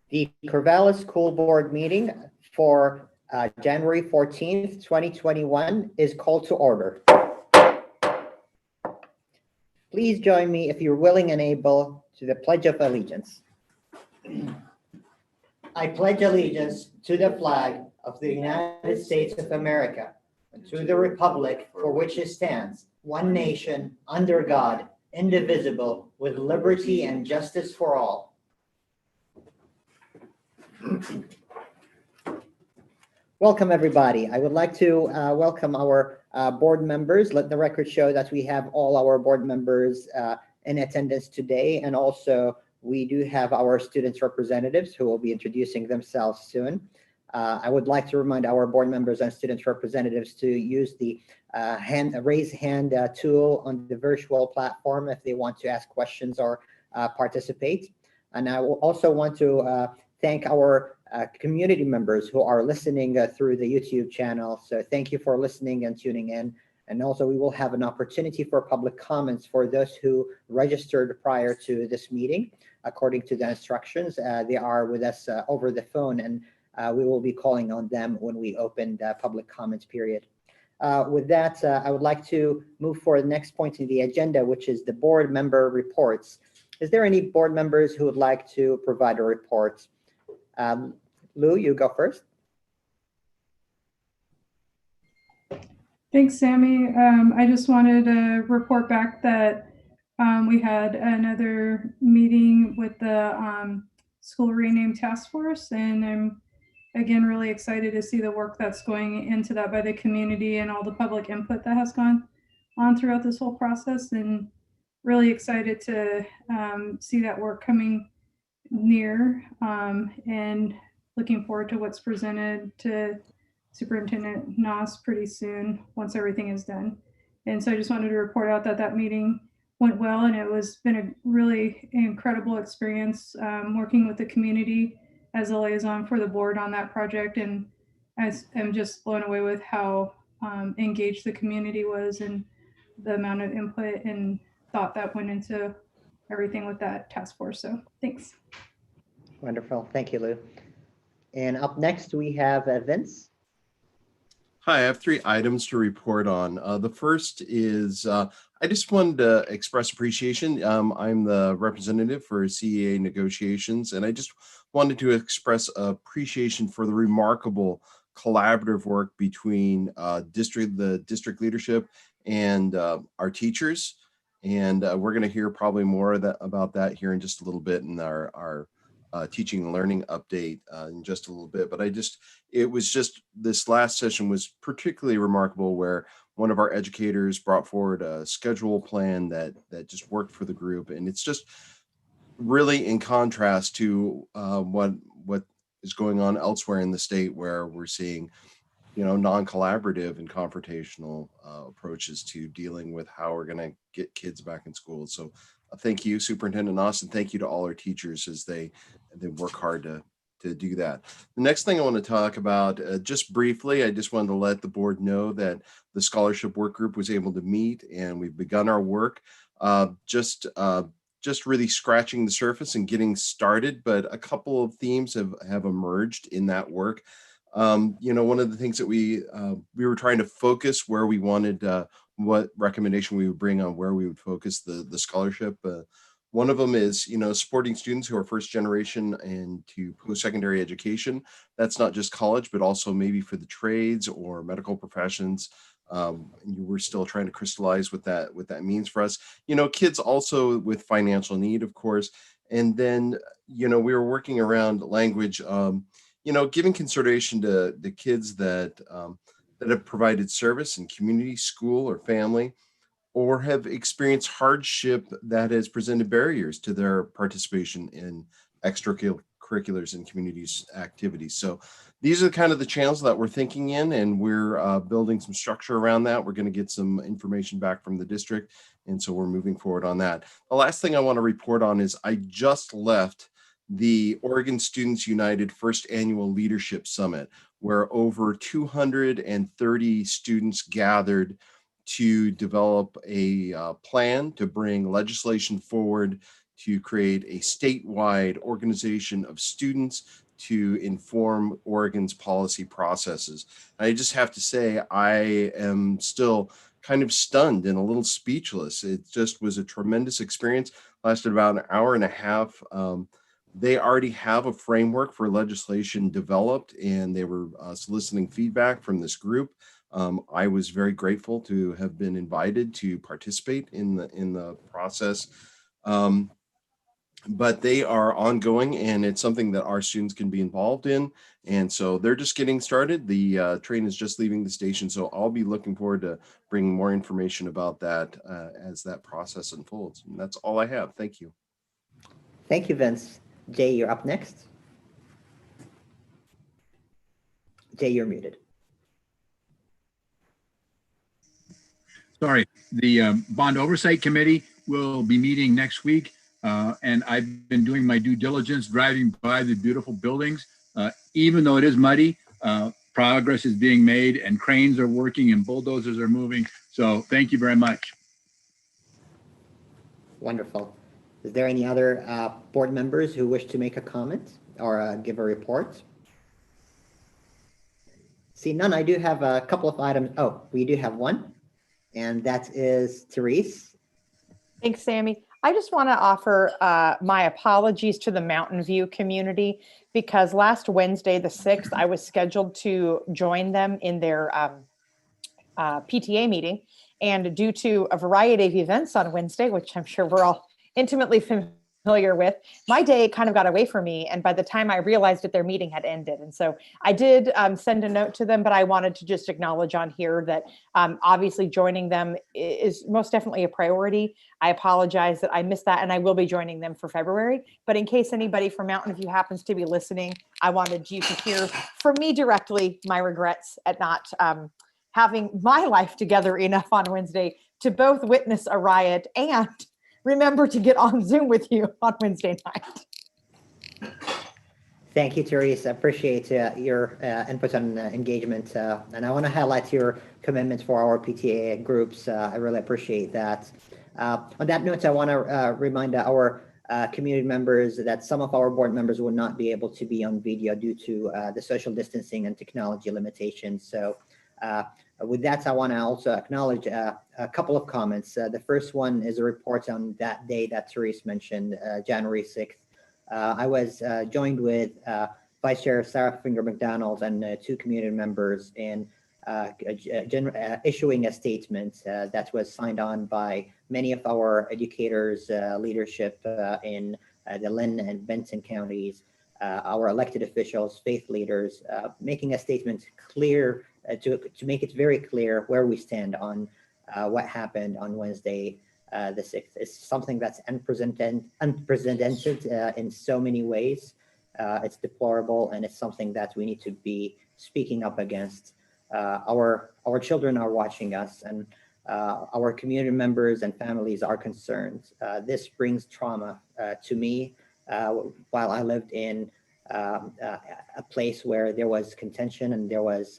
The Corvallis School Board meeting for January 14th, 2021 is called to order. Please join me, if you're willing and able, to the Pledge of Allegiance. I pledge allegiance to the flag of the United States of America, and to the republic for which it stands, one nation, under God, indivisible, with liberty and justice for all. Welcome, everybody. I would like to welcome our board members. Let the record show that we have all our board members in attendance today, and also we do have our students representatives who will be introducing themselves soon. I would like to remind our board members and students representatives to use the raise hand tool on the virtual platform if they want to ask questions or participate. And I will also want to thank our community members who are listening through the YouTube channel. So thank you for listening and tuning in. And also we will have an opportunity for public comments for those who registered prior to this meeting. According to the instructions, they are with us over the phone, and we will be calling on them when we open the public comments period. With that, I would like to move for the next point in the agenda, which is the board member reports. Is there any board members who would like to provide a report? Lou, you go first. Thanks, Sammy. I just wanted to report back that we had another meeting with the school rename task force, and I'm again really excited to see the work that's going into that by the community and all the public input that has gone on throughout this whole process, and really excited to see that work coming near, and looking forward to what's presented to Superintendent Noss pretty soon once everything is done. And so I just wanted to report out that that meeting went well, and it was been a really incredible experience working with the community as a liaison for the board on that project. And I'm just blown away with how engaged the community was and the amount of input and thought that went into everything with that task force. So thanks. Wonderful. Thank you, Lou. And up next, we have Vince. Hi, I have 3 items to report on. The first is I just wanted to express appreciation. I'm the representative for CEA negotiations, and I just wanted to express appreciation for the remarkable collaborative work between the district leadership and our teachers. And we're going to hear probably more about that here in just a little bit in our teaching and learning update in just a little bit. But it was just, this last session was particularly remarkable, where one of our educators brought forward a schedule plan that just worked for the group. And it's just really in contrast to what is going on elsewhere in the state, where we're seeing, non-collaborative and confrontational approaches to dealing with how we're going to get kids back in school. So thank you, Superintendent Noss, and thank you to all our teachers as they work hard to do that. The next thing I want to talk about, just briefly, I just wanted to let the board know that the scholarship work group was able to meet, and we've begun our work. Just really scratching the surface and getting started, but a couple of themes have emerged in that work. One of the things that we were trying to focus where we wanted, what recommendation we would bring on where we would focus the scholarship. One of them is, supporting students who are first generation into post-secondary education. That's not just college, but also maybe for the trades or medical professions. We're still trying to crystallize what that means for us. Kids also with financial need, of course. And then, we were working around language, giving consideration to the kids that have provided service in community, school, or family, or have experienced hardship that has presented barriers to their participation in extracurriculars and communities activities. So these are kind of the channels that we're thinking in, and we're building some structure around that. We're going to get some information back from the district, and so we're moving forward on that. The last thing I want to report on is I just left the Oregon Students United First Annual Leadership Summit, where over 230 students gathered to develop a plan to bring legislation forward to create a statewide organization of students to inform Oregon's policy processes. I just have to say, I am still kind of stunned and a little speechless. It just was a tremendous experience, lasted about an hour and a half. They already have a framework for legislation developed, and they were soliciting feedback from this group. I was very grateful to have been invited to participate in the process. But they are ongoing, and it's something that our students can be involved in. And so they're just getting started. The train is just leaving the station. So I'll be looking forward to bringing more information about that as that process unfolds. And that's all I have. Thank you. Thank you, Vince. Jay, you're up next. Jay, you're muted. Sorry, the Bond Oversight Committee will be meeting next week. And I've been doing my due diligence, driving by the beautiful buildings. Even though it is muddy, progress is being made and cranes are working and bulldozers are moving. So thank you very much. Wonderful. Is there any other board members who wish to make a comment or give a report? See none. I do have a couple of items. Oh, we do have one, and that is Therese. Thanks, Sammy. I just want to offer my apologies to the Mountain View community, because last Wednesday, the 6th, I was scheduled to join them in their PTA meeting. And due to a variety of events on Wednesday, which I'm sure we're all intimately familiar with, my day kind of got away from me. And by the time I realized that their meeting had ended. And so I did send a note to them, but I wanted to just acknowledge on here that obviously joining them is most definitely a priority. I apologize that I missed that, and I will be joining them for February. But in case anybody from Mountain View happens to be listening, I wanted you to hear from me directly my regrets at not having my life together enough on Wednesday to both witness a riot and remember to get on Zoom with you on Wednesday night. Thank you, Therese. I appreciate your input on engagement. And I want to highlight your commitment for our PTA groups. I really appreciate that. On that note, I want to remind our community members that some of our board members will not be able to be on video due to the social distancing and technology limitations. So with that, I want to also acknowledge a couple of comments. The first one is a report on that day that Therese mentioned, January 6th. I was joined with Vice Chair Sarah Finger McDonald and two community members in issuing a statement that was signed on by many of our educators, leadership in the Lynn and Benton counties, our elected officials, faith leaders, making a statement clear to make it very clear where we stand on what happened on Wednesday, the 6th. It's something that's unprecedented in so many ways. It's deplorable, and it's something that we need to be speaking up against. Our children are watching us, and our community members and families are concerned. This brings trauma to me while I lived in a place where there was contention and there was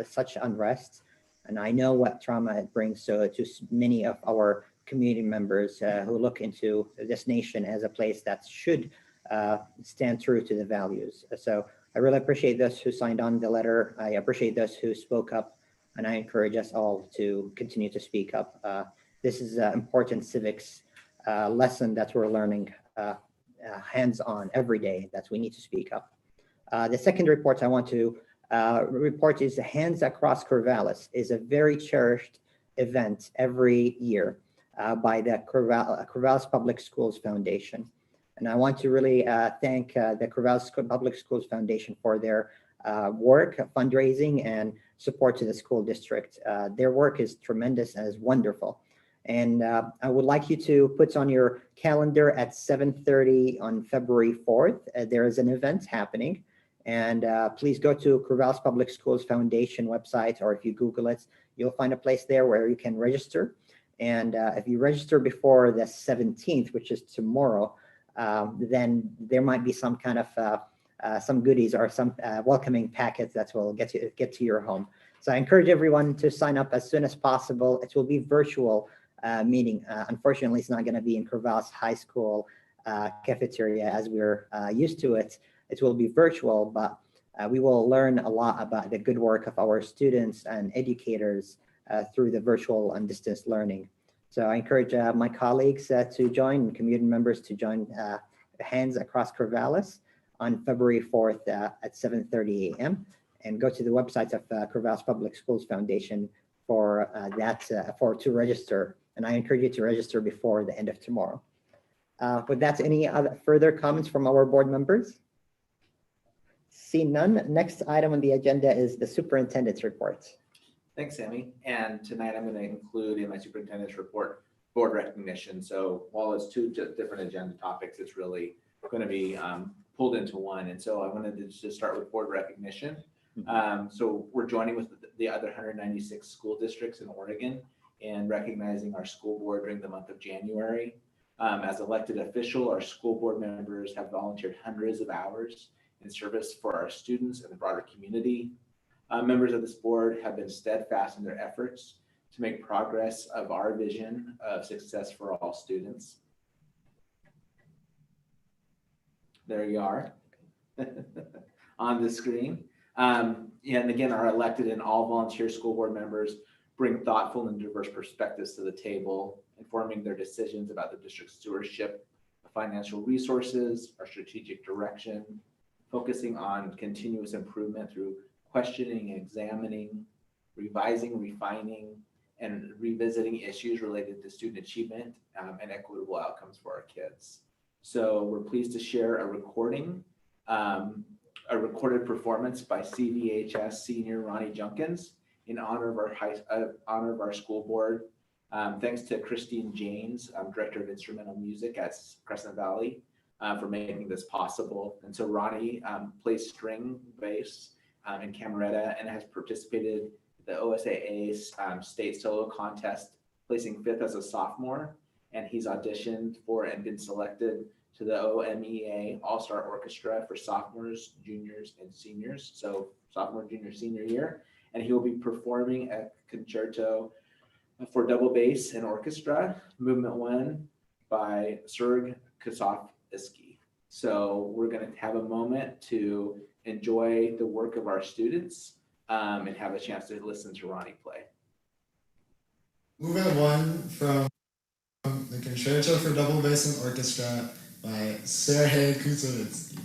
such unrest. And I know what trauma it brings to many of our community members who look into this nation as a place that should stand true to the values. So I really appreciate those who signed on the letter. I appreciate those who spoke up, and I encourage us all to continue to speak up. This is an important civics lesson that we're learning hands-on every day, that we need to speak up. The second report I want to report is Hands Across Corvallis is a very cherished event every year by the Corvallis Public Schools Foundation. And I want to really thank the Corvallis Public Schools Foundation for their work, fundraising, and support to the school district. Their work is tremendous and is wonderful. And I would like you to put on your calendar at 7:30 on February 4th. There is an event happening. And please go to Corvallis Public Schools Foundation website, or if you Google it, you'll find a place there where you can register. And if you register before the 17th, which is tomorrow, then there might be some kind of some goodies or some welcoming packets that will get to your home. So I encourage everyone to sign up as soon as possible. It will be virtual meeting. Unfortunately, it's not going to be in Corvallis High School cafeteria as we're used to it. It will be virtual, but we will learn a lot about the good work of our students and educators through the virtual and distance learning. So I encourage my colleagues to join, community members to join Hands Across Corvallis on February 4th at 7:30 a.m. and go to the website of Corvallis Public Schools Foundation for to register. And I encourage you to register before the end of tomorrow. With that, any other further comments from our board members? See none. Next item on the agenda is the superintendent's report. Thanks, Sammy. And tonight I'm going to include in my superintendent's report board recognition. So while it's two different agenda topics, it's really going to be pulled into one. And so I wanted to just start with board recognition. So we're joining with the other 196 school districts in Oregon and recognizing our school board during the month of January. As elected official, our school board members have volunteered hundreds of hours in service for our students and the broader community. Members of this board have been steadfast in their efforts to make progress of our vision of success for all students. There you are on the screen. And again, our elected and all volunteer school board members bring thoughtful and diverse perspectives to the table, informing their decisions about the district's stewardship of financial resources, our strategic direction, focusing on continuous improvement through questioning, examining, revising, refining, and revisiting issues related to student achievement and equitable outcomes for our kids. So we're pleased to share a recorded performance by CVHS senior Ronnie Junkins in honor of our school board. Thanks to Christine James, Director of Instrumental Music at Crescent Valley, for making this possible. And so Ronnie plays string bass in cameretta and has participated in the OSAA state solo contest, placing 5th as a sophomore. And he's auditioned for and been selected to the OMEA All-Star Orchestra for sophomores, juniors, and seniors. So sophomore, junior, senior year. And he will be performing a concerto for double bass and orchestra, Movement 1 by Serge Kosofsky. So we're going to have a moment to enjoy the work of our students and have a chance to listen to Ronnie play. Movement 1 from the Concerto for Double Bass and Orchestra by Serge Kosofsky.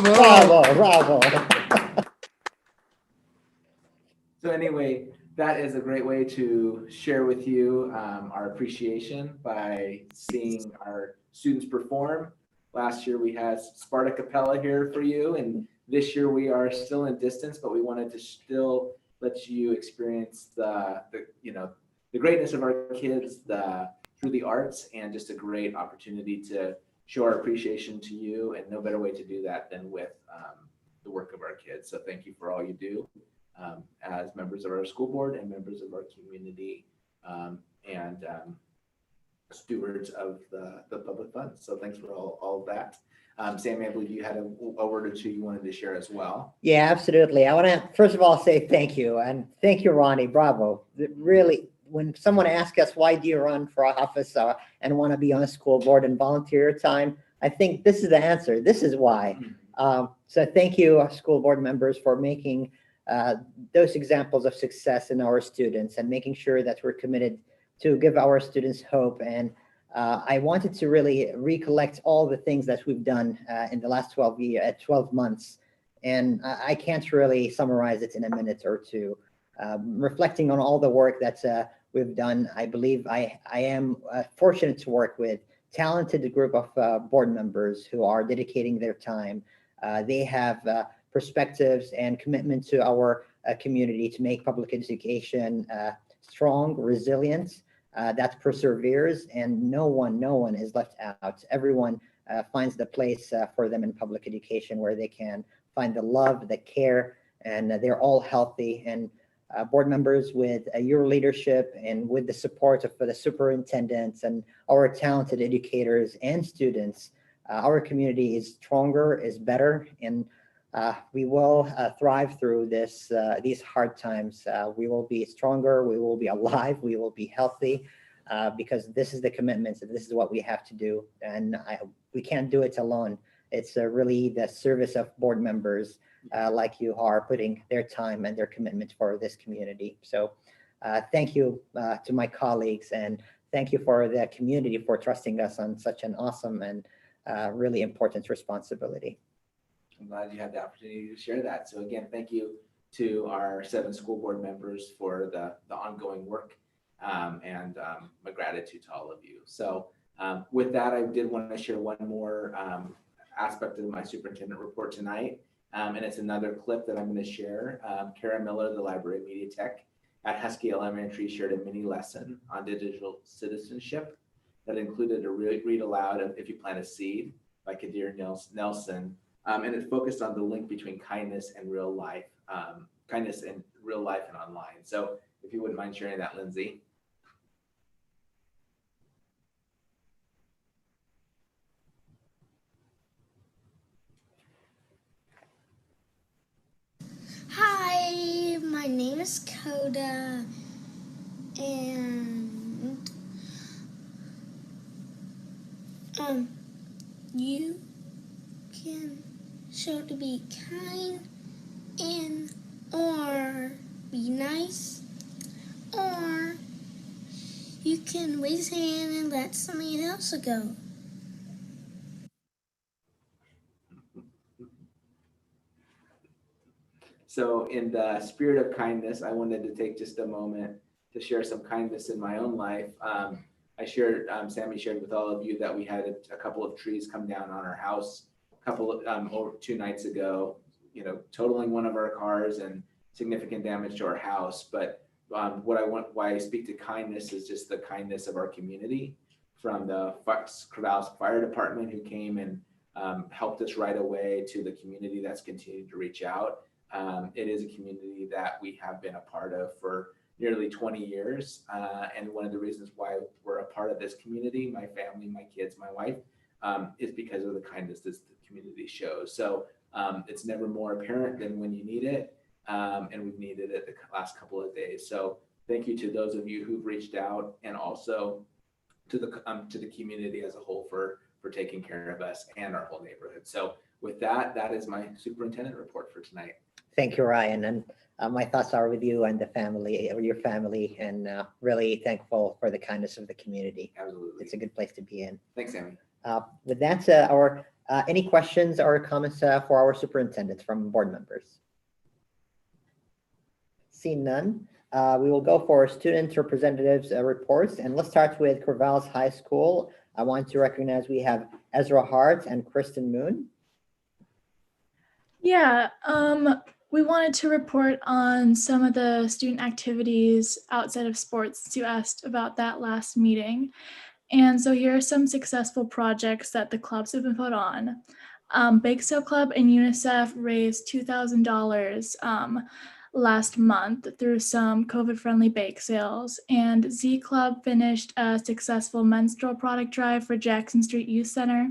Bravo. Bravo. So anyway, that is a great way to share with you our appreciation by seeing our students perform. Last year we had Sparta Capella here for you, and this year we are still in distance, but we wanted to still let you experience the greatness of our kids through the arts, and just a great opportunity to show our appreciation to you, and no better way to do that than with the work of our kids. So thank you for all you do. As members of our school board and members of our community, and stewards of the public funds. So thanks for all of that. Sammy, I believe you had a word or two you wanted to share as well. Yeah, absolutely. I want to first of all say thank you, and thank you, Ronnie. Bravo. Really, when someone asks us why do you run for office and want to be on a school board and volunteer your time, I think this is the answer. This is why. So thank you, school board members, for making those examples of success in our students and making sure that we're committed to give our students hope. And I wanted to really recollect all the things that we've done in the last 12 months. And I can't really summarize it in a minute or two. Reflecting on all the work that we've done, I believe I am fortunate to work with talented group of board members who are dedicating their time. They have perspectives and commitment to our community to make public education strong, resilient, that perseveres, and no one is left out. Everyone finds the place for them in public education where they can find the love, the care, and they're all healthy. And board members, with your leadership and with the support of the superintendents and our talented educators and students, our community is stronger, is better, and we will thrive through these hard times. We will be stronger, we will be alive, we will be healthy, because this is the commitments, and this is what we have to do. And we can't do it alone. It's really the service of board members like you are putting their time and their commitment for this community. So thank you to my colleagues, and thank you for the community for trusting us on such an awesome and really important responsibility. I'm glad you had the opportunity to share that. So again, thank you to our 7 school board members for the ongoing work, and my gratitude to all of you. So with that, I did want to share one more aspect of my superintendent report tonight. And it's another clip that I'm going to share. Kara Miller, the library media tech at Husky Elementary, shared a mini lesson on digital citizenship that included a read aloud of If You Plant a Seed by Kadir Nelson. And it focused on the link between kindness and real life, kindness in real life and online. So if you wouldn't mind sharing that, Lindsay. Hi, my name is Coda, and you can show to be kind and or be nice, or you can raise your hand and let somebody else go. So in the spirit of kindness, I wanted to take just a moment to share some kindness in my own life. I shared, Sammy shared with all of you that we had a couple of trees come down on our house over 2 nights ago, totaling one of our cars and significant damage to our house. But why I speak to kindness is just the kindness of our community, from the Corvallis Fire Department, who came and helped us right away, to the community that's continued to reach out. It is a community that we have been a part of for nearly 20 years. And one of the reasons why we're a part of this community, my family, my kids, my wife, is because of the kindness that the community shows. So it's never more apparent than when you need it. And we've needed it the last couple of days. So thank you to those of you who've reached out, and also to the community as a whole for taking care of us and our whole neighborhood. So with that, that is my superintendent report for tonight. Thank you, Ryan. And my thoughts are with you and the family, or your family, and really thankful for the kindness of the community. Absolutely. It's a good place to be in. Thanks, Sammy. With that, our Any questions or comments for our superintendent from board members? Seeing none, we will go for student representatives reports, and let's start with Corvallis High School. I want to recognize we have Ezra Hart and Kristen Moon. Yeah, we wanted to report on some of the student activities outside of sports, since you asked about that last meeting. And so here are some successful projects that the clubs have been put on. Bake Sale Club and UNICEF raised $2,000 last month through some COVID-friendly bake sales. And Z Club finished a successful menstrual product drive for Jackson Street Youth Center.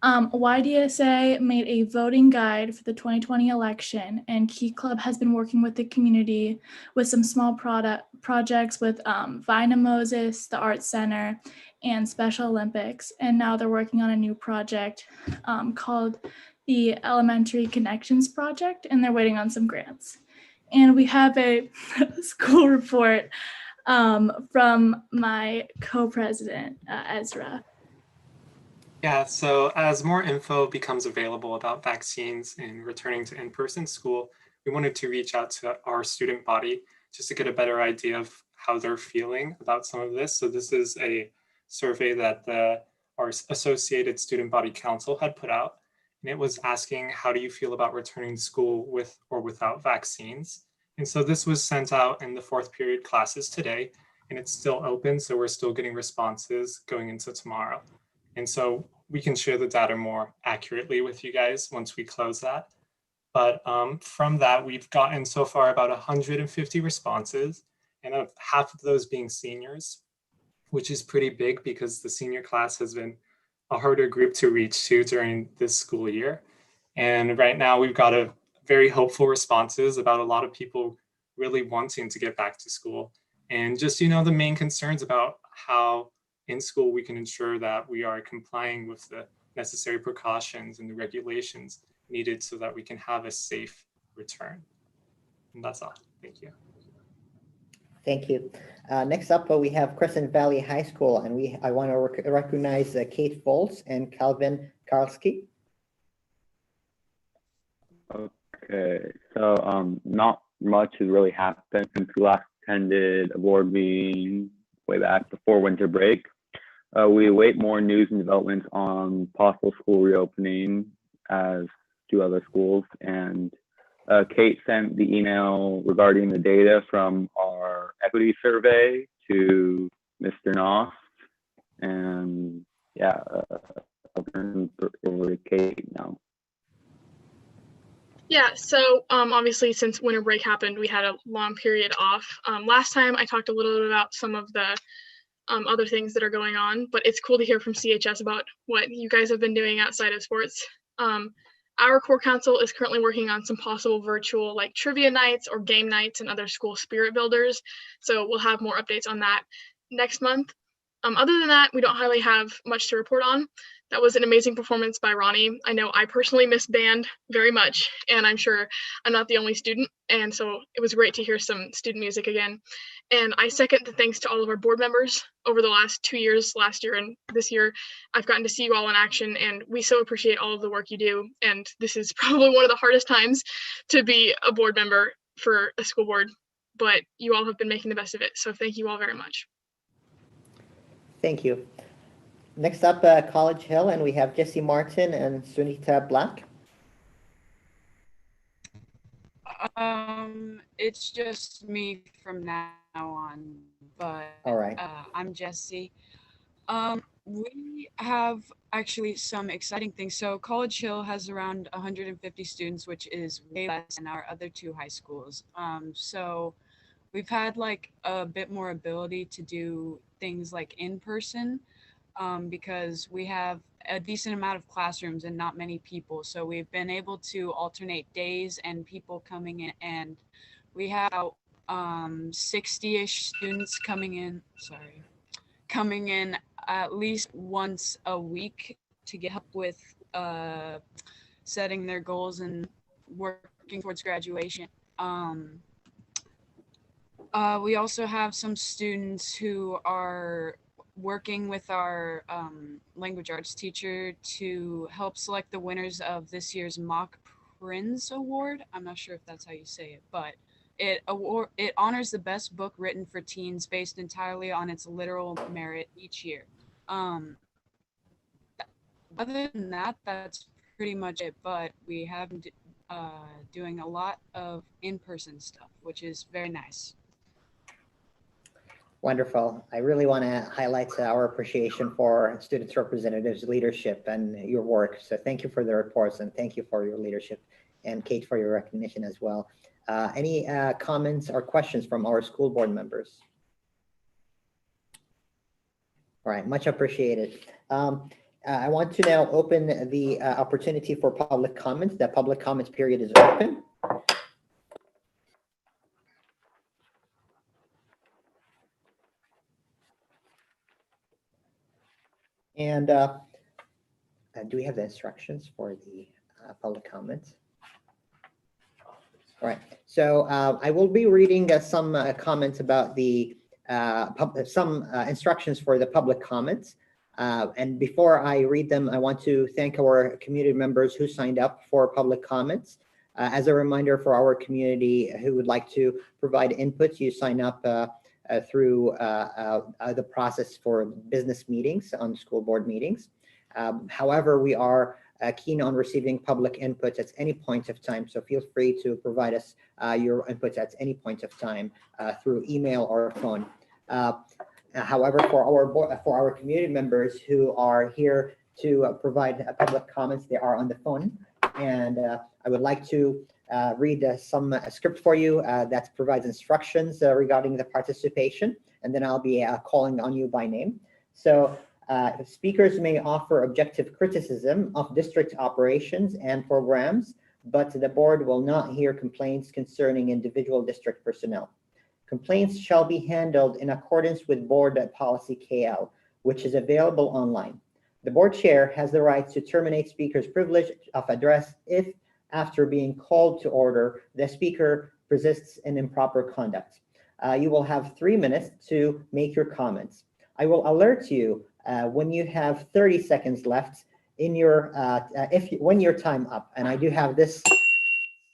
YDSA made a voting guide for the 2020 election, and Key Club has been working with the community with some small projects with Vina Moses, the Art Center, and Special Olympics. And now they're working on a new project called the Elementary Connections Project, and they're waiting on some grants. And we have a school report from my co-president, Ezra. Yeah, so as more info becomes available about vaccines and returning to in-person school, we wanted to reach out to our student body just to get a better idea of how they're feeling about some of this. So this is a survey that our Associated Student Body Council had put out, and it was asking, how do you feel about returning to school with or without vaccines? And so this was sent out in the 4th period classes today, and it's still open, so we're still getting responses going into tomorrow. And so we can share the data more accurately with you guys once we close that. But from that, we've gotten so far about 150 responses, and half of those being seniors, which is pretty big because the senior class has been a harder group to reach to during this school year. And right now we've got a very hopeful responses about a lot of people really wanting to get back to school. And just, the main concerns about how in school we can ensure that we are complying with the necessary precautions and the regulations needed so that we can have a safe return. And that's all. Thank you. Thank you. Next up, we have Crescent Valley High School, and I want to recognize Kate Foltz and Calvin Karlski. Okay, so not much has really happened since we last attended a board meeting way back before winter break. We await more news and developments on possible school reopening, as do other schools. And Kate sent the email regarding the data from our equity survey to Mr. Noss. And yeah, I'll turn over to Kate now. Yeah, so obviously since winter break happened, we had a long period off. Last time I talked a little bit about some of the other things that are going on, but it's cool to hear from CHS about what you guys have been doing outside of sports. Our core council is currently working on some possible virtual like trivia nights or game nights and other school spirit builders. So we'll have more updates on that next month. Other than that, we don't really have much to report on. That was an amazing performance by Ronnie. I know I personally miss band very much, and I'm sure I'm not the only student. And so it was great to hear some student music again. And I second the thanks to all of our board members over the last 2 years, last year and this year. I've gotten to see you all in action, and we so appreciate all of the work you do. And this is probably one of the hardest times to be a board member for a school board, but you all have been making the best of it. So thank you all very much. Thank you. Next up, College Hill, and we have Jesse Martin and Sunita Black. It's just me from now on, but all right. I'm Jesse. We have actually some exciting things. So College Hill has around 150 students, which is way less than our other 2 high schools. So we've had like a bit more ability to do things like in person, because we have a decent amount of classrooms and not many people. So we've been able to alternate days and people coming in, and we have 60-ish students coming in at least once a week to get help with setting their goals and working towards graduation. We also have some students who are working with our language arts teacher to help select the winners of this year's Mock Prinz Award. I'm not sure if that's how you say it, but it honors the best book written for teens based entirely on its literal merit each year. Other than that, that's pretty much it. But we have been doing a lot of in-person stuff, which is very nice. Wonderful. I really want to highlight our appreciation for students' representatives' leadership and your work. So thank you for the reports and thank you for your leadership, and Kate for your recognition as well. Any comments or questions from our school board members? All right, much appreciated. I want to now open the opportunity for public comments. The public comments period is open. And do we have the instructions for the public comments? All right, so I will be reading some comments about the instructions for the public comments. And before I read them, I want to thank our community members who signed up for public comments. As a reminder for our community who would like to provide input, you sign up through the process for business meetings on school board meetings. However, we are keen on receiving public inputs at any point of time, so feel free to provide us your inputs at any point of time through email or phone. However, for our community members who are here to provide public comments, they are on the phone, and I would like to read some script for you that provides instructions regarding the participation, and then I'll be calling on you by name. So speakers may offer objective criticism of district operations and programs, but the board will not hear complaints concerning individual district personnel. Complaints shall be handled in accordance with board policy KL, which is available online. The board chair has the right to terminate speaker's privilege of address if, after being called to order, the speaker persists in improper conduct. You will have 3 minutes to make your comments. I will alert you when you have 30 seconds left in your when your time up. And I do have this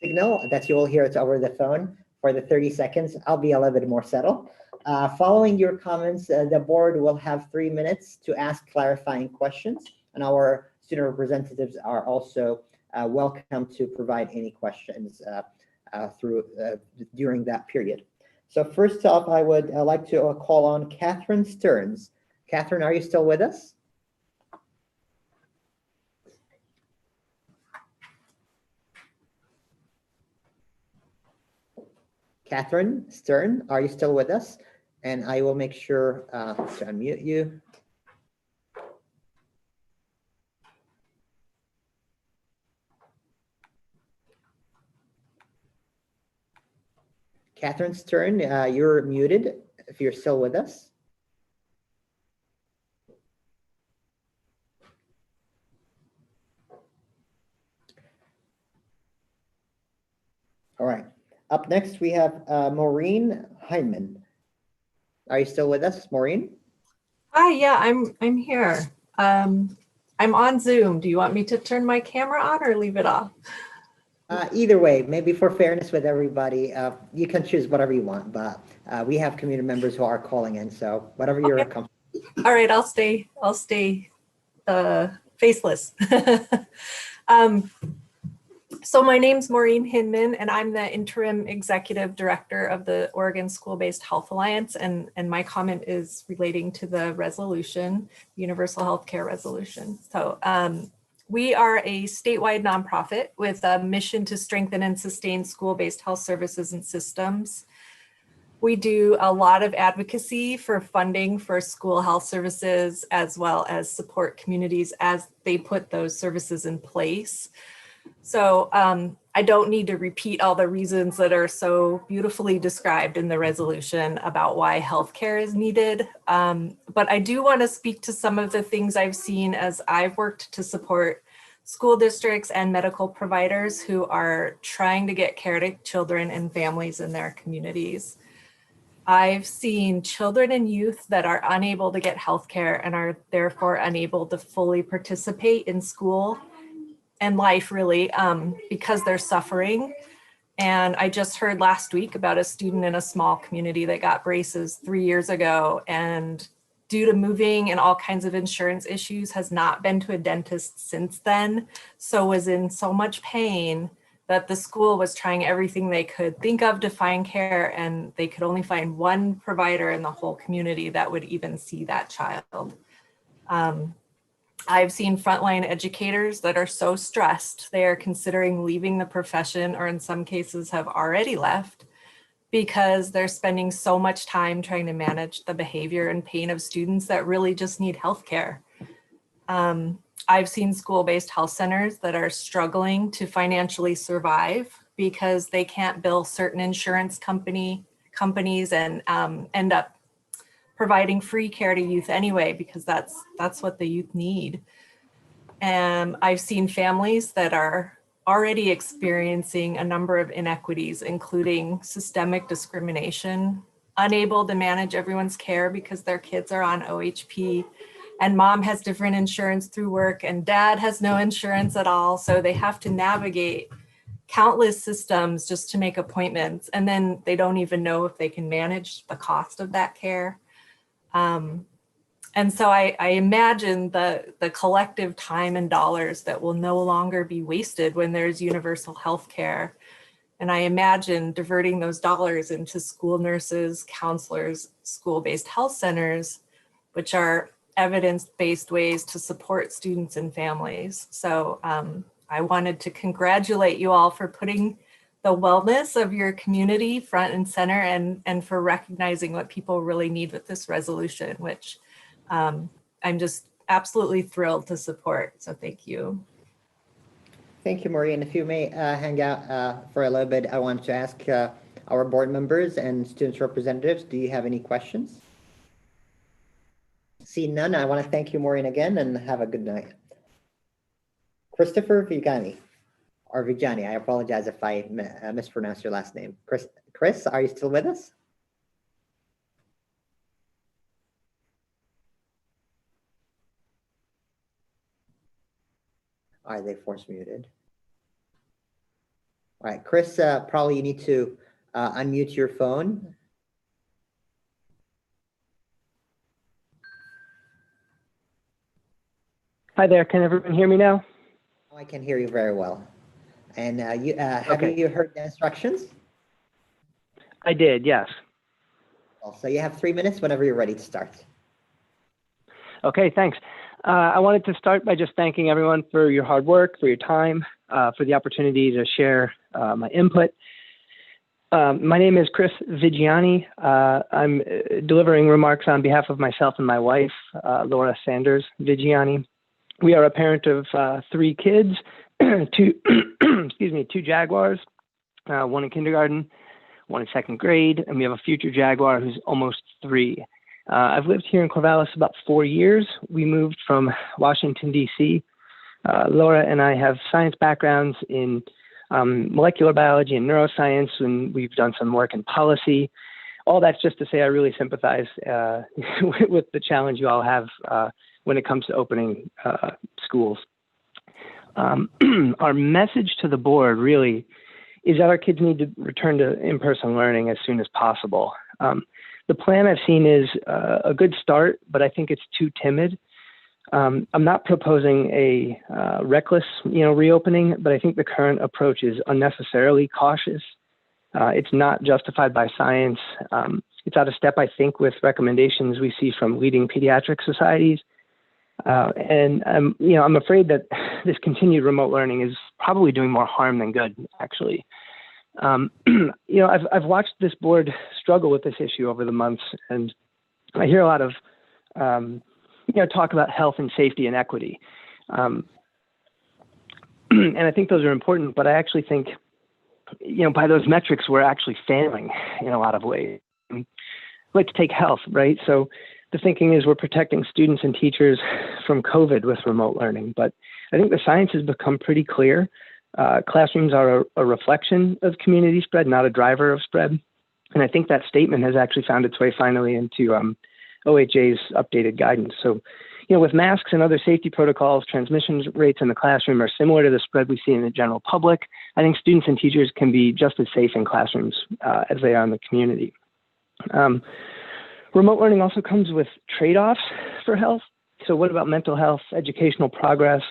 signal that you will hear it over the phone for the 30 seconds. I'll be a little bit more settled. Following your comments, the board will have 3 minutes to ask clarifying questions, and our student representatives are also welcome to provide any questions during that period. So first off, I would like to call on Catherine Stearns. Catherine, are you still with us? Catherine Stern, are you still with us? And I will make sure to unmute you. Catherine Stern, you're muted if you're still with us. All right. Up next, we have Maureen Hyman. Are you still with us, Maureen? Hi, yeah, I'm here. I'm on Zoom. Do you want me to turn my camera on or leave it off? Either way, maybe for fairness with everybody, you can choose whatever you want, but we have community members who are calling in, so whatever you're comfortable. All right, I'll stay faceless. So my name's Maureen Hinman, and I'm the interim executive director of the Oregon School-Based Health Alliance, and my comment is relating to the resolution, Universal Healthcare Resolution. So we are a statewide nonprofit with a mission to strengthen and sustain school-based health services and systems. We do a lot of advocacy for funding for school health services, as well as support communities as they put those services in place. So I don't need to repeat all the reasons that are so beautifully described in the resolution about why healthcare is needed. But I do want to speak to some of the things I've seen as I've worked to support school districts and medical providers who are trying to get care to children and families in their communities. I've seen children and youth that are unable to get healthcare and are therefore unable to fully participate in school and life, really, because they're suffering. And I just heard last week about a student in a small community that got braces 3 years ago, and due to moving and all kinds of insurance issues, has not been to a dentist since then. So was in so much pain that the school was trying everything they could think of to find care, and they could only find one provider in the whole community that would even see that child. I've seen frontline educators that are so stressed, they are considering leaving the profession, or in some cases have already left, because they're spending so much time trying to manage the behavior and pain of students that really just need healthcare. I've seen school-based health centers that are struggling to financially survive because they can't bill certain insurance companies and end up providing free care to youth anyway, because that's what the youth need. And I've seen families that are already experiencing a number of inequities, including systemic discrimination, unable to manage everyone's care because their kids are on OHP, and mom has different insurance through work and dad has no insurance at all. So they have to navigate countless systems just to make appointments. And then they don't even know if they can manage the cost of that care. And so I imagine the collective time and dollars that will no longer be wasted when there's universal health care. And I imagine diverting those dollars into school nurses, counselors, school-based health centers, which are evidence-based ways to support students and families. So I wanted to congratulate you all for putting the wellness of your community front and center, and for recognizing what people really need with this resolution, which I'm just absolutely thrilled to support. So thank you. Thank you, Maureen. If you may hang out for a little bit, I want to ask our board members and students representatives, do you have any questions? See none, I want to thank you, Maureen, again, and have a good night. Christopher Vigani, or Vijani, I apologize if I mispronounced your last name. Chris, are you still with us? Are they force muted? All right, Chris, probably you need to unmute your phone. Hi there, can everyone hear me now? I can hear you very well. And have Okay. you heard the instructions? I did, yes. So you have 3 minutes whenever you're ready to start. Okay, thanks. I wanted to start by just thanking everyone for your hard work, for your time, for the opportunity to share my input. My name is Chris Vigiani. I'm delivering remarks on behalf of myself and my wife, Laura Sanders Vigiani. We are a parent of 3 kids, two Jaguars, one in kindergarten, one in 2nd grade, and we have a future Jaguar who's almost 3. I've lived here in Corvallis about 4 years. We moved from Washington, D.C. Laura and I have science backgrounds in molecular biology and neuroscience, and we've done some work in policy. All that's just to say I really sympathize with the challenge you all have when it comes to opening schools. Our message to the board really is that our kids need to return to in-person learning as soon as possible. The plan I've seen is a good start, but I think it's too timid. I'm not proposing a reckless, reopening, but I think the current approach is unnecessarily cautious. It's not justified by science. It's out of step, I think, with recommendations we see from leading pediatric societies. And I'm afraid that this continued remote learning is probably doing more harm than good, actually. I've watched this board struggle with this issue over the months, and I hear a lot of, talk about health and safety and equity. And I think those are important, but I actually think, by those metrics, we're actually failing in a lot of ways. Let's take health, right? So the thinking is we're protecting students and teachers from COVID with remote learning, but I think the science has become pretty clear. Classrooms are a reflection of community spread, not a driver of spread. And I think that statement has actually found its way finally into OHA's updated guidance. So, with masks and other safety protocols, transmission rates in the classroom are similar to the spread we see in the general public. I think students and teachers can be just as safe in classrooms as they are in the community. Remote learning also comes with trade-offs for health. So what about mental health, educational progress,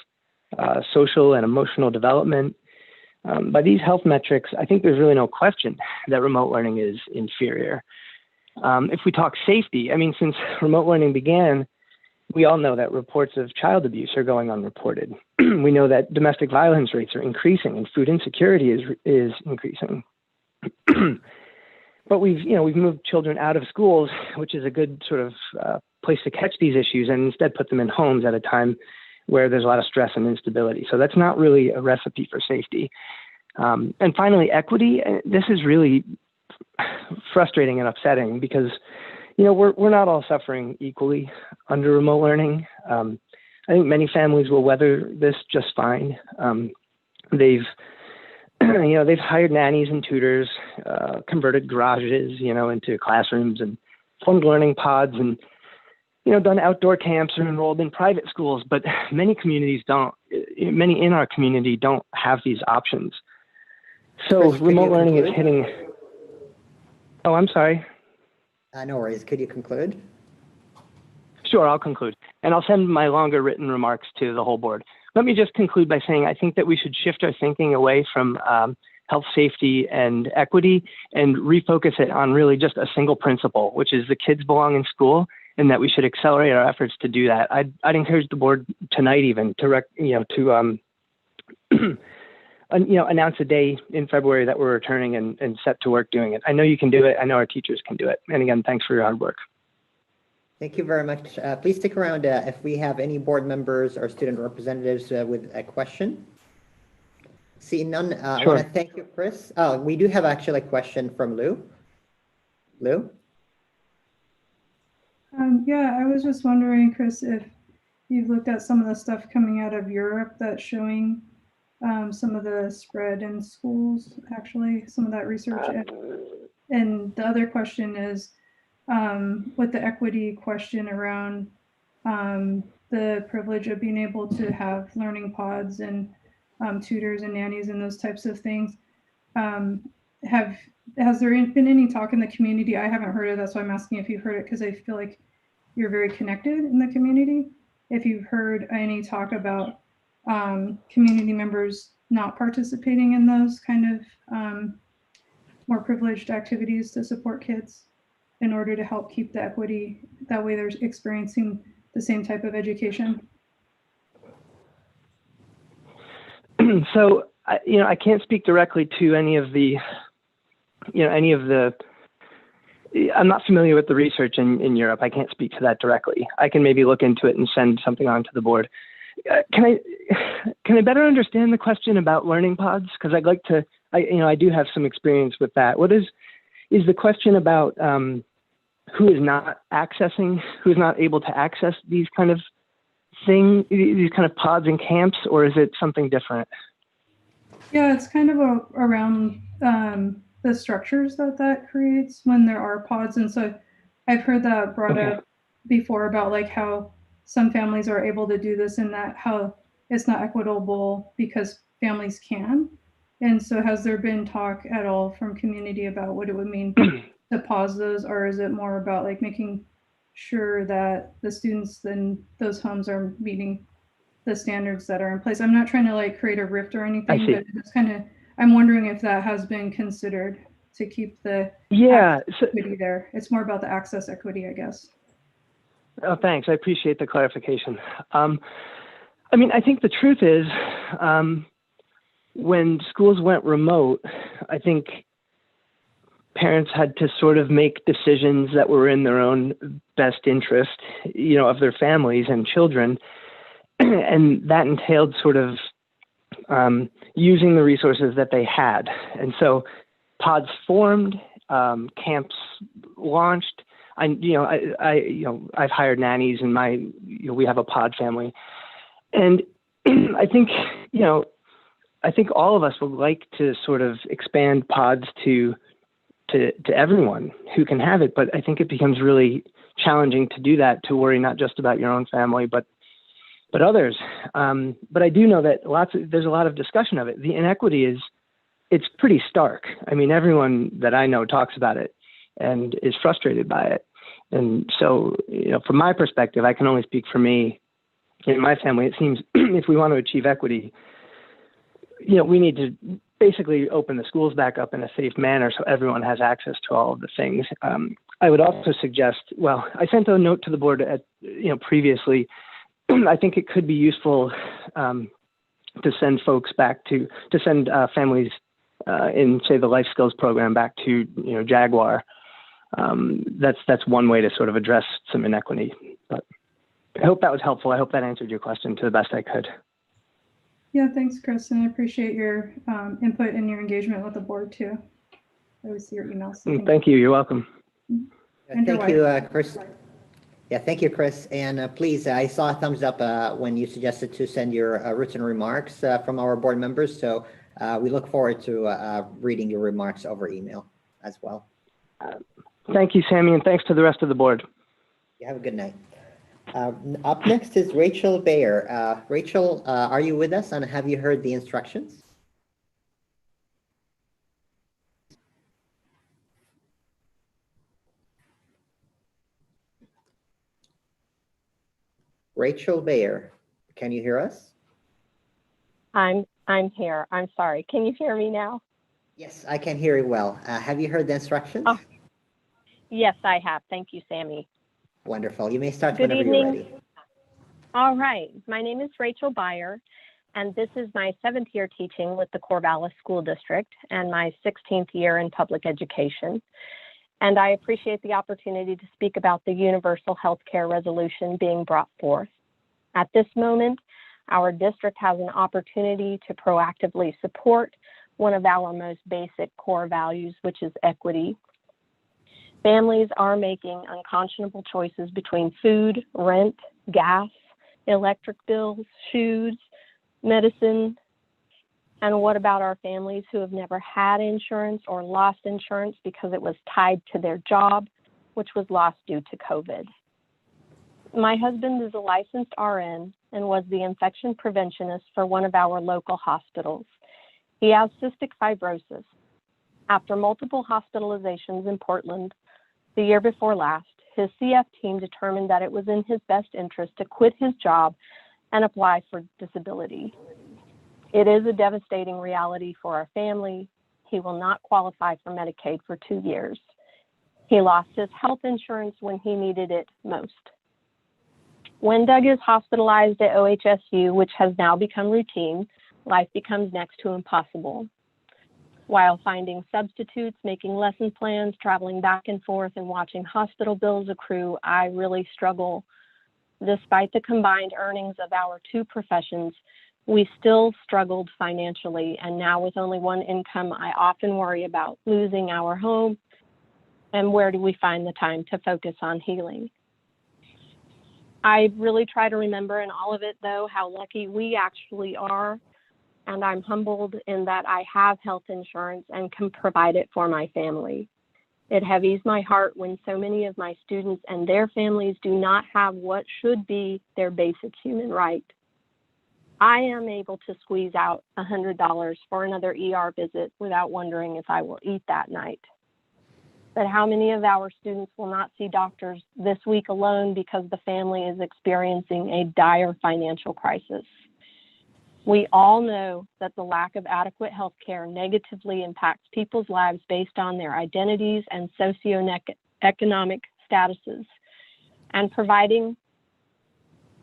social and emotional development? By these health metrics, I think there's really no question that remote learning is inferior. If we talk safety, since remote learning began, we all know that reports of child abuse are going unreported. We know that domestic violence rates are increasing and food insecurity is increasing. But we've moved children out of schools, which is a good sort of place to catch these issues, and instead put them in homes at a time where there's a lot of stress and instability. So that's not really a recipe for safety. And finally, equity. This is really frustrating and upsetting because, we're not all suffering equally under remote learning. I think many families will weather this just fine. They've hired nannies and tutors, converted garages, into classrooms and formed learning pods and, done outdoor camps or enrolled in private schools. But many in our community don't have these options. So Chris, remote learning is hitting. Oh, I'm sorry. No worries. Could you conclude? Sure, I'll conclude. And I'll send my longer written remarks to the whole board. Let me just conclude by saying I think that we should shift our thinking away from health, safety, and equity and refocus it on really just a single principle, which is the kids belong in school and that we should accelerate our efforts to do that. I'd encourage the board tonight even to announce a day in February that we're returning and set to work doing it. I know you can do it. I know our teachers can do it. And again, thanks for your hard work. Thank you very much. Please stick around if we have any board members or student representatives with a question. Seeing none, Sure. I want to thank you, Chris. Oh, we do have actually a question from Lou. Lou? Yeah, I was just wondering, Chris, if you've looked at some of the stuff coming out of Europe that's showing some of the spread in schools, actually, some of that research. And the other question is, with the equity question around the privilege of being able to have learning pods and tutors and nannies and those types of things. Has there been any talk in the community? I haven't heard it. That's why I'm asking if you've heard it, because I feel like you're very connected in the community. If you've heard any talk about community members not participating in those kind of more privileged activities to support kids in order to help keep the equity, that way they're experiencing the same type of education. So, I can't speak directly to any of the, I'm not familiar with the research in Europe. I can't speak to that directly. I can maybe look into it and send something on to the board. Can I better understand the question about learning pods? Because I'd like to, I do have some experience with that. What is the question about who is not able to access these kind of these kind of pods and camps, or is it something different? Yeah, it's kind of around the structures that creates when there are pods. And so I've heard that brought up before about like how some families are able to do this and that how it's not equitable because families can. And so has there been talk at all from community about what it would mean to pause those, or is it more about like making sure that the students in those homes are meeting the standards that are in place? I'm not trying to like create a rift or anything, but it's kind of, I'm wondering if that has been considered to keep the equity there. It's more about the access equity, I guess. Oh, thanks. I appreciate the clarification. I think the truth is, when schools went remote, I think parents had to sort of make decisions that were in their own best interest, of their families and children. And that entailed sort of using the resources that they had. And so pods formed, camps launched. I've hired nannies in we have a pod family. And I think all of us would like to sort of expand pods to to everyone who can have it. But I think it becomes really challenging to do that, to worry not just about your own family, but others. But I do know that there's a lot of discussion of it. The inequity it's pretty stark. I mean, everyone that I know talks about it and is frustrated by it. And so, from my perspective, I can only speak for me and my family. It seems if we want to achieve equity, we need to basically open the schools back up in a safe manner so everyone has access to all of the things. I would also suggest, I sent a note to the board previously. I think it could be useful to send folks back to send families in, say, the life skills program back to Jaguar. That's one way to sort of address some inequity. But I hope that was helpful. I hope that answered your question to the best I could. Yeah, thanks, Chris, and I appreciate your input and your engagement with the board too. I always see your emails. So thank you. You're welcome. Thank you, Chris. Yeah, thank you, Chris. And please, I saw a thumbs up when you suggested to send your written remarks from our board members. So we look forward to reading your remarks over email as well. Thank you, Sammy, and thanks to the rest of the board. You have a good night. Up next is Rachel Bayer. Rachel, are you with us, and have you heard the instructions? Rachel Bayer, can you hear us? I'm here. I'm sorry. Can you hear me now? Yes, I can hear you well. Have you heard the instructions? Oh, yes, I have. Thank you, Sammy. Wonderful. You may start Good whenever evening. you're ready. All right. My name is Rachel Bayer, and this is my 7th year teaching with the Corvallis School District and my 16th year in public education. And I appreciate the opportunity to speak about the universal health care resolution being brought forth. At this moment, our district has an opportunity to proactively support one of our most basic core values, which is equity. Families are making unconscionable choices between food, rent, gas, electric bills, shoes, medicine. And what about our families who have never had insurance or lost insurance because it was tied to their job, which was lost due to COVID? My husband is a licensed RN and was the infection preventionist for one of our local hospitals. He has cystic fibrosis. After multiple hospitalizations in Portland the year before last, his CF team determined that it was in his best interest to quit his job and apply for disability. It is a devastating reality for our family. He will not qualify for Medicaid for 2 years. He lost his health insurance when he needed it most. When Doug is hospitalized at OHSU, which has now become routine, life becomes next to impossible. While finding substitutes, making lesson plans, traveling back and forth, and watching hospital bills accrue, I really struggle. Despite the combined earnings of our 2 professions, we still struggled financially, and now with only one income, I often worry about losing our home, and where do we find the time to focus on healing? I really try to remember in all of it, though, how lucky we actually are, and I'm humbled in that I have health insurance and can provide it for my family. It heavies my heart when so many of my students and their families do not have what should be their basic human right. I am able to squeeze out $100 for another ER visit without wondering if I will eat that night. But how many of our students will not see doctors this week alone because the family is experiencing a dire financial crisis? We all know that the lack of adequate health care negatively impacts people's lives based on their identities and socioeconomic statuses. And providing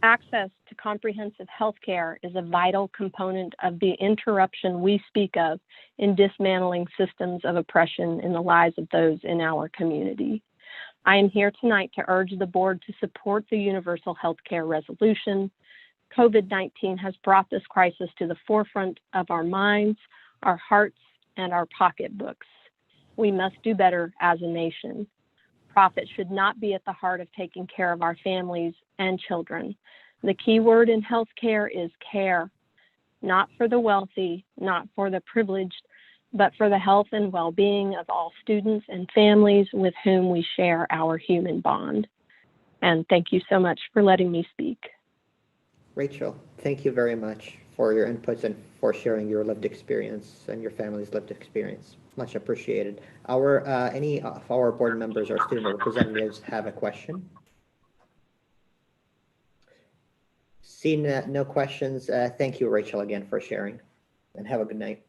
access to comprehensive health care is a vital component of the interruption we speak of in dismantling systems of oppression in the lives of those in our community. I am here tonight to urge the board to support the universal health care resolution. COVID-19 has brought this crisis to the forefront of our minds, our hearts, and our pocketbooks. We must do better as a nation. Profit should not be at the heart of taking care of our families and children. The key word in healthcare is care, not for the wealthy, not for the privileged, but for the health and well-being of all students and families with whom we share our human bond. And thank you so much for letting me speak. Rachel, thank you very much for your inputs and for sharing your lived experience and your family's lived experience. Much appreciated. Any of our board members or student representatives have a question? Seeing no questions, thank you, Rachel, again for sharing, and have a good night.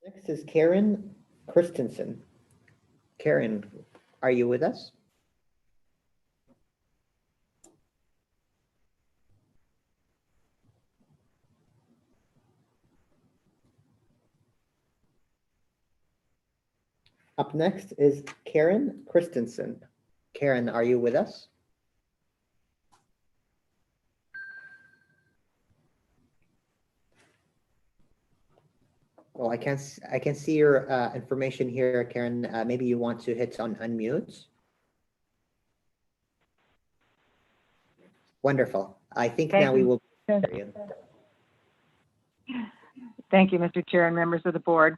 Next is Karen Christensen. Karen, are you with us? Up next is Karen Christensen. Karen, are you with us? Well, I can see your information here, Karen. Maybe you want to hit on unmute. Wonderful. I think now we will hear you. Thank you, Mr. Chair and members of the board.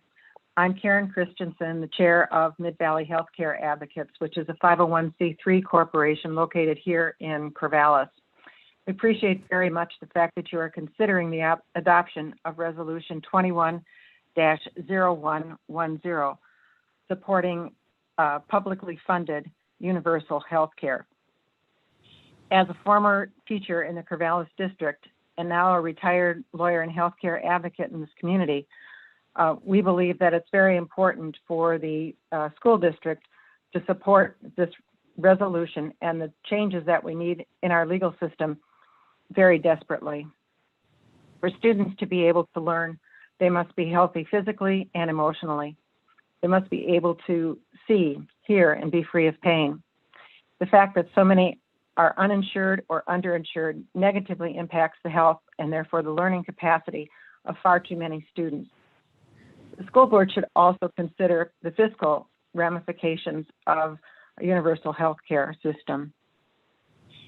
I'm Karen Christensen, the chair of Mid-Valley Healthcare Advocates, which is a 501c3 corporation located here in Corvallis. We appreciate very much the fact that you are considering the adoption of Resolution 21-0110, supporting publicly funded universal health care. As a former teacher in the Corvallis district and now a retired lawyer and healthcare advocate in this community, we believe that it's very important for the school district to support this resolution and the changes that we need in our legal system very desperately. For students to be able to learn, they must be healthy physically and emotionally. They must be able to see, hear, and be free of pain. The fact that so many are uninsured or underinsured negatively impacts the health and therefore the learning capacity of far too many students. The school board should also consider the fiscal ramifications of a universal health care system.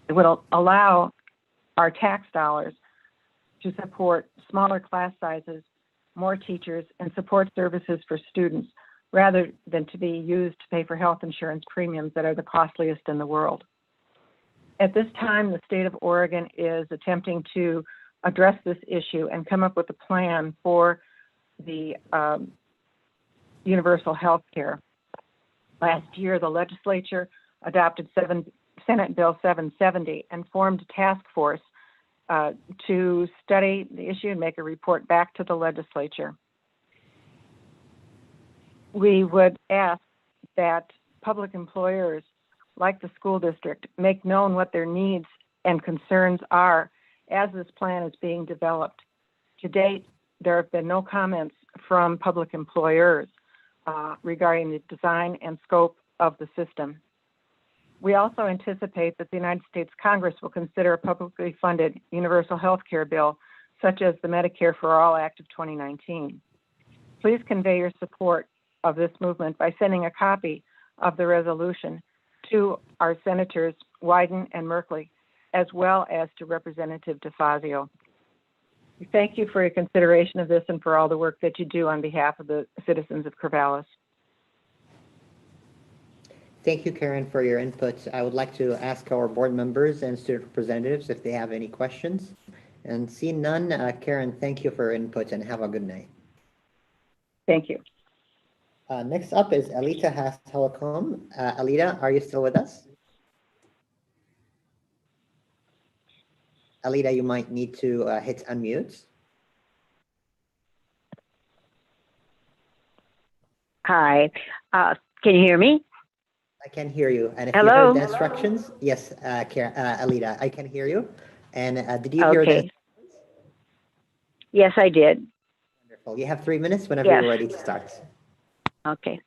It will allow our tax dollars to support smaller class sizes, more teachers, and support services for students, rather than to be used to pay for health insurance premiums that are the costliest in the world. At this time, the state of Oregon is attempting to address this issue and come up with a plan for the universal health care. Last year, the legislature adopted Senate Bill 770 and formed a task force to study the issue and make a report back to the legislature. We would ask that public employers like the school district make known what their needs and concerns are as this plan is being developed. To date, there have been no comments from public employers regarding the design and scope of the system. We also anticipate that the United States Congress will consider a publicly funded universal health care bill, such as the Medicare for All Act of 2019. Please convey your support of this movement by sending a copy of the resolution to our Senators Wyden and Merkley, as well as to Representative DeFazio. We thank you for your consideration of this and for all the work that you do on behalf of the citizens of Corvallis. Thank you, Karen, for your inputs. I would like to ask our board members and student representatives if they have any questions. And seeing none, Karen, thank you for your input and have a good night. Thank you. Next up is Alita Haas Telecom. Alita, are you still with us? Alita, you might need to hit unmute. Hi, can you hear me? I can hear you. And if Hello? you heard the instructions, yes, Alita, I can hear you. And did you hear Okay. this? Yes, I did. Wonderful. You have 3 minutes whenever Yes. you're ready to start. Okay.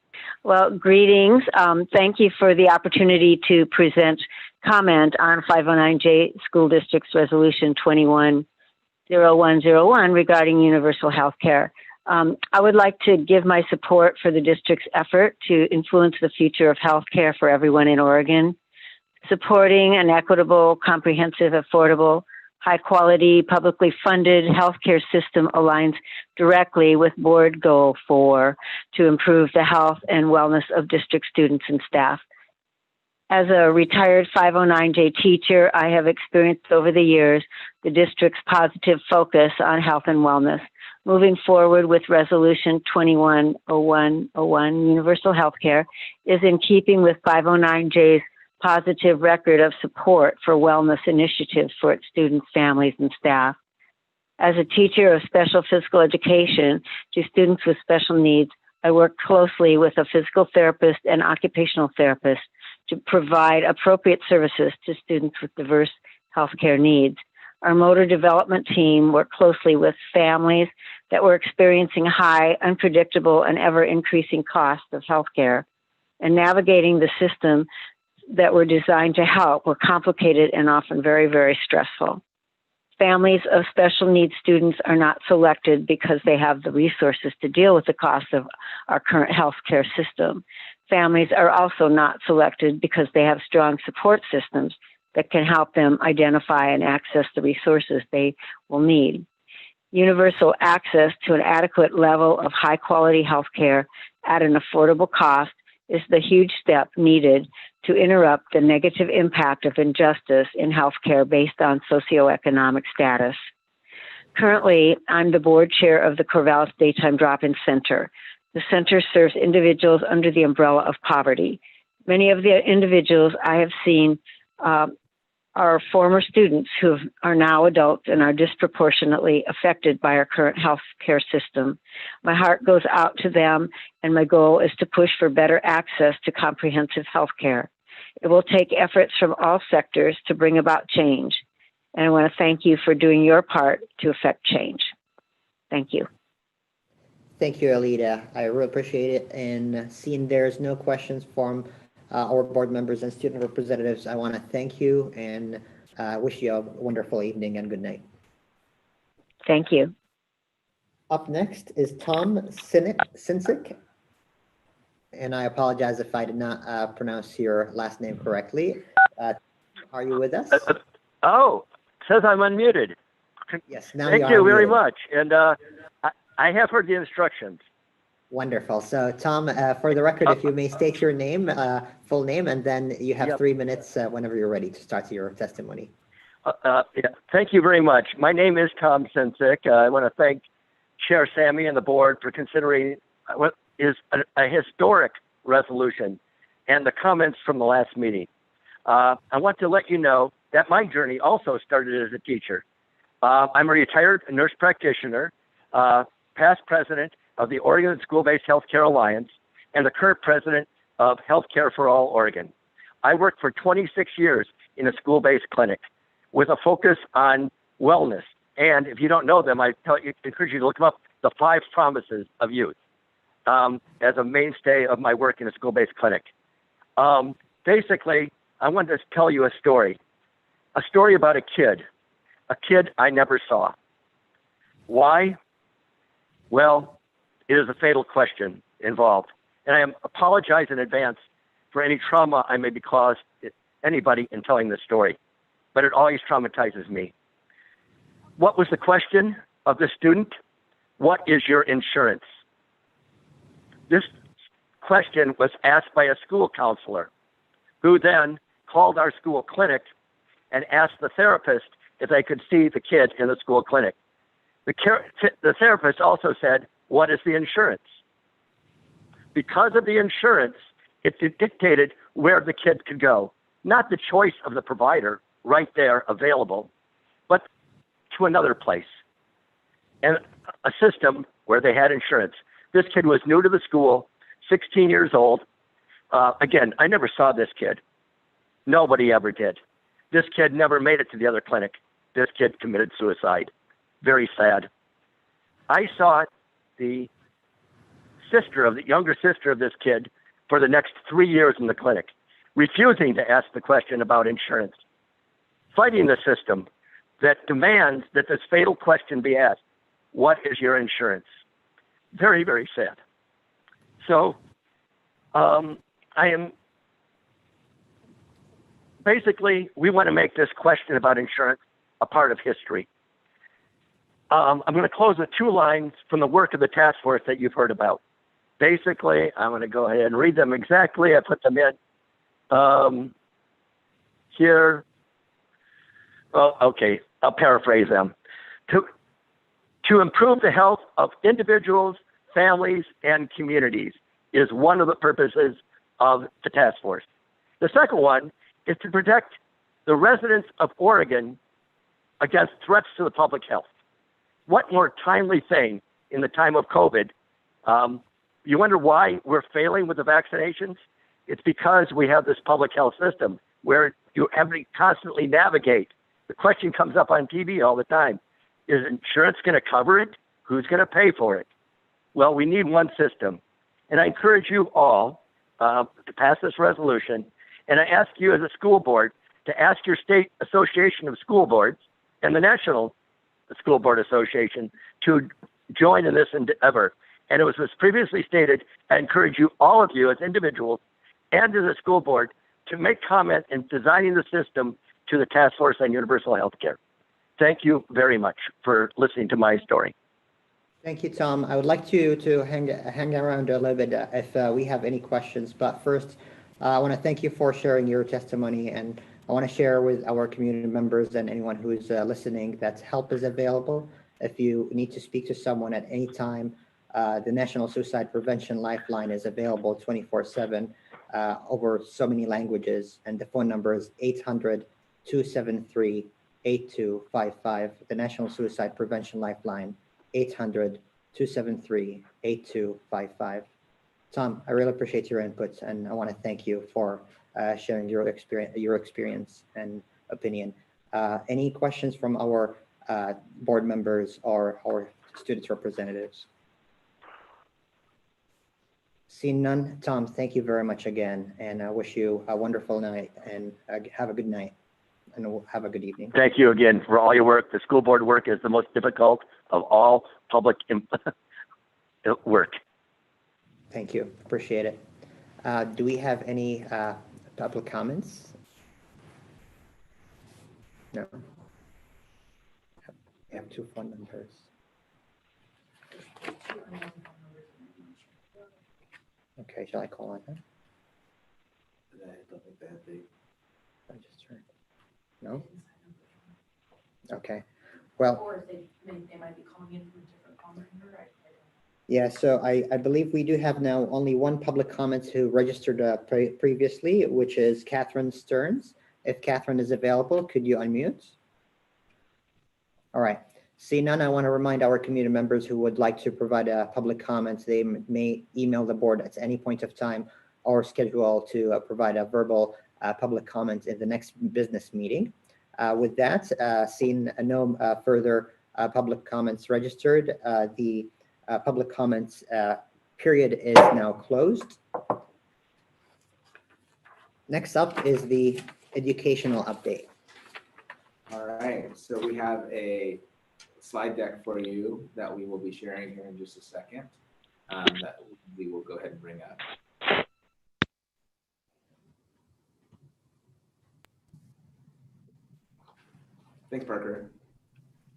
Well, greetings. Thank you for the opportunity to present comment on 509J School District's Resolution 21-0101 regarding universal health care. I would like to give my support for the district's effort to influence the future of health care for everyone in Oregon, supporting an equitable, comprehensive, affordable, high quality, publicly funded healthcare system aligns directly with board goal 4 to improve the health and wellness of district students and staff. As a retired 509J teacher, I have experienced over the years the district's positive focus on health and wellness. Moving forward with Resolution 210101, Universal Healthcare, is in keeping with 509J's positive record of support for wellness initiatives for its students, families, and staff. As a teacher of special physical education to students with special needs, I work closely with a physical therapist and occupational therapist to provide appropriate services to students with diverse healthcare needs. Our motor development team worked closely with families that were experiencing high, unpredictable, and ever-increasing costs of healthcare, and navigating the system that were designed to help were complicated and often very, very stressful. Families of special needs students are not selected because they have the resources to deal with the cost of our current healthcare system. Families are also not selected because they have strong support systems that can help them identify and access the resources they will need. Universal access to an adequate level of high quality healthcare at an affordable cost is the huge step needed to interrupt the negative impact of injustice in healthcare based on socioeconomic status. Currently, I'm the board chair of the Corvallis Daytime Drop-In Center. The center serves individuals under the umbrella of poverty. Many of the individuals I have seen are former students who are now adults and are disproportionately affected by our current health care system. My heart goes out to them, and my goal is to push for better access to comprehensive health care. It will take efforts from all sectors to bring about change, and I want to thank you for doing your part to affect change. Thank you. Thank you, Alida. I really appreciate it. And seeing there's no questions from our board members and student representatives, I want to thank you and wish you a wonderful evening and good night. Thank you. Up next is Tom Sinsick. And I apologize if I did not pronounce your last name correctly. Are you with us? Oh, it says I'm unmuted. Yes, now Thank you very much. And I have heard the instructions. Wonderful. So, Tom, for the record, if you may state your name, full name, and then you have 3 minutes whenever you're ready to start your testimony. Yeah. Thank you very much. My name is Tom Sinsick. I want to thank Chair Sammy and the board for considering what is a historic resolution and the comments from the last meeting. I want to let you know that my journey also started as a teacher. I'm a retired nurse practitioner, past president of the Oregon School-Based Healthcare Alliance, and the current president of Healthcare for All Oregon. I worked for 26 years in a school-based clinic with a focus on wellness. And if you don't know them, I encourage you to look them up, the 5 promises of youth, as a mainstay of my work in a school-based clinic. Basically, I wanted to tell you a story about a kid I never saw. Why? Well, it is a fatal question involved. And I apologize in advance for any trauma I may be caused anybody in telling this story, but it always traumatizes me. What was the question of the student? What is your insurance? This question was asked by a school counselor, who then called our school clinic and asked the therapist if they could see the kid in the school clinic. The therapist also said, what is the insurance? Because of the insurance, it dictated where the kid could go. Not the choice of the provider right there available, but to another place. And a system where they had insurance. This kid was new to the school, 16 years old. Again, I never saw this kid. Nobody ever did. This kid never made it to the other clinic. This kid committed suicide. Very sad. I saw the younger sister of this kid for the next 3 years in the clinic, refusing to ask the question about insurance, fighting the system that demands that this fatal question be asked. What is your insurance? Very, very sad. So basically, we want to make this question about insurance a part of history. I'm going to close with 2 lines from the work of the task force that you've heard about. Basically, I'm going to go ahead and read them exactly. I put them in here. Well, okay, I'll paraphrase them. To improve the health of individuals, families, and communities is one of the purposes of the task force. The second one is to protect the residents of Oregon against threats to the public health. What more timely thing in the time of COVID? You wonder why we're failing with the vaccinations? It's because we have this public health system where you have to constantly navigate. The question comes up on TV all the time. Is insurance going to cover it? Who's going to pay for it? Well, we need one system. And I encourage you all to pass this resolution. And I ask you as a school board to ask your state association of school boards and the National School Board Association to join in this endeavor. And it was as previously stated, I encourage you, all of you as individuals and as a school board, to make comment in designing the system to the Task Force on Universal Health Care. Thank you very much for listening to my story. Thank you, Tom. I would like to hang around a little bit if we have any questions. But first, I want to thank you for sharing your testimony, and I want to share with our community members and anyone who is listening that help is available. If you need to speak to someone at any time, the National Suicide Prevention Lifeline is available 24/7 over so many languages, and the phone number is 800-273-8255. The National Suicide Prevention Lifeline, 800-273-8255. Tom, I really appreciate your inputs, and I want to thank you for sharing your experience and opinion. Any questions from our board members or our students representatives? Seeing none, Tom, thank you very much again, and I wish you a wonderful night, and have a good night, and we'll have a good evening. Thank you again for all your work. The school board work is the most difficult of all public work. Thank you. Appreciate it. Do we have any public comments? No. We have 2 phone numbers. Okay, shall I call on them? I don't think that they Registered. No? Okay. Well. Or they might be calling in from a different phone number, right? Yeah, so I believe we do have now only one public comment who registered previously, which is Catherine Stearns. If Catherine is available, could you unmute? All right. See none, I want to remind our community members who would like to provide public comments, they may email the board at any point of time or schedule to provide a verbal public comment in the next business meeting. With that, seeing no further public comments registered, the public comments period is now closed. Next up is the educational update. All right, so we have a slide deck for you that we will be sharing here in just a second, that we will go ahead and bring up. Thanks, Parker.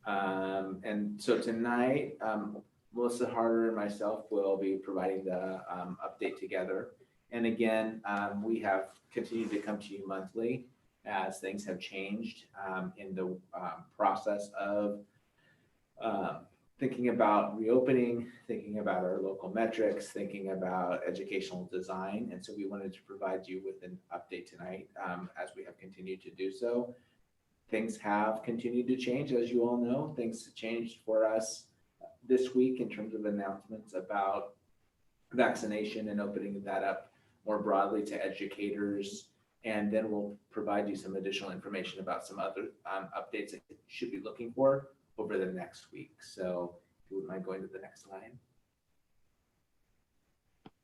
And so tonight, Melissa Harder and myself will be providing the update together. And again, we have continued to come to you monthly as things have changed in the process of thinking about reopening, thinking about our local metrics, thinking about educational design. And so we wanted to provide you with an update tonight as we have continued to do so. Things have continued to change, as you all know. Things changed for us this week in terms of announcements about vaccination and opening that up more broadly to educators. And then we'll provide you some additional information about some other updates that you should be looking for over the next week. So if you wouldn't mind going to the next slide.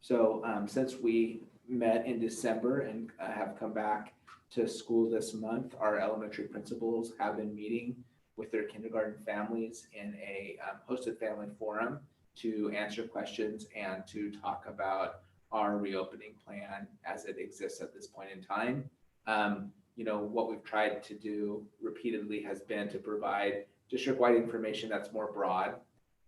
So since we met in December and have come back to school this month, our elementary principals have been meeting with their kindergarten families in a hosted family forum to answer questions and to talk about our reopening plan as it exists at this point in time. what we've tried to do repeatedly has been to provide district-wide information that's more broad,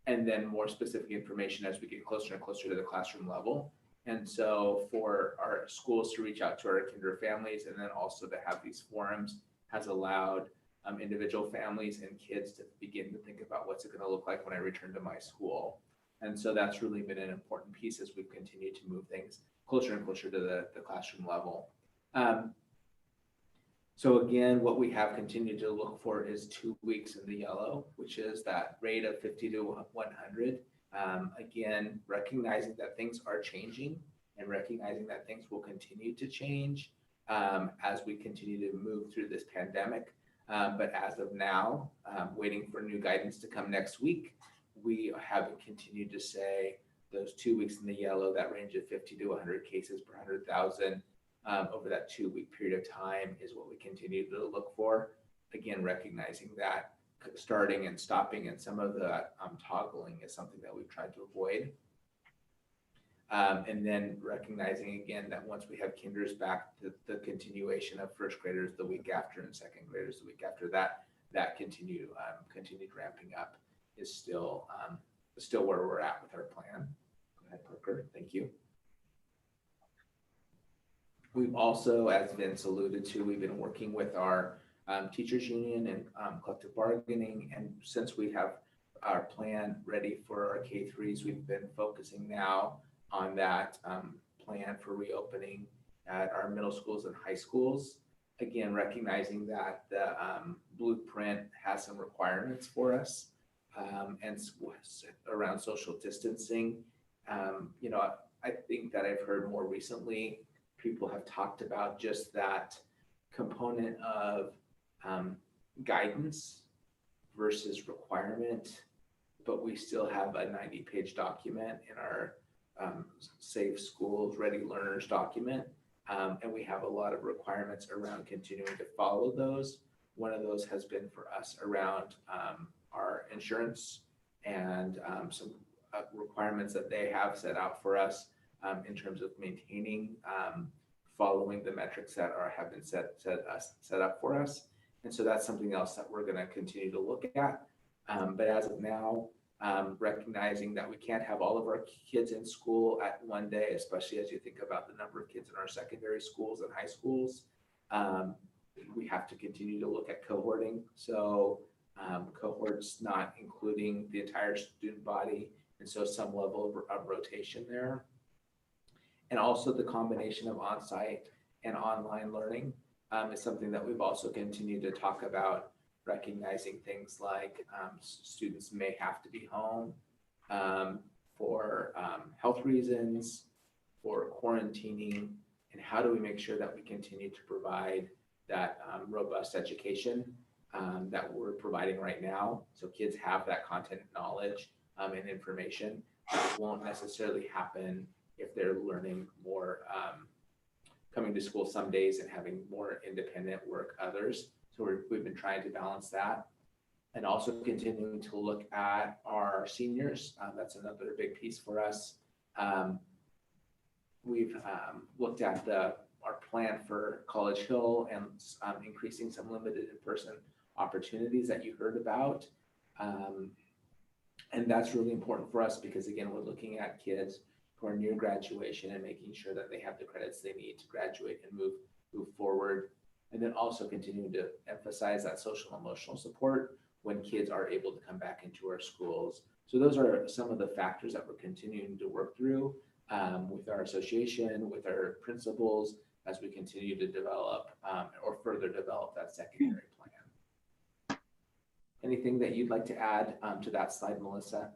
and then more specific information as we get closer and closer to the classroom level. And so for our schools to reach out to our kinder families, and then also to have these forums, has allowed individual families and kids to begin to think about what's it going to look like when I return to my school. And so that's really been an important piece as we've continued to move things closer and closer to the classroom level. So again, what we have continued to look for is 2 weeks in the yellow, which is that rate of 50 to 100. Again, recognizing that things are changing and recognizing that things will continue to change as we continue to move through this pandemic. But as of now, waiting for new guidance to come next week, we have continued to say those 2 weeks in the yellow, that range of 50 to 100 cases per 100,000 over that 2 week period of time is what we continue to look for. Again, recognizing that starting and stopping and some of the toggling is something that we've tried to avoid. And then recognizing again that once we have kinders back, the continuation of first graders the week after and second graders the week after that continued ramping up is still where we're at with our plan. Go ahead, Parker. Thank you. We've also, as Vince alluded to, we've been working with our teachers union and collective bargaining. And since we have our plan ready for our K-3s, we've been focusing now on that plan for reopening at our middle schools and high schools. Again, recognizing that the blueprint has some requirements for us and around social distancing. I think that I've heard more recently, people have talked about just that component of guidance versus requirement, but we still have a 90-page document in our Safe Schools, Ready Learners document. And we have a lot of requirements around continuing to follow those. One of those has been for us around our insurance and some requirements that they have set out for us in terms of maintaining, following the metrics that have been set up for us. And so that's something else that we're going to continue to look at. But as of now, recognizing that we can't have all of our kids in school at one day, especially as you think about the number of kids in our secondary schools and high schools, we have to continue to look at cohorting. So cohorts not including the entire student body, and so some level of rotation there. And also the combination of on-site and online learning is something that we've also continued to talk about, recognizing things like students may have to be home for health reasons, for quarantining, and how do we make sure that we continue to provide that robust education that we're providing right now, so kids have that content knowledge and information. That won't necessarily happen if they're learning more, coming to school some days and having more independent work others. So we've been trying to balance that, and also continuing to look at our seniors. That's another big piece for us. We've looked at our plan for College Hill and increasing some limited in-person opportunities that you heard about. And that's really important for us because, again, we're looking at kids who are near graduation and making sure that they have the credits they need to graduate and move forward. And then also continuing to emphasize that social and emotional support when kids are able to come back into our schools. So those are some of the factors that we're continuing to work through with our association, with our principals, as we continue to develop or further develop that secondary plan. Anything that you'd like to add to that slide, Melissa?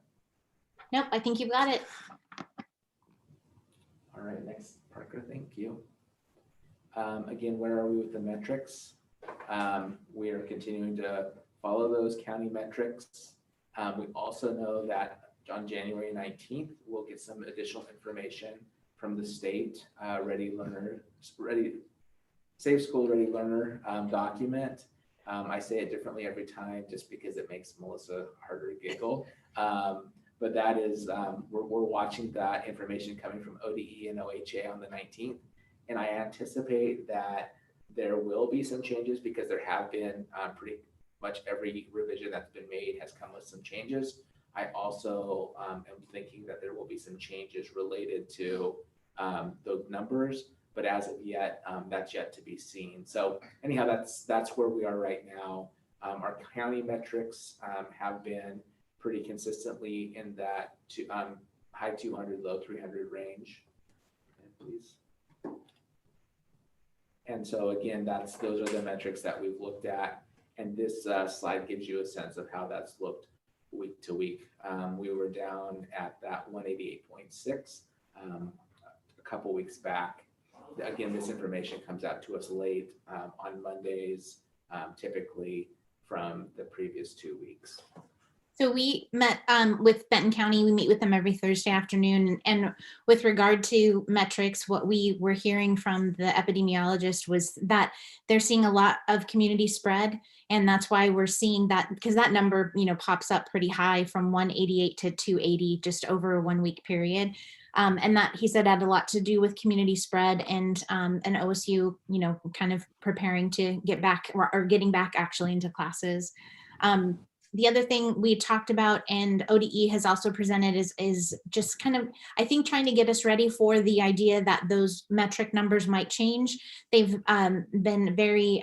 Nope, I think you've got it. All right, next, Parker, thank you. Again, where are we with the metrics? We are continuing to follow those county metrics. We also know that on January 19th, we'll get some additional information from the state Safe School Ready Learner document. I say it differently every time just because it makes Melissa harder to giggle. But that is, we're watching that information coming from ODE and OHA on the 19th. And I anticipate that There will be some changes because there have been pretty much every revision that's been made has come with some changes. I also am thinking that there will be some changes related to those numbers, but as of yet, that's yet to be seen. So anyhow, that's where we are right now. Our county metrics have been pretty consistently in that high 200, low 300 range. Please. And so again, those are the metrics that we've looked at. And this slide gives you a sense of how that's looked week to week. We were down at that 188.6 a couple weeks back. Again, this information comes out to us late on Mondays, typically from the previous 2 weeks. So we met with Benton County. We meet with them every Thursday afternoon. And with regard to metrics, what we were hearing from the epidemiologist was that they're seeing a lot of community spread. And that's why we're seeing that, because that number, pops up pretty high from 188 to 280 just over a 1 week period. And that, he said, had a lot to do with community spread and OSU, kind of preparing to get back or getting back actually into classes. The other thing we talked about and ODE has also presented is just kind of, I think, trying to get us ready for the idea that those metric numbers might change. They've been very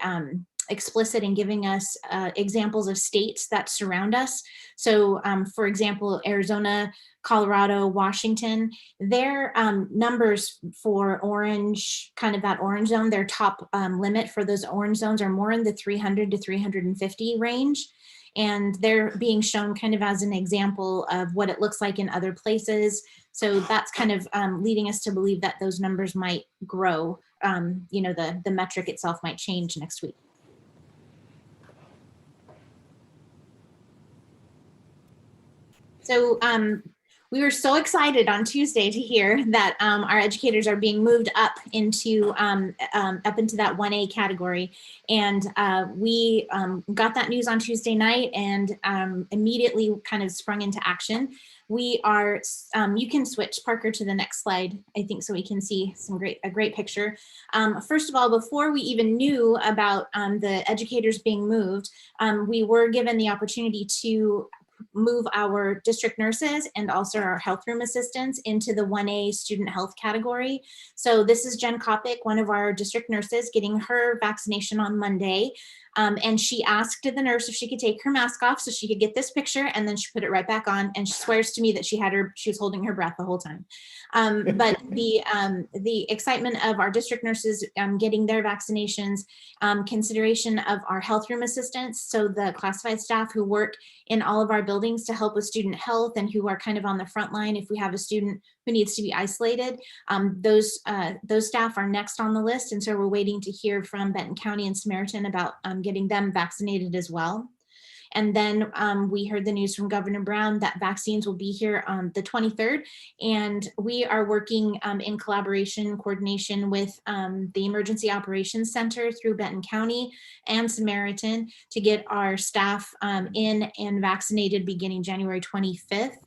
explicit in giving us examples of states that surround us. So for example, Arizona, Colorado, Washington, their numbers for orange, kind of that orange zone, their top limit for those orange zones are more in the 300 to 350 range. And they're being shown kind of as an example of what it looks like in other places. So that's kind of leading us to believe that those numbers might grow. The metric itself might change next week. So we were so excited on Tuesday to hear that our educators are being moved up into that 1A category. And we got that news on Tuesday night and immediately kind of sprung into action. We are, you can switch, Parker, to the next slide, I think, so we can see a great picture. First of all, before we even knew about the educators being moved, we were given the opportunity to move our district nurses and also our health room assistants into the 1A student health category. So this is Jen Kopic, one of our district nurses, getting her vaccination on Monday. And she asked the nurse if she could take her mask off so she could get this picture, and then she put it right back on, and she swears to me that she was holding her breath the whole time. But the excitement of our district nurses getting their vaccinations, consideration of our health room assistants, so the classified staff who work in all of our buildings to help with student health and who are kind of on the front line if we have a student who needs to be isolated. Those staff are next on the list, and so we're waiting to hear from Benton County and Samaritan about getting them vaccinated as well. And then we heard the news from Governor Brown that vaccines will be here on the 23rd. And we are working in coordination with the Emergency Operations Center through Benton County and Samaritan to get our staff in and vaccinated beginning January 25th.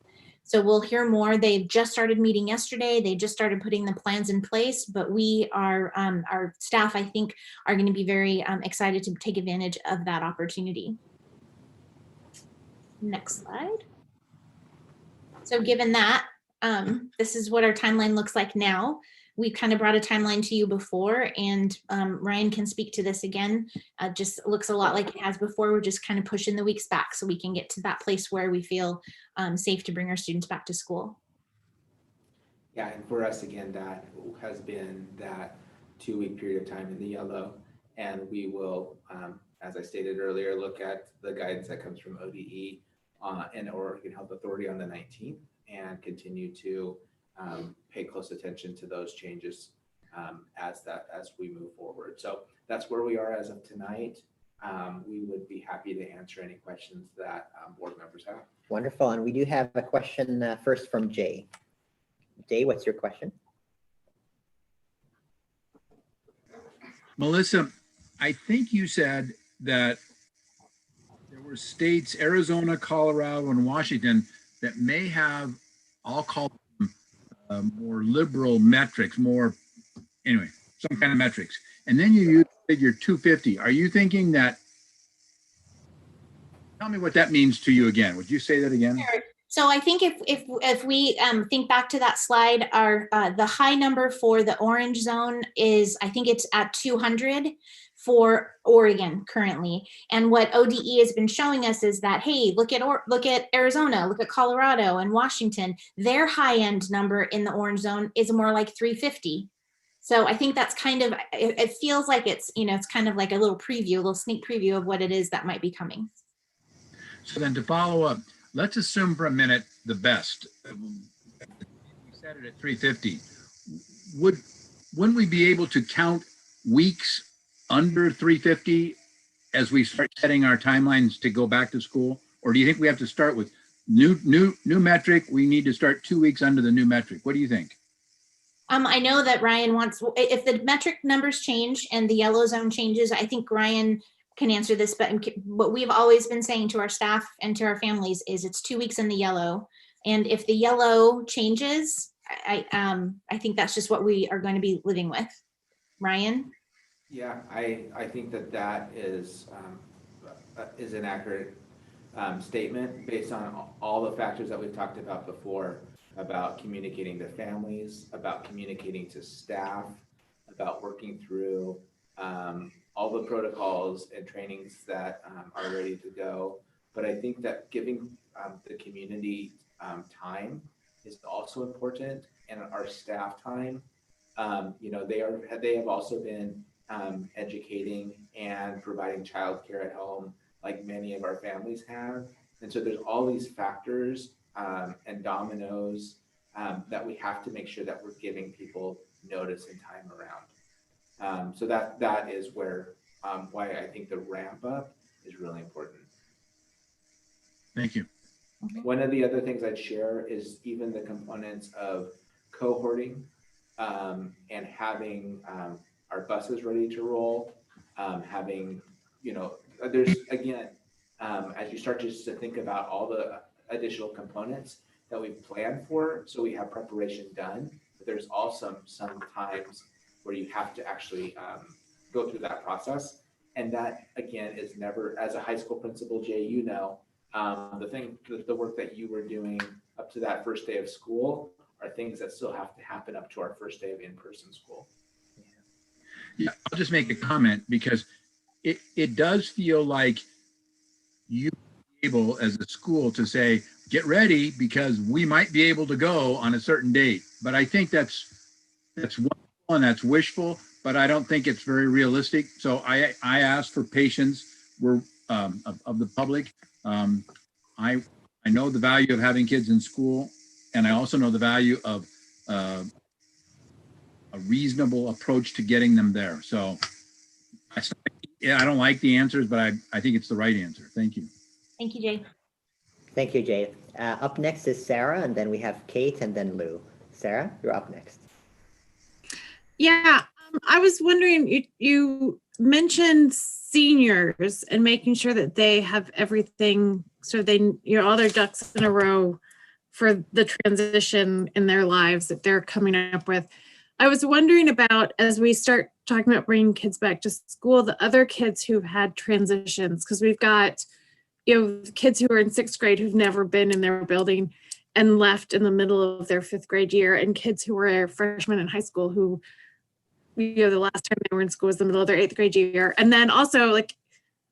So we'll hear more. They've just started meeting yesterday. They just started putting the plans in place, but we are, our staff, I think, are going to be very excited to take advantage of that opportunity. Next slide. So given that, this is what our timeline looks like now. We kind of brought a timeline to you before, and Ryan can speak to this again. Just looks a lot like it has before. We're just kind of pushing the weeks back so we can get to that place where we feel safe to bring our students back to school. Yeah, and for us, again, that has been that 2 week period of time in the yellow. And we will, as I stated earlier, look at the guidance that comes from ODE and Oregon Health Authority on the 19th and continue to pay close attention to those changes as we move forward. So that's where we are as of tonight. We would be happy to answer any questions that board members have. Wonderful. And we do have a question first from Jay. Jay, what's your question? Melissa, I think you said that there were states, Arizona, Colorado, and Washington, that may have, I'll call them more liberal metrics, anyway, some kind of metrics. And then you use figure 250. Are you thinking that? Tell me what that means to you again. Would you say that again? Sure. So I think if we think back to that slide, our the high number for the orange zone is, I think it's at 200 for Oregon currently. And what ODE has been showing us is that, hey, look at Arizona, look at Colorado and Washington. Their high end number in the orange zone is more like 350. So I think that's kind of, it feels like it's, it's kind of like a little preview, a little sneak preview of what it is that might be coming. So then to follow up, let's assume for a minute the best. We set it at 350. Wouldn't we be able to count weeks under 350 as we start setting our timelines to go back to school? Or do you think we have to start with new metric? We need to start 2 weeks under the new metric. What do you think? I know that Ryan wants, if the metric numbers change and the yellow zone changes, I think Ryan can answer this, but what we've always been saying to our staff and to our families is it's 2 weeks in the yellow. And if the yellow changes, I think that's just what we are going to be living with. Ryan? Yeah, I think that is an accurate statement based on all the factors that we've talked about before, about communicating to families, about communicating to staff, about working through all the protocols and trainings that are ready to go. But I think that giving the community time is also important, and our staff time. They have also been educating and providing childcare at home, like many of our families have. And so there's all these factors and dominoes that we have to make sure that we're giving people notice and time around. So that is where why I think the ramp up is really important. Thank you. One of the other things I'd share is even the components of cohorting and having our buses ready to roll, having, there's again, as you start just to think about all the additional components that we've planned for, so we have preparation done, but there's also some times where you have to actually go through that process. And that again is never, as a high school principal, Jay, the work that you were doing up to that first day of school are things that still have to happen up to our first day of in-person school. Yeah, I'll just make a comment because it does feel like you able as a school to say, get ready because we might be able to go on a certain date. But I think that's wonderful and that's wishful, but I don't think it's very realistic. So I ask for patience of the public. I know the value of having kids in school, and I also know the value of a reasonable approach to getting them there. So I don't like the answers, but I think it's the right answer. Thank you. Thank you, Jay. Thank you, Jay. Up next is Sarah, and then we have Kate, and then Lou. Sarah, you're up next. Yeah, I was wondering, you mentioned seniors and making sure that they have everything, so they, all their ducks in a row for the transition in their lives that they're coming up with. I was wondering about, as we start talking about bringing kids back to school, the other kids who've had transitions, because we've got, kids who are in 6th grade who've never been in their building and left in the middle of their 5th grade year, and kids who were freshmen in high school who, the last time they were in school was the middle of their 8th grade year. And then also, like,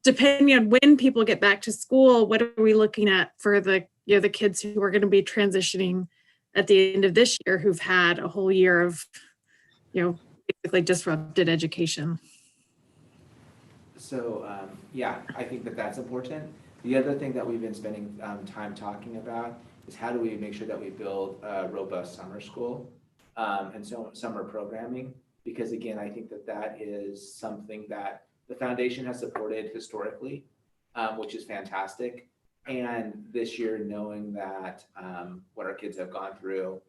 depending on when people get back to school, what are we looking at for the kids who are going to be transitioning at the end of this year, who've had a whole year of, basically disrupted education? So yeah, I think that's important. The other thing that we've been spending time talking about is how do we make sure that we build a robust summer school and so summer programming, because again, I think that is something that the foundation has supported historically, which is fantastic. And this year, knowing that what our kids have gone through,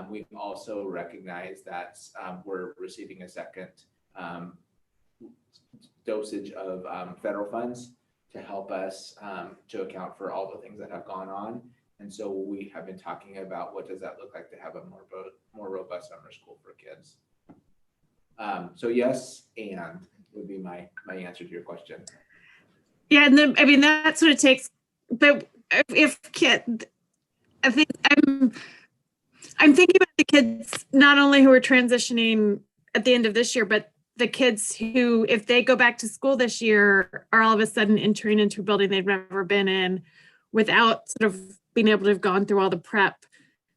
we've also recognized that we're receiving a second dosage of federal funds to help us to account for all the things that have gone on. And so we have been talking about what does that look like to have a more robust summer school for kids. So yes, and would be my answer to your question. Yeah, and then I mean that's what it takes. But if kid, I think I'm thinking about the kids not only who are transitioning at the end of this year, but the kids who, if they go back to school this year, are all of a sudden entering into a building they've never been in without sort of being able to have gone through all the prep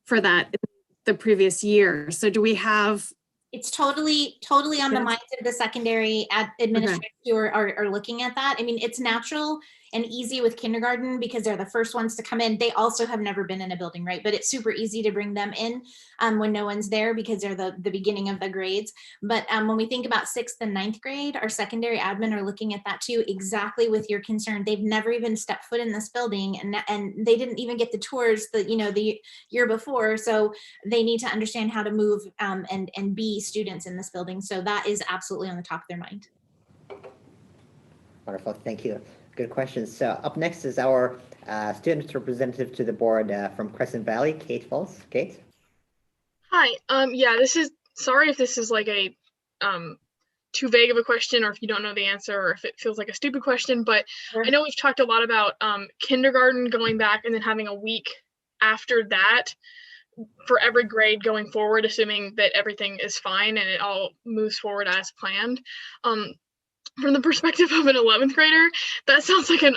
for that in the previous year. So do we have? It's totally on the minds of the secondary administrators who are looking at that. I mean, it's natural and easy with kindergarten because they're the first ones to come in. They also have never been in a building, right? But it's super easy to bring them in when no one's there because they're the beginning of the grades. But when we think about 6th and 9th grade, our secondary admin are looking at that too, exactly with your concern. They've never even stepped foot in this building, and they didn't even get the tours the year before. So they need to understand how to move and be students in this building. So that is absolutely on the top of their mind. Wonderful, thank you. Good questions. So up next is our student representative to the board from Crescent Valley, Kate Falls. Kate. Hi. Yeah, sorry if this is like a too vague of a question, or if you don't know the answer, or if it feels like a stupid question, but I know we've talked a lot about kindergarten going back and then having a week after that for every grade going forward, assuming that everything is fine and it all moves forward as planned. From the perspective of an 11th grader, that sounds like a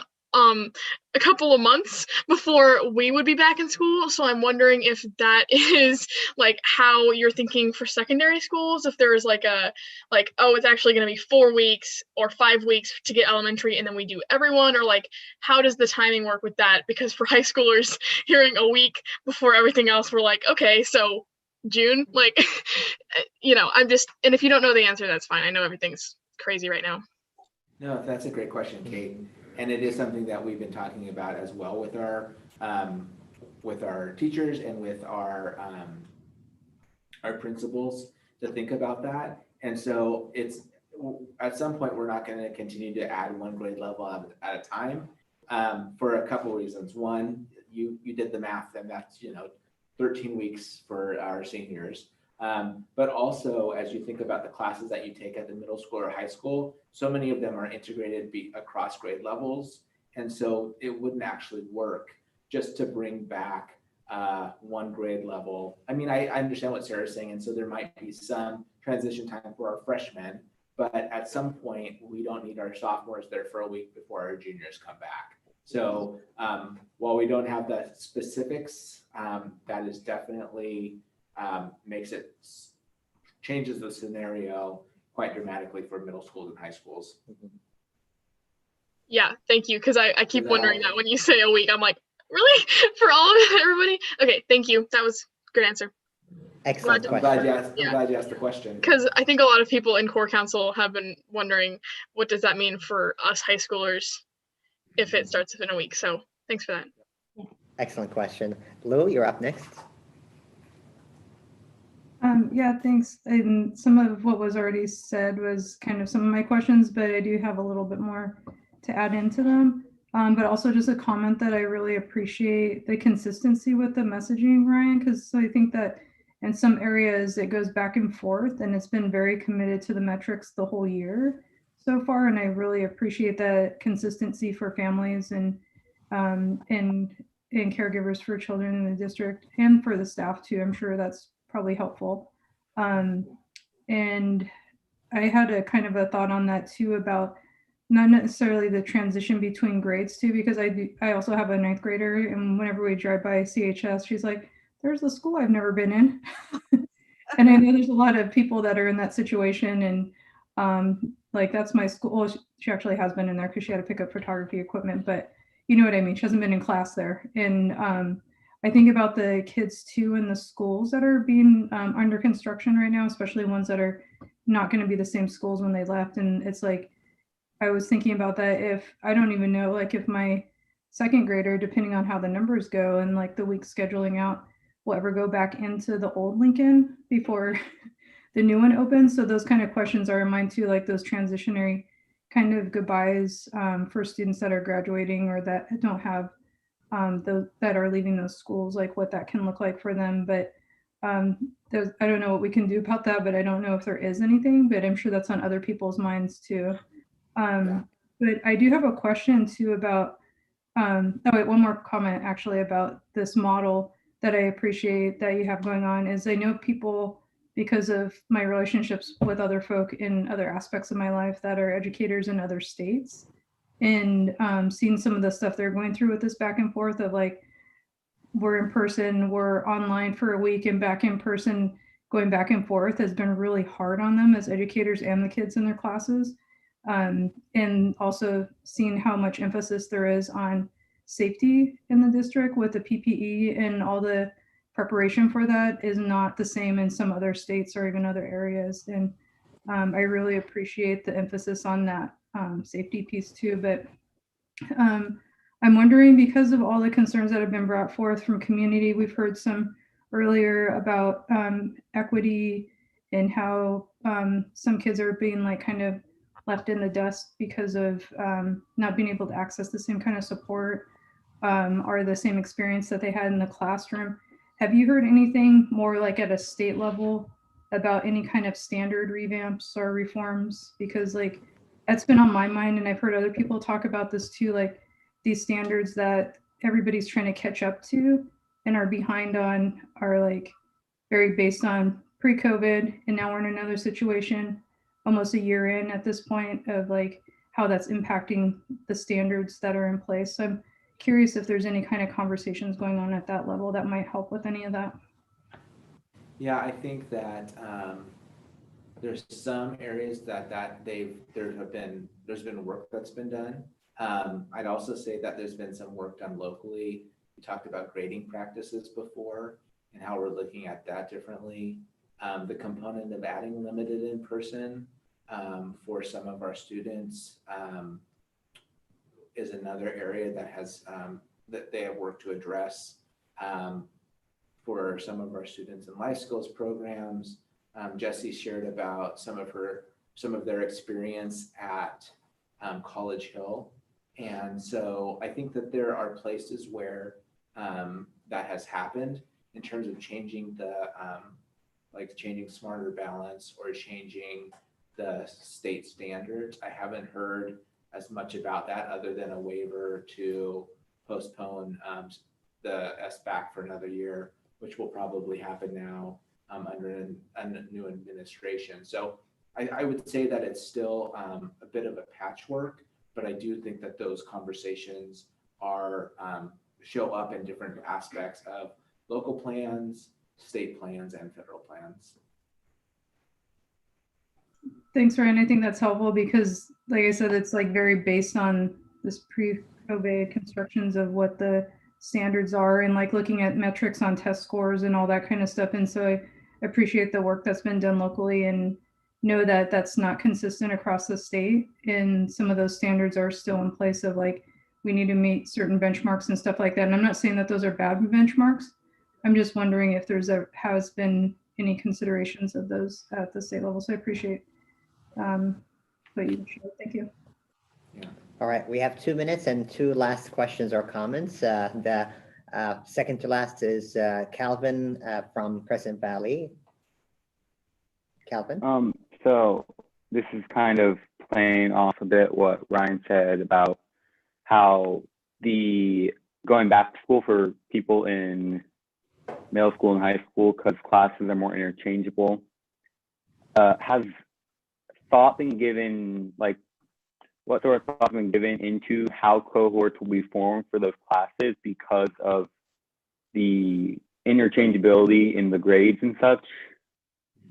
couple of months before we would be back in school. So I'm wondering if that is like how you're thinking for secondary schools, if there is oh, it's actually going to be 4 weeks or 5 weeks to get elementary and then we do everyone, or like, how does the timing work with that? Because for high schoolers, hearing a week before everything else, we're like, okay, so June, like, and if you don't know the answer, that's fine. I know everything's crazy right now. No, that's a great question, Kate. And it is something that we've been talking about as well with our teachers and with our principals to think about that. And so it's at some point we're not going to continue to add one grade level at a time for a couple of reasons. One, you did the math, and that's 13 weeks for our seniors. But also, as you think about the classes that you take at the middle school or high school, so many of them are integrated across grade levels. And so it wouldn't actually work just to bring back one grade level. I mean, I understand what Sarah's saying. And so there might be some transition time for our freshmen, but at some point we don't need our sophomores there for a week before our juniors come back. So while we don't have the specifics, that is definitely changes the scenario quite dramatically for middle schools and high schools. Yeah, thank you. Because I keep wondering that when you say a week, I'm like, really? For all of it, everybody? Okay, thank you. That was a good answer. Excellent I'm glad you asked the question. Because I think a lot of people in core council have been wondering, what does that mean for us high schoolers if it starts within a week? So thanks for that. Excellent question. Lou, you're up next. Yeah, thanks. And some of what was already said was kind of some of my questions, but I do have a little bit more to add into them. But also just a comment that I really appreciate the consistency with the messaging, Ryan, because I think that in some areas it goes back and forth, and it's been very committed to the metrics the whole year so far. And I really appreciate that consistency for families and caregivers for children in the district and for the staff too. I'm sure that's probably helpful. And I had a kind of a thought on that too, about not necessarily the transition between grades too, because I also have a 9th grader, and whenever we drive by CHS, she's like, there's the school I've never been in. And I know there's a lot of people that are in that situation, and like, that's my school. Well, she actually has been in there because she had to pick up photography equipment, but you know what I mean? She hasn't been in class there. And I think about the kids too in the schools that are being under construction right now, especially ones that are not going to be the same schools when they left. And it's like, I was thinking about that, if I don't even know, like, if my 2nd grader, depending on how the numbers go and like the week scheduling out, will ever go back into the old Lincoln before the new one opens. So those kind of questions are in mind too, like those transitionary kind of goodbyes for students that are graduating or that don't have those that are leaving those schools, like what that can look like for them. But I don't know what we can do about that, but I don't know if there is anything, but I'm sure that's on other people's minds too. But I do have a question too about, oh wait, one more comment actually about this model that I appreciate that you have going on is I know people, because of my relationships with other folk in other aspects of my life that are educators in other states, and seeing some of the stuff they're going through with this back and forth of like, we're in person, we're online for a week and back in person, going back and forth has been really hard on them as educators and the kids in their classes. And also seeing how much emphasis there is on safety in the district with the PPE and all the preparation for that is not the same in some other states or even other areas. And I really appreciate the emphasis on that safety piece too. But I'm wondering, because of all the concerns that have been brought forth from community, we've heard some earlier about equity and how some kids are being like kind of left in the dust because of not being able to access the same kind of support or the same experience that they had in the classroom. Have you heard anything more like at a state level about any kind of standard revamps or reforms? Because like that's been on my mind, and I've heard other people talk about this too, like these standards that everybody's trying to catch up to and are behind on are like very based on pre-COVID, and now we're in another situation almost a year in at this point of like how that's impacting the standards that are in place. So I'm curious if there's any kind of conversations going on at that level that might help with any of that. Yeah, I think that there's some areas that there's been work that's been done. I'd also say that there's been some work done locally. We talked about grading practices before and how we're looking at that differently. The component of adding limited in person for some of our students is another area that has that they have worked to address. For some of our students in life skills programs, Jessie shared about some of their experience at College Hill. And so I think that there are places where that has happened in terms of changing the like changing Smarter Balance or changing the state standards. I haven't heard as much about that other than a waiver to postpone the SBAC for another year, which will probably happen now under a new administration. So I would say that it's still a bit of a patchwork, but I do think that those conversations are show up in different aspects of local plans, state plans, and federal plans. Thanks, Ryan. I think that's helpful because, like I said, it's like very based on this pre-COVID constructions of what the standards are and like looking at metrics on test scores and all that kind of stuff. And so I appreciate the work that's been done locally and know that that's not consistent across the state. And some of those standards are still in place of like, we need to meet certain benchmarks and stuff like that. And I'm not saying that those are bad benchmarks. I'm just wondering if has been any considerations of those at the state level. So I appreciate what you shared. Thank you. Yeah. All right, we have 2 minutes and 2 last questions or comments. The second to last is Calvin from Crescent Valley. Calvin? So this is kind of playing off a bit what Ryan said about how the going back to school for people in middle school and high school, because classes are more interchangeable. Has thought been given, like what sort of thought been given into how cohorts will be formed for those classes because of the interchangeability in the grades and such?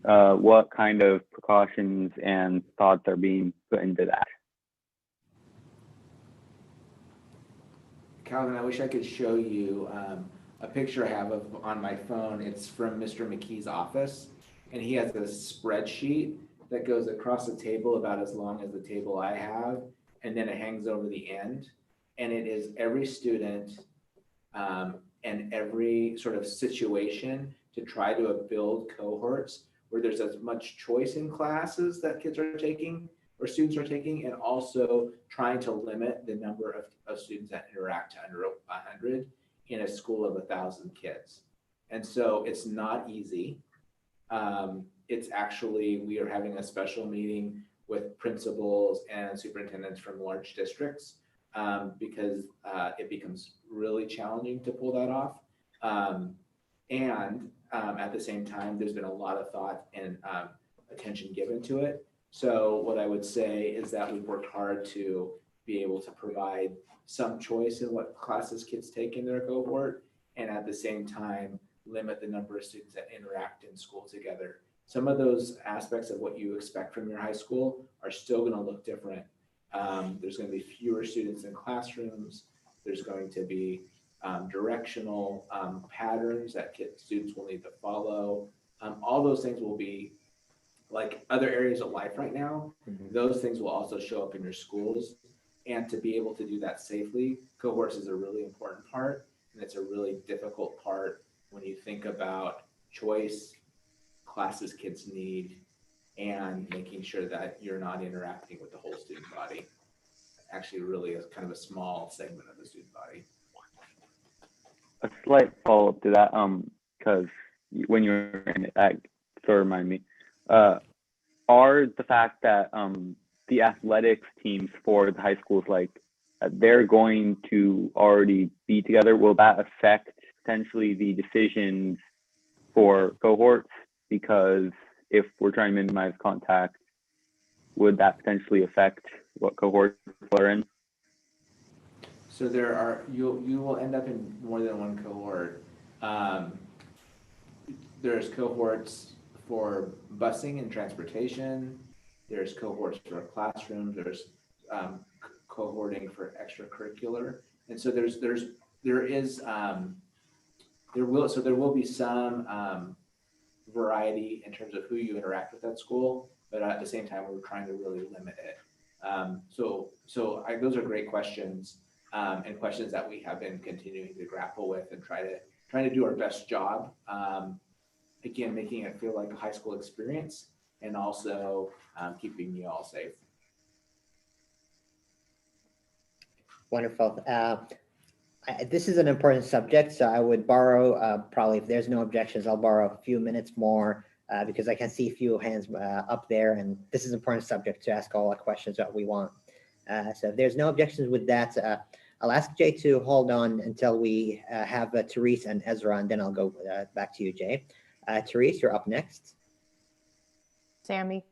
What kind of precautions and thoughts are being put into that? Calvin, I wish I could show you a picture I have on my phone. It's from Mr. McKee's office, and he has a spreadsheet that goes across the table about as long as the table I have, and then it hangs over the end. And it is every student and every sort of situation to try to build cohorts where there's as much choice in classes that kids are taking or students are taking, and also trying to limit the number of students that interact to under 100 in a school of 1,000 kids. And so it's not easy. It's actually, we are having a special meeting with principals and superintendents from large districts because it becomes really challenging to pull that off. And at the same time, there's been a lot of thought and attention given to it. So what I would say is that we've worked hard to be able to provide some choice in what classes kids take in their cohort, and at the same time, limit the number of students that interact in school together. Some of those aspects of what you expect from your high school are still going to look different. There's going to be fewer students in classrooms. There's going to be directional patterns that students will need to follow. All those things will be like other areas of life right now. Those things will also show up in your schools. And to be able to do that safely, cohorts is a really important part. And it's a really difficult part when you think about choice, classes kids need, and making sure that you're not interacting with the whole student body. Actually, really is kind of a small segment of the student body. A slight follow-up to that, because when you're in it, that sort of remind me, are the fact that the athletics teams for the high schools, like they're going to already be together, will that affect potentially the decisions for cohorts? Because if we're trying to minimize contact, would that potentially affect what cohorts are in? So there are, you will end up in more than one cohort. There's cohorts for busing and transportation. There's cohorts for classrooms. There's cohorting for extracurricular. And so there will be some variety in terms of who you interact with at school, but at the same time, we're trying to really limit it. Those are great questions and questions that we have been continuing to grapple with and trying to do our best job. Again, making it feel like a high school experience and also keeping you all safe. Wonderful. This is an important subject, so I would borrow, probably if there's no objections, I'll borrow a few minutes more because I can see a few hands up there, and this is an important subject to ask all the questions that we want. So if there's no objections with that, I'll ask Jay to hold on until we have Therese and Ezra, and then I'll go back to you, Jay. Therese, you're up next. Sammy.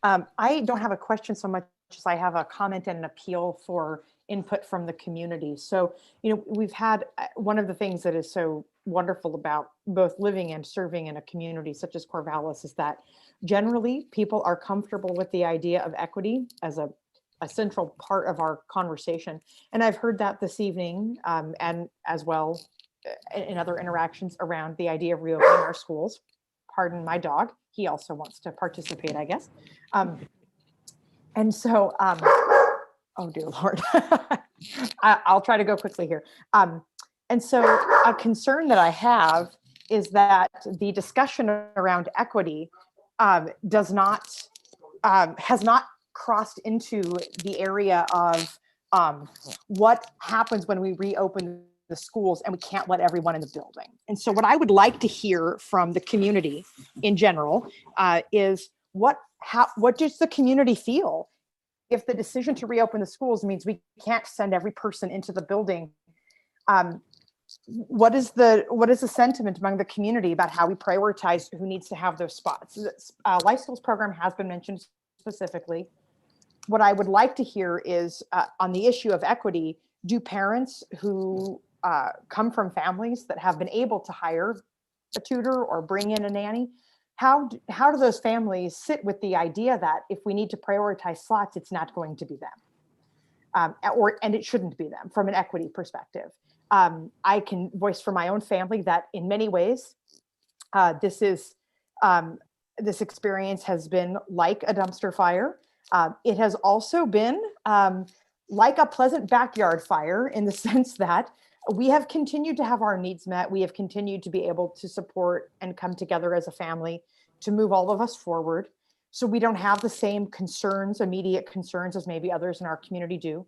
I don't have a question so much as I have a comment and an appeal for input from the community. So, we've had one of the things that is so wonderful about both living and serving in a community such as Corvallis is that generally people are comfortable with the idea of equity as a central part of our conversation. And I've heard that this evening and as well in other interactions around the idea of reopening our schools. Pardon my dog. He also wants to participate, I guess. And so, oh dear Lord, I'll try to go quickly here. And so a concern that I have is that the discussion around equity has not crossed into the area of what happens when we reopen the schools and we can't let everyone in the building. And so what I would like to hear from the community in general is what does the community feel if the decision to reopen the schools means we can't send every person into the building? What is the sentiment among the community about how we prioritize who needs to have those spots? The Life Skills program has been mentioned specifically. What I would like to hear is on the issue of equity, do parents who come from families that have been able to hire a tutor or bring in a nanny, how do those families sit with the idea that if we need to prioritize slots, it's not going to be them, and it shouldn't be them from an equity perspective? I can voice for my own family that in many ways, this experience has been like a dumpster fire. It has also been like a pleasant backyard fire in the sense that we have continued to have our needs met. We have continued to be able to support and come together as a family to move all of us forward. So we don't have the same concerns, immediate concerns, as maybe others in our community do.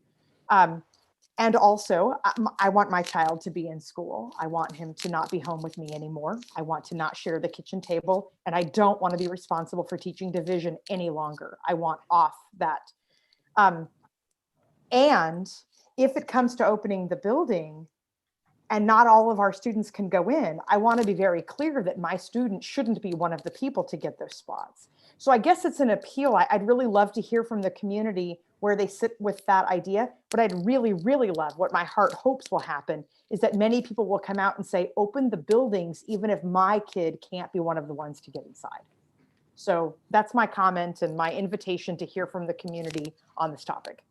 And also, I want my child to be in school. I want him to not be home with me anymore. I want to not share the kitchen table. And I don't want to be responsible for teaching division any longer. I want off that. And if it comes to opening the building and not all of our students can go in, I want to be very clear that my student shouldn't be one of the people to get those spots. So I guess it's an appeal. I'd really love to hear from the community where they sit with that idea, but I'd really, really love, what my heart hopes will happen is that many people will come out and say, open the buildings, even if my kid can't be one of the ones to get inside. So that's my comment and my invitation to hear from the community on this topic.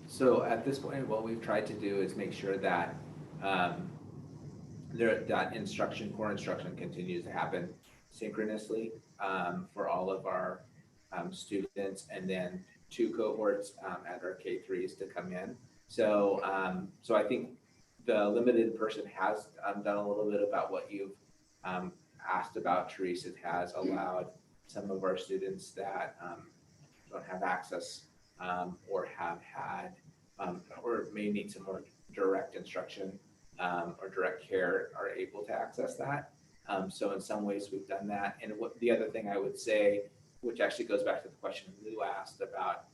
So at this point, what we've tried to do is make sure that that core instruction continues to happen synchronously for all of our students, and then 2 cohorts at our K3s to come in. So so I think the limited person has done a little bit about what you've asked about. Teresa has allowed some of our students that don't have access or have had or may need some more direct instruction or direct care are able to access that. So in some ways we've done that. And what the other thing I would say, which actually goes back to the question Lou asked about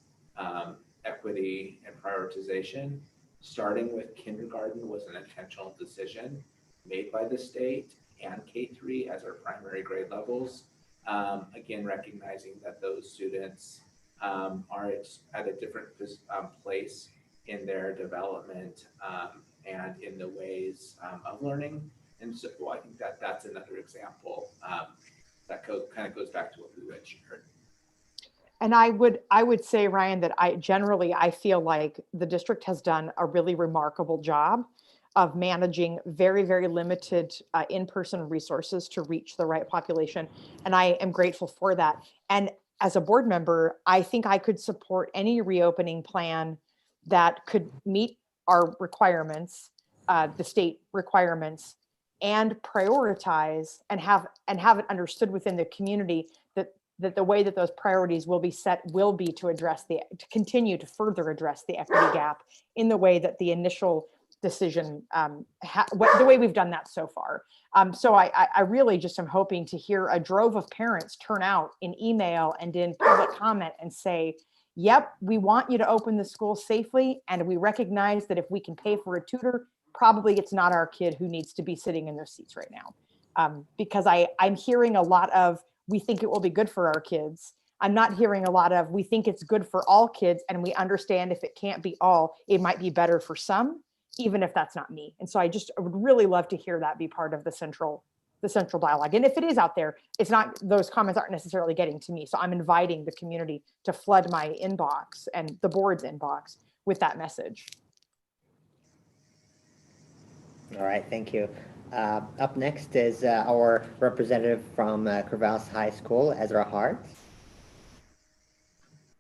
equity and prioritization, starting with kindergarten was an intentional decision made by the state and K3 as our primary grade levels. Again, recognizing that those students are at a different place in their development and in the ways of learning. And so I think that that's another example that kind of goes back to what we had shared. And I would say, Ryan, that I feel like the district has done a really remarkable job of managing very, very limited in-person resources to reach the right population. And I am grateful for that. And as a board member, I think I could support any reopening plan that could meet our requirements, the state requirements, and prioritize and have it understood within the community that the way that those priorities will be set will be to continue to further address the equity gap in the way that the initial decision, the way we've done that so far. So I really just am hoping to hear a drove of parents turn out in email and in public comment and say, yep, we want you to open the school safely, and we recognize that if we can pay for a tutor, probably it's not our kid who needs to be sitting in those seats right now. Because I'm hearing a lot of, we think it will be good for our kids. I'm not hearing a lot of, we think it's good for all kids, and we understand if it can't be all, it might be better for some, even if that's not me. And so I would really love to hear that be part of the central dialogue. And if it is out there, it's not, those comments aren't necessarily getting to me. So I'm inviting the community to flood my inbox and the board's inbox with that message. All right, thank you. Up next is our representative from Corvallis High School, Ezra Hart.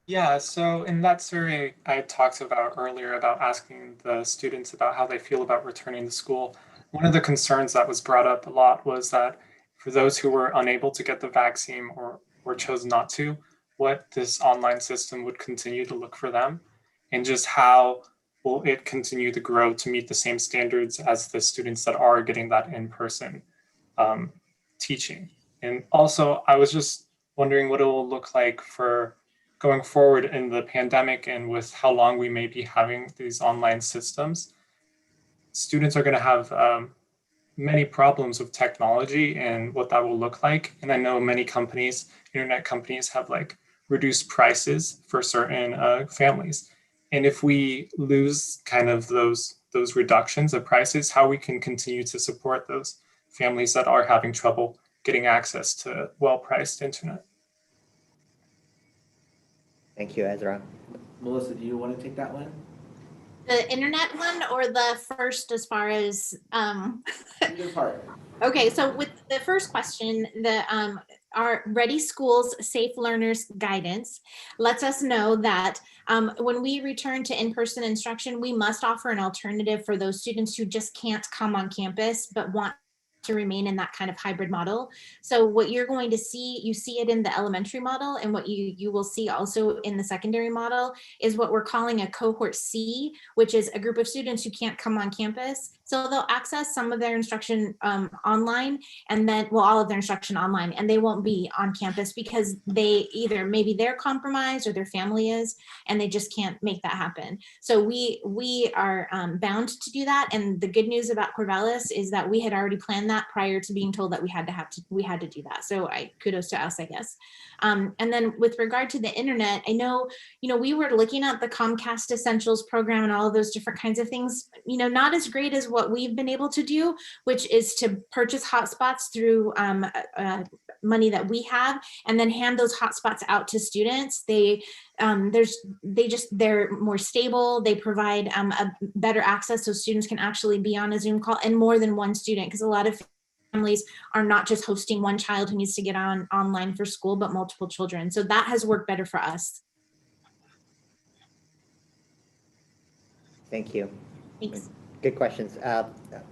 Yeah, so in that survey I talked about earlier about asking the students about how they feel about returning to school, one of the concerns that was brought up a lot was that for those who were unable to get the vaccine or chose not to, what this online system would continue to look for them, and just how will it continue to grow to meet the same standards as the students that are getting that in-person teaching. And also, I was just wondering what it will look like for going forward in the pandemic and with how long we may be having these online systems. Students are going to have many problems with technology and what that will look like. And I know many companies, internet companies, have like reduced prices for certain families. And if we lose kind of those reductions of prices, how we can continue to support those families that are having trouble getting access to well-priced internet. Thank you, Ezra. Melissa, do you want to take that one? The internet one or the first as far as Either part. Okay, so with the first question, our Ready Schools Safe Learners Guidance lets us know that when we return to in-person instruction, we must offer an alternative for those students who just can't come on campus but want to remain in that kind of hybrid model. So what you're going to see, you see it in the elementary model, and what you will see also in the secondary model is what we're calling a cohort C, which is a group of students who can't come on campus. So they'll access some of their instruction online, and then, well, all of their instruction online, and they won't be on campus because they either maybe they're compromised or their family is, and they just can't make that happen. So we are bound to do that. And the good news about Corvallis is that we had already planned that prior to being told that we had to do that. So kudos to us, I guess. And then with regard to the internet, I know, we were looking at the Comcast Essentials program and all of those different kinds of things, not as great as what we've been able to do, which is to purchase hotspots through money that we have, and then hand those hotspots out to students. They're more stable. They provide a better access so students can actually be on a Zoom call, and more than one student, because a lot of families are not just hosting one child who needs to get online for school, but multiple children. So that has worked better for us. Thank you. Thanks. Good questions.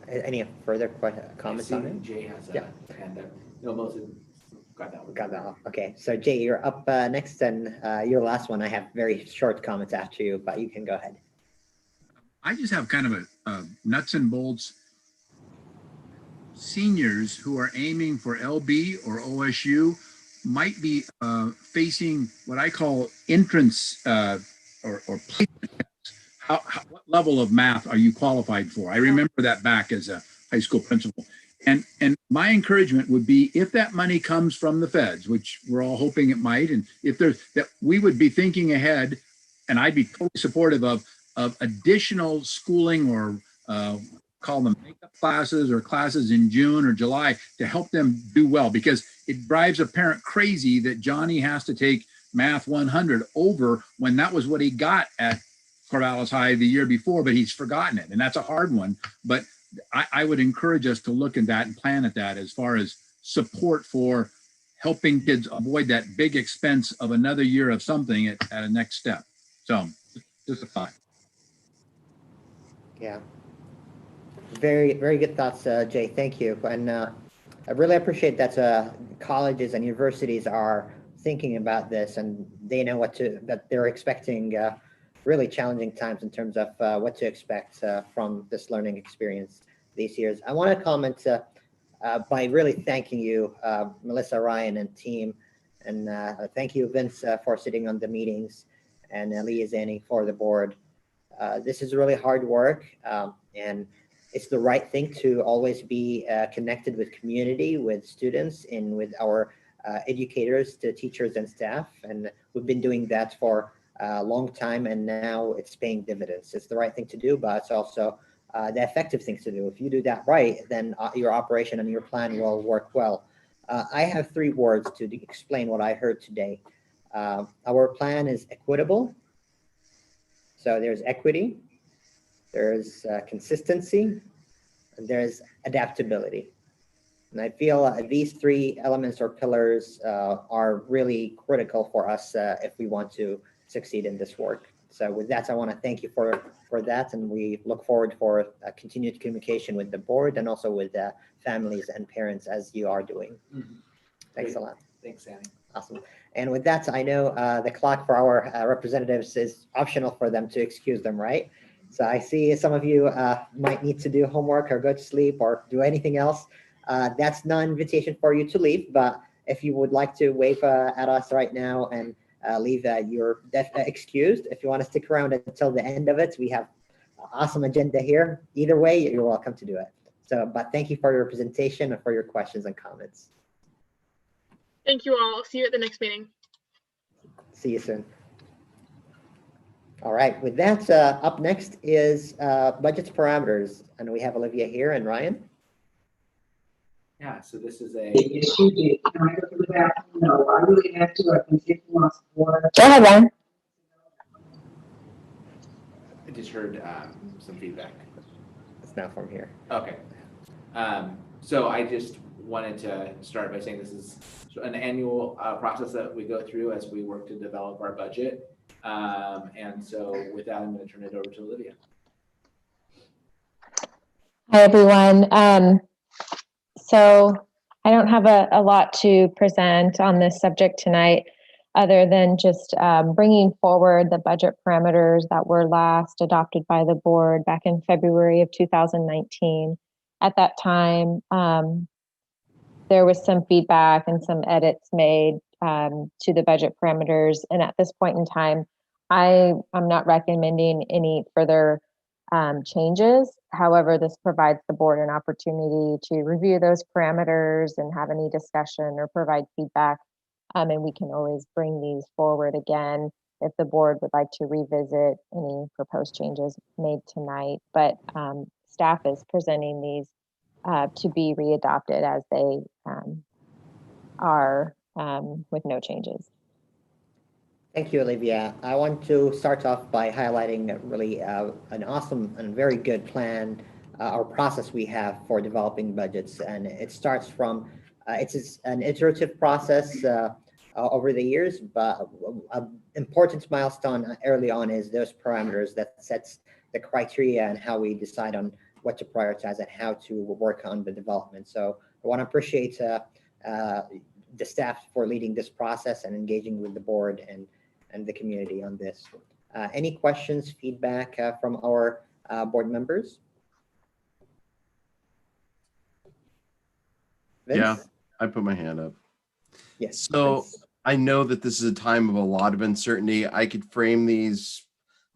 Any further comments on it? Jay has a hand up. No, most of got that one. Got that. Okay, so Jay, you're up next, and your last one. I have very short comments after you, but you can go ahead. I just have kind of a nuts and bolts. Seniors who are aiming for LB or OSU might be facing what I call entrance or placement. What level of math are you qualified for? I remember that back as a high school principal. And my encouragement would be, if that money comes from the feds, which we're all hoping it might, and if there's that, we would be thinking ahead, and I'd be totally supportive of additional schooling, or call them makeup classes or classes in June or July, to help them do well, because it drives a parent crazy that Johnny has to take Math 100 over when that was what he got at Corvallis High the year before, but he's forgotten it. And that's a hard one. But I would encourage us to look at that and plan at that, as far as support for helping kids avoid that big expense of another year of something at a next step. So just a thought. Yeah. Very, very good thoughts, Jay. Thank you. And I really appreciate that colleges and universities are thinking about this, and they know that they're expecting really challenging times in terms of what to expect from this learning experience these years. I want to comment by really thanking you, Melissa, Ryan, and team, and thank you, Vince, for sitting on the meetings, and liaisoning for the board. This is really hard work, and it's the right thing to always be connected with community, with students, and with our educators, to teachers and staff. And we've been doing that for a long time, and now it's paying dividends. It's the right thing to do, but it's also the effective things to do. If you do that right, then your operation and your plan will work well. I have 3 words to explain what I heard today. Our plan is equitable. So there's equity, there's consistency, and there's adaptability. And I feel these 3 elements or pillars are really critical for us if we want to succeed in this work. So with that, I want to thank you for that, and we look forward for continued communication with the board, and also with families and parents, as you are doing. Mm-hmm. Thanks a lot. Thanks, Sammy. Awesome. And with that, I know the clock for our representatives is optional for them to excuse them, right? So I see some of you might need to do homework or go to sleep or do anything else. That's not an invitation for you to leave, but if you would like to wave at us right now and leave, you're excused. If you want to stick around until the end of it, we have an awesome agenda here. Either way, you're welcome to do it. So, but thank you for your presentation and for your questions and comments. Thank you all. See you at the next meeting. See you soon. All right, with that, up next is budgets parameters. And we have Olivia here and Ryan. Yeah, so this is a. Yes, you did. Can I go to the bathroom? No, I really have to. I can take you on board. Go ahead, Ryan. I just heard some feedback. It's not from here. Okay. So I just wanted to start by saying this is an annual process that we go through as we work to develop our budget. And so with that, I'm going to turn it over to Olivia. Hi, everyone. So I don't have a lot to present on this subject tonight, other than just bringing forward the budget parameters that were last adopted by the board back in February of 2019. At that time, there was some feedback and some edits made to the budget parameters. And at this point in time, I'm not recommending any further changes. However, this provides the board an opportunity to review those parameters and have any discussion or provide feedback. And we can always bring these forward again if the board would like to revisit any proposed changes made tonight. But staff is presenting these to be readopted as they are with no changes. Thank you, Olivia. I want to start off by highlighting really an awesome and very good plan or process we have for developing budgets. And it starts from, it's an iterative process over the years, but an important milestone early on is those parameters that sets the criteria and how we decide on what to prioritize and how to work on the development. So I want to appreciate the staff for leading this process and engaging with the board and the community on this. Any questions, feedback from our board members? Vince? Yeah, I put my hand up. Yes. So Vince. I know that this is a time of a lot of uncertainty. I could frame these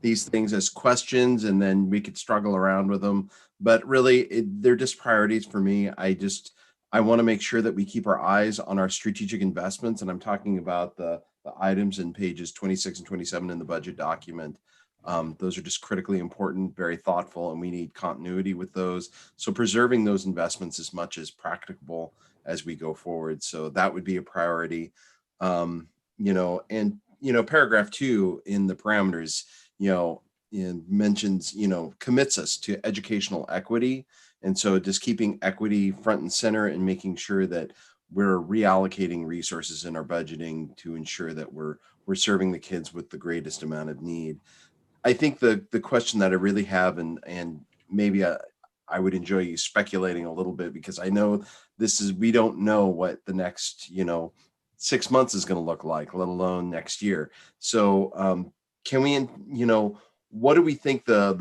things as questions and then we could struggle around with them. But really, they're just priorities for me. I want to make sure that we keep our eyes on our strategic investments. And I'm talking about the items in pages 26 and 27 in the budget document. Those are just critically important, very thoughtful, and we need continuity with those. So preserving those investments as much as practicable as we go forward. So that would be a priority. Paragraph 2 in the parameters, mentions, commits us to educational equity. And so just keeping equity front and center and making sure that we're reallocating resources in our budgeting to ensure that we're serving the kids with the greatest amount of need. I think the question that I really have, and maybe I would enjoy you speculating a little bit, because I know we don't know what the next, 6 months is going to look like, let alone next year. So can we, what do we think the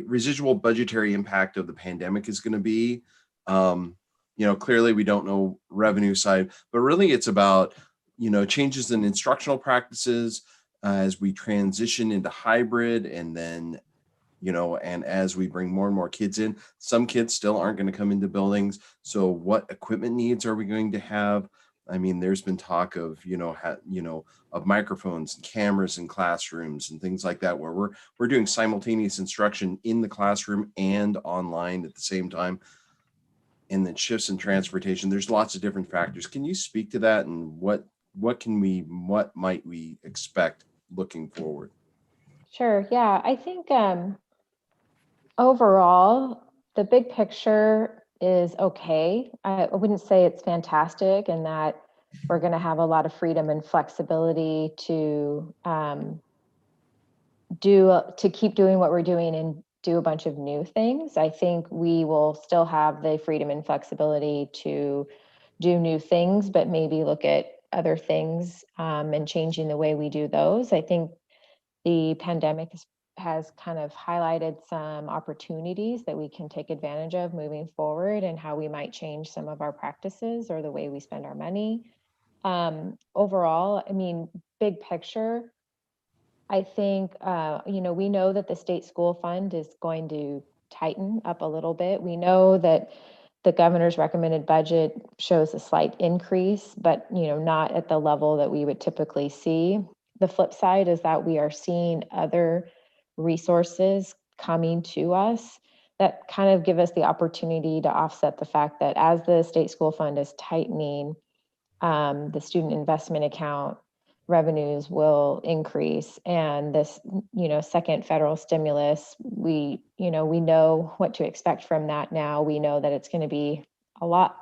residual budgetary impact of the pandemic is going to be? Clearly we don't know revenue side, but really it's about, changes in instructional practices as we transition into hybrid, and then, and as we bring more and more kids in. Some kids still aren't going to come into buildings. So what equipment needs are we going to have? I mean, there's been talk of, of microphones and cameras in classrooms and things like that, where we're doing simultaneous instruction in the classroom and online at the same time. And then shifts in transportation. There's lots of different factors. Can you speak to that, and what might we expect looking forward? Sure. Yeah, I think overall, the big picture is okay. I wouldn't say it's fantastic, and that we're going to have a lot of freedom and flexibility to keep doing what we're doing and do a bunch of new things. I think we will still have the freedom and flexibility to do new things, but maybe look at other things and changing the way we do those. I think the pandemic has kind of highlighted some opportunities that we can take advantage of moving forward, and how we might change some of our practices or the way we spend our money. Overall, I mean, big picture, I think, we know that the state school fund is going to tighten up a little bit. We know that the governor's recommended budget shows a slight increase, but, not at the level that we would typically see. The flip side is that we are seeing other resources coming to us that kind of give us the opportunity to offset the fact that as the state school fund is tightening, the student investment account revenues will increase, and this, second federal stimulus, we know what to expect from that now. We know that it's going to be a lot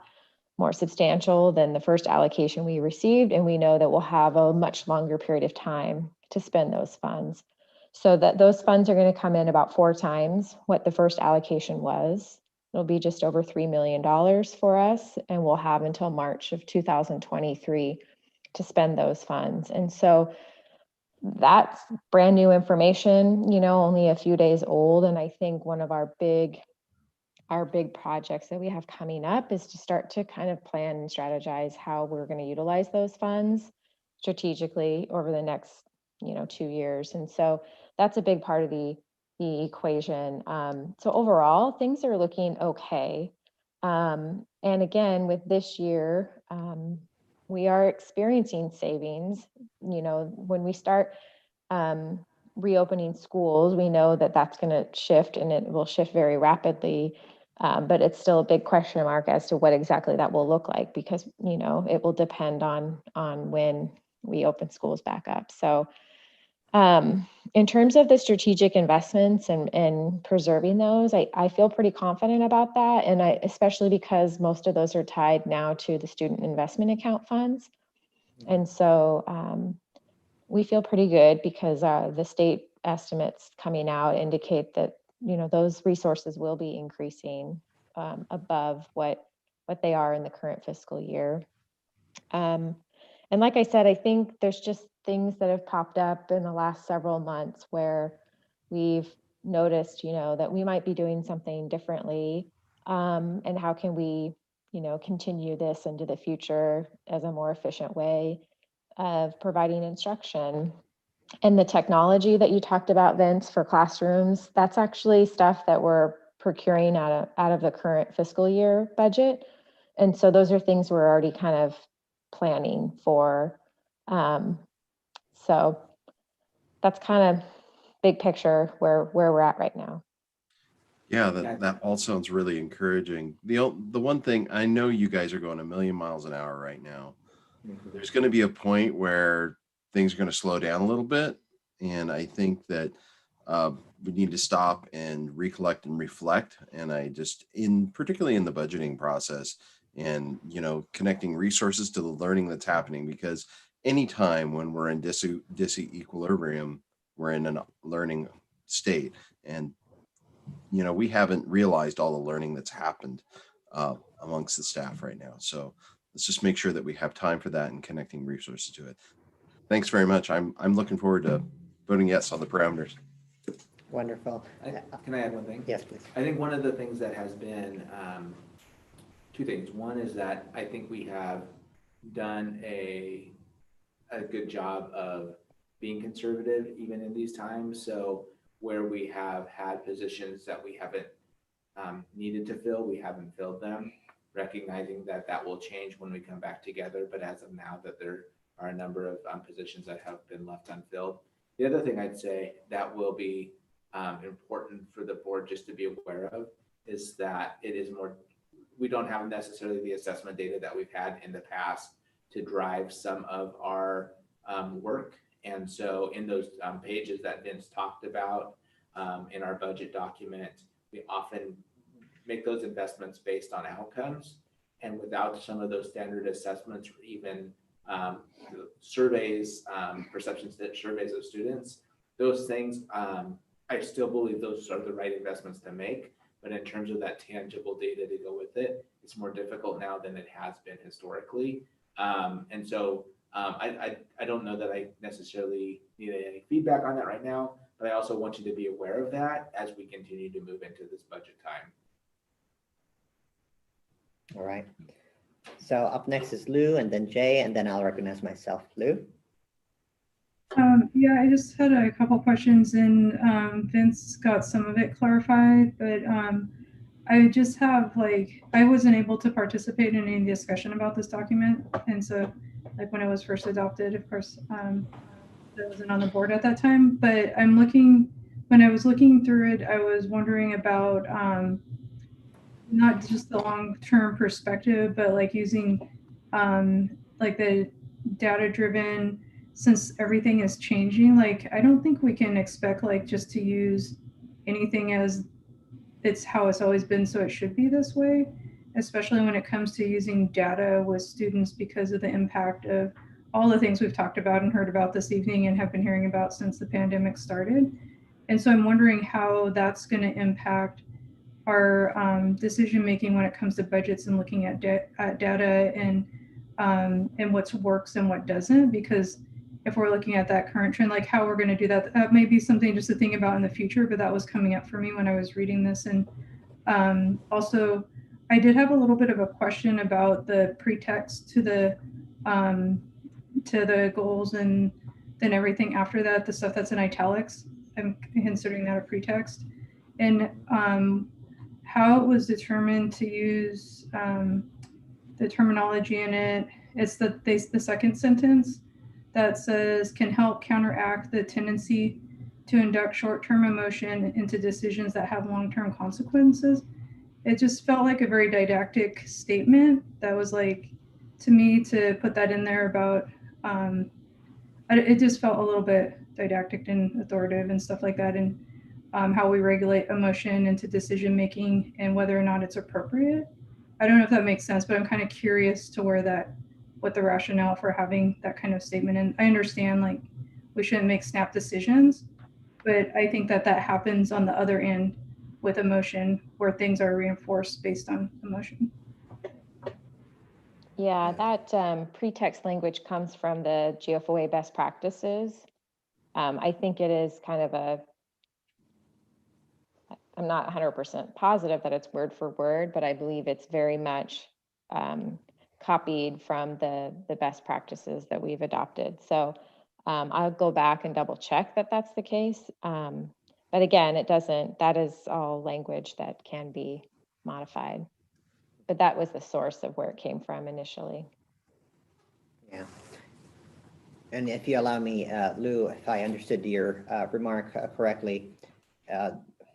more substantial than the first allocation we received, and we know that we'll have a much longer period of time to spend those funds. So that those funds are going to come in about 4 times what the first allocation was. It'll be just over $3 million for us, and we'll have until March of 2023 to spend those funds. And so that's brand new information, only a few days old. And I think one of our big projects that we have coming up is to start to kind of plan and strategize how we're going to utilize those funds strategically over the next, 2 years. And so that's a big part of the equation. So overall, things are looking okay. And again, with this year, we are experiencing savings. When we start reopening schools, we know that that's going to shift, and it will shift very rapidly. But it's still a big question mark as to what exactly that will look like, because it will depend on when we open schools back up. So in terms of the strategic investments and preserving those, I feel pretty confident about that. And especially because most of those are tied now to the student investment account funds. And so we feel pretty good because the state estimates coming out indicate that, those resources will be increasing above what they are in the current fiscal year. And like I said, I think there's just things that have popped up in the last several months where we've noticed, that we might be doing something differently. And how can we, continue this into the future as a more efficient way of providing instruction. And the technology that you talked about, Vince, for classrooms, that's actually stuff that we're procuring out of the current fiscal year budget. And so those are things we're already kind of planning for. So that's kind of big picture where we're at right now. Yeah, that all sounds really encouraging. The one thing, I know you guys are going a million miles an hour right now. There's going to be a point where things are going to slow down a little bit. And I think that we need to stop and recollect and reflect. And particularly in the budgeting process and, connecting resources to the learning that's happening, because anytime when we're in disequilibrium, we're in a learning state. And, we haven't realized all the learning that's happened amongst the staff right now. So let's just make sure that we have time for that and connecting resources to it. Thanks very much. I'm looking forward to voting yes on the parameters. Wonderful. Can I add one thing? Yes, please. I think one of the things that has been, two things. One is that I think we have done a good job of being conservative even in these times. So where we have had positions that we haven't needed to fill, we haven't filled them, recognizing that will change when we come back together. But as of now, that there are a number of positions that have been left unfilled. The other thing I'd say that will be important for the board just to be aware of is that we don't have necessarily the assessment data that we've had in the past to drive some of our work. And so in those pages that Vince talked about in our budget document, we often make those investments based on outcomes. And without some of those standard assessments or even surveys, perception surveys of students, those things, I still believe those are the right investments to make. But in terms of that tangible data to go with it, it's more difficult now than it has been historically. And so I don't know that I necessarily need any feedback on that right now, but I also want you to be aware of that as we continue to move into this budget time. All right. So up next is Lou, and then Jay, and then I'll recognize myself. Lou? Yeah, I just had a couple questions, and Vince got some of it clarified, but I just have I wasn't able to participate in any discussion about this document. And so when it was first adopted, of course, I wasn't on the board at that time, but when I was looking through it, I was wondering about not just the long-term perspective, but using the data-driven, since everything is changing, I don't think we can expect just to use anything as it's how it's always been, so it should be this way, especially when it comes to using data with students because of the impact of all the things we've talked about and heard about this evening and have been hearing about since the pandemic started. And so I'm wondering how that's going to impact our decision making when it comes to budgets and looking at data and what works and what doesn't. Because if we're looking at that current trend, like how we're going to do that, that may be something just to think about in the future. But that was coming up for me when I was reading this. And also, I did have a little bit of a question about the pretext to the goals and then everything after that, the stuff that's in italics. I'm considering that a pretext. And how it was determined to use the terminology in it. It's the second sentence that says can help counteract the tendency to induct short-term emotion into decisions that have long-term consequences. It just felt like a very didactic statement that was like, to me, to put that in there about, it just felt a little bit didactic and authoritative and stuff like that. And how we regulate emotion into decision making and whether or not it's appropriate. I don't know if that makes sense, but I'm kind of curious to what the rationale for having that kind of statement. And I understand like we shouldn't make snap decisions, but I think that happens on the other end with emotion where things are reinforced based on emotion. Yeah, that pretext language comes from the GFOA best practices. I think it is kind of I'm not 100% positive that it's word for word, but I believe it's very much copied from the best practices that we've adopted. So I'll go back and double check that that's the case. But again, that is all language that can be modified. But that was the source of where it came from initially. Yeah. And if you allow me, Lou, if I understood your remark correctly,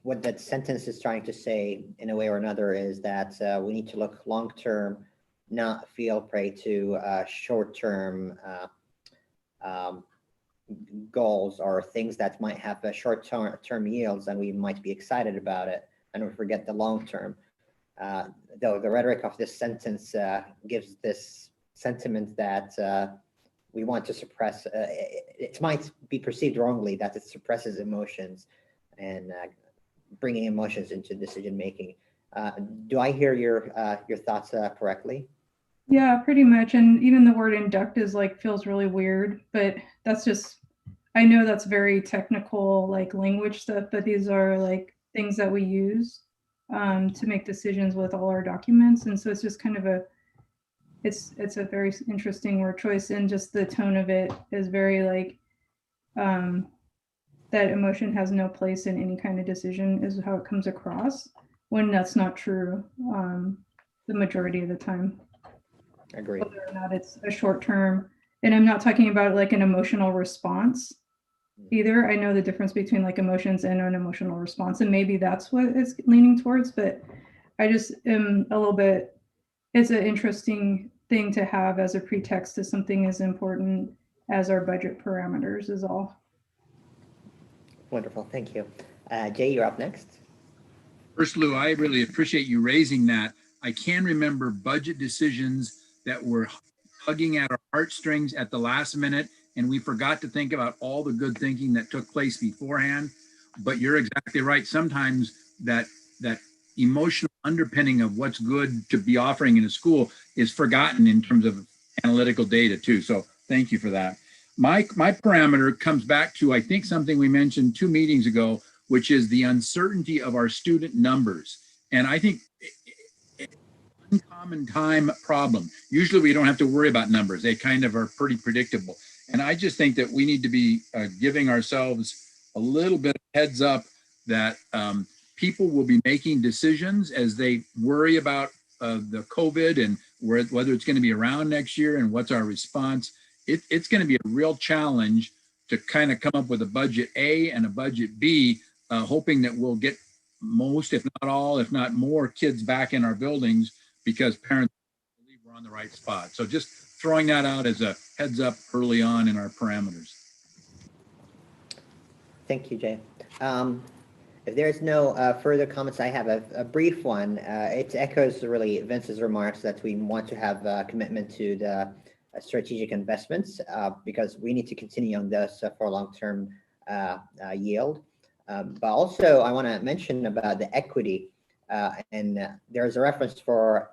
what that sentence is trying to say in a way or another is that we need to look long-term, not feel prey to short-term goals or things that might have a short-term yields, and we might be excited about it and we forget the long-term. Though the rhetoric of this sentence gives this sentiment that we want to suppress, it might be perceived wrongly that it suppresses emotions and bringing emotions into decision making. Do I hear your thoughts correctly? Yeah, pretty much. And even the word induct is like feels really weird, but that's just, I know that's very technical like language stuff, but these are like things that we use to make decisions with all our documents. And so it's just kind of it's a very interesting word choice, and just the tone of it is very like that emotion has no place in any kind of decision is how it comes across, when that's not true the majority of the time. Agreed. Whether or not it's a short term, and I'm not talking about like an emotional response either. I know the difference between like emotions and an emotional response, and maybe that's what it's leaning towards, but I just am a little bit, it's an interesting thing to have as a pretext to something as important as our budget parameters is all. Wonderful, thank you. Jay, you're up next. First, Lou, I really appreciate you raising that. I can remember budget decisions that were tugging at our heartstrings at the last minute, and we forgot to think about all the good thinking that took place beforehand. But you're exactly right. Sometimes that emotional underpinning of what's good to be offering in a school is forgotten in terms of analytical data too. So thank you for that. My parameter comes back to, I think, something we mentioned 2 meetings ago, which is the uncertainty of our student numbers. And I think it's an uncommon time problem. Usually we don't have to worry about numbers. They kind of are pretty predictable. And I just think that we need to be giving ourselves a little bit of heads up that people will be making decisions as they worry about the COVID and whether it's going to be around next year and what's our response. It's going to be a real challenge to kind of come up with a budget A and a budget B, hoping that we'll get most, if not all, if not more kids back in our buildings because parents believe we're on the right spot. So just throwing that out as a heads up early on in our parameters. Thank you, Jay. If there's no further comments, I have a brief one. It echoes really Vince's remarks that we want to have a commitment to the strategic investments because we need to continue on this for long-term yield. But also I want to mention about the equity. and there's a reference for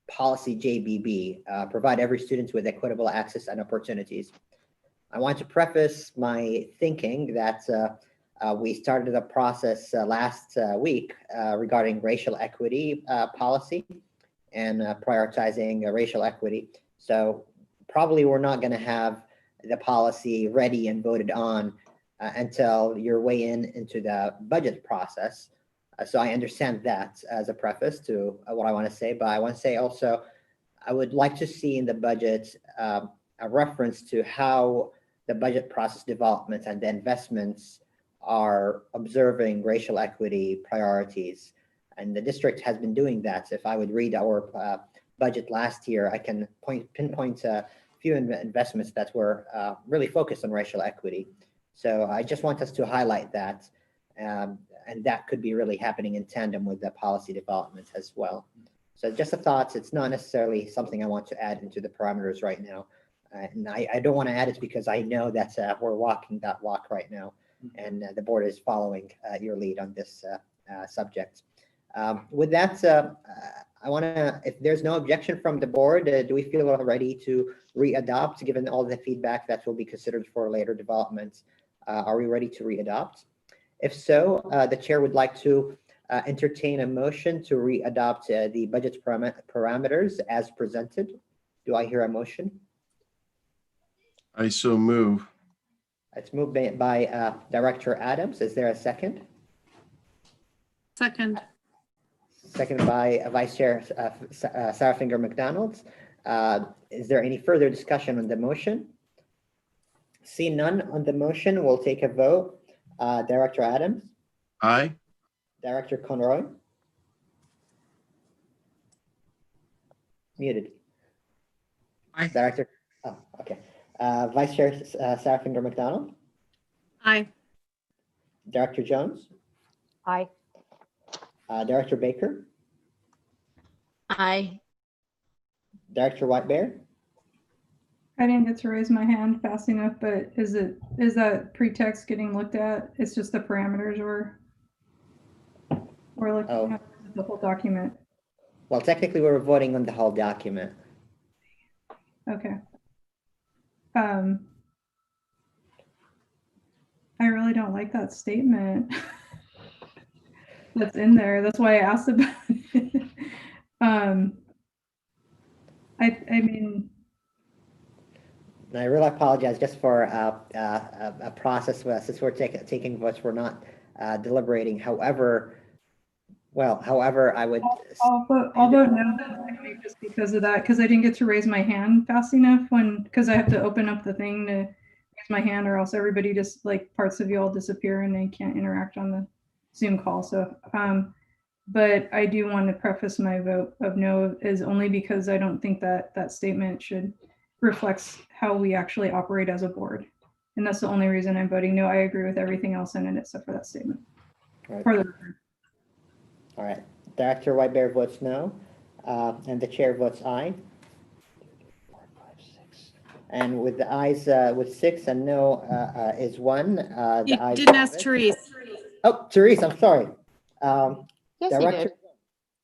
policy JBB, provide every student with equitable access and opportunities. I want to preface my thinking that we started a process last week regarding racial equity policy and prioritizing racial equity. So probably we're not going to have the policy ready and voted on until you're way into the budget process. So I understand that as a preface to what I want to say, but I want to say also, I would like to see in the budget a reference to how the budget process development and the investments are observing racial equity priorities. And the district has been doing that. If I would read our budget last year, I can pinpoint a few investments that were really focused on racial equity. So I just want us to highlight that. And that could be really happening in tandem with the policy development as well. So just a thought, it's not necessarily something I want to add into the parameters right now. And I don't want to add it because I know that we're walking that walk right now, and the board is following your lead on this subject. With that, I want to, if there's no objection from the board, do we feel ready to re-adopt given all the feedback that will be considered for later developments? Are we ready to re-adopt? If so, the chair would like to entertain a motion to re-adopt the budget parameters as presented. Do I hear a motion? I so move. It's moved by Director Adams. Is there a second? Second. Second by Vice Chair Sarah Finger McDonald. Is there any further discussion on the motion? See none on the motion, we'll take a vote. Director Adams? Aye. Director Conroy? Muted. Aye. Director, oh, okay. Vice Chair Sarah Finger McDonald? Aye. Director Jones? Aye. Director Baker? Aye. Director Whitebear? I didn't get to raise my hand fast enough, but is that pretext getting looked at? It's just the parameters or looking at the whole document? Well, technically we're voting on the whole document. Okay. I really don't like that statement that's in there. That's why I asked about it. I mean, I really apologize just for a process since we're taking votes, we're not deliberating. However, I would. I'll vote no just because of that, because I didn't get to raise my hand fast enough because I have to open up the thing to raise my hand, or else everybody just like parts of you all disappear and they can't interact on the Zoom call. So, but I do want to preface my vote of no is only because I don't think that statement reflects how we actually operate as a board. And that's the only reason I'm voting no. I agree with everything else in it except for that statement. Right. For the record. All right. Director Whitebear votes no, and the chair votes aye. 4, 5, 6. And with the ayes, with 6 and no is 1. You didn't ask Therese. Oh, Therese, I'm sorry. Yes, you did.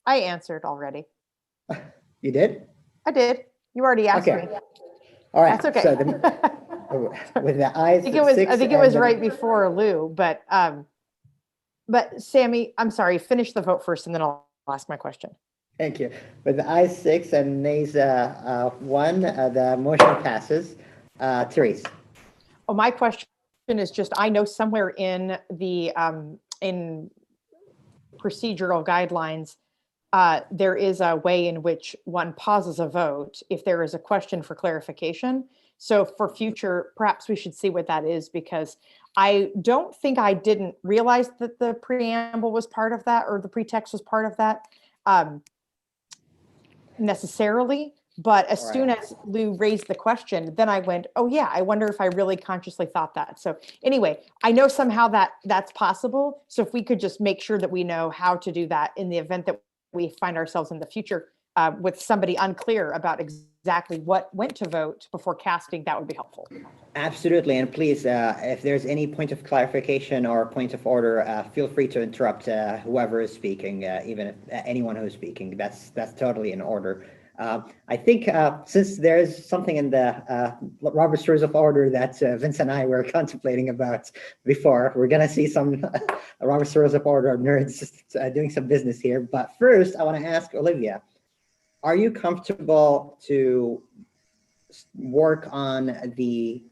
I answered already. You did? I did. You already asked me. All right. That's okay. So with the ayes, I think it was right before Lou, but Sammy, I'm sorry, finish the vote first and then I'll ask my question. Thank you. With the ayes 6 and nays 1, the motion passes. Therese. Oh, my question is just, I know somewhere in the in procedural guidelines, there is a way in which one pauses a vote if there is a question for clarification. So for future, perhaps we should see what that is, because I don't think I didn't realize that the preamble was part of that, or the pretext was part of that necessarily. But as soon as Lou raised the question, then I went, oh yeah, I wonder if I really consciously thought that. So anyway, I know somehow that's possible. So if we could just make sure that we know how to do that in the event that we find ourselves in the future with somebody unclear about exactly what went to vote before casting, that would be helpful. Absolutely, and please, if there's any point of clarification or point of order, feel free to interrupt whoever is speaking, even if anyone who's speaking. That's totally in order. I think since there's something in the Robert's Rules of Order that Vince and I were contemplating about before, we're gonna see some Robert's Rules of Order nerds doing some business here. But first, I want to ask Olivia, are you comfortable to work on the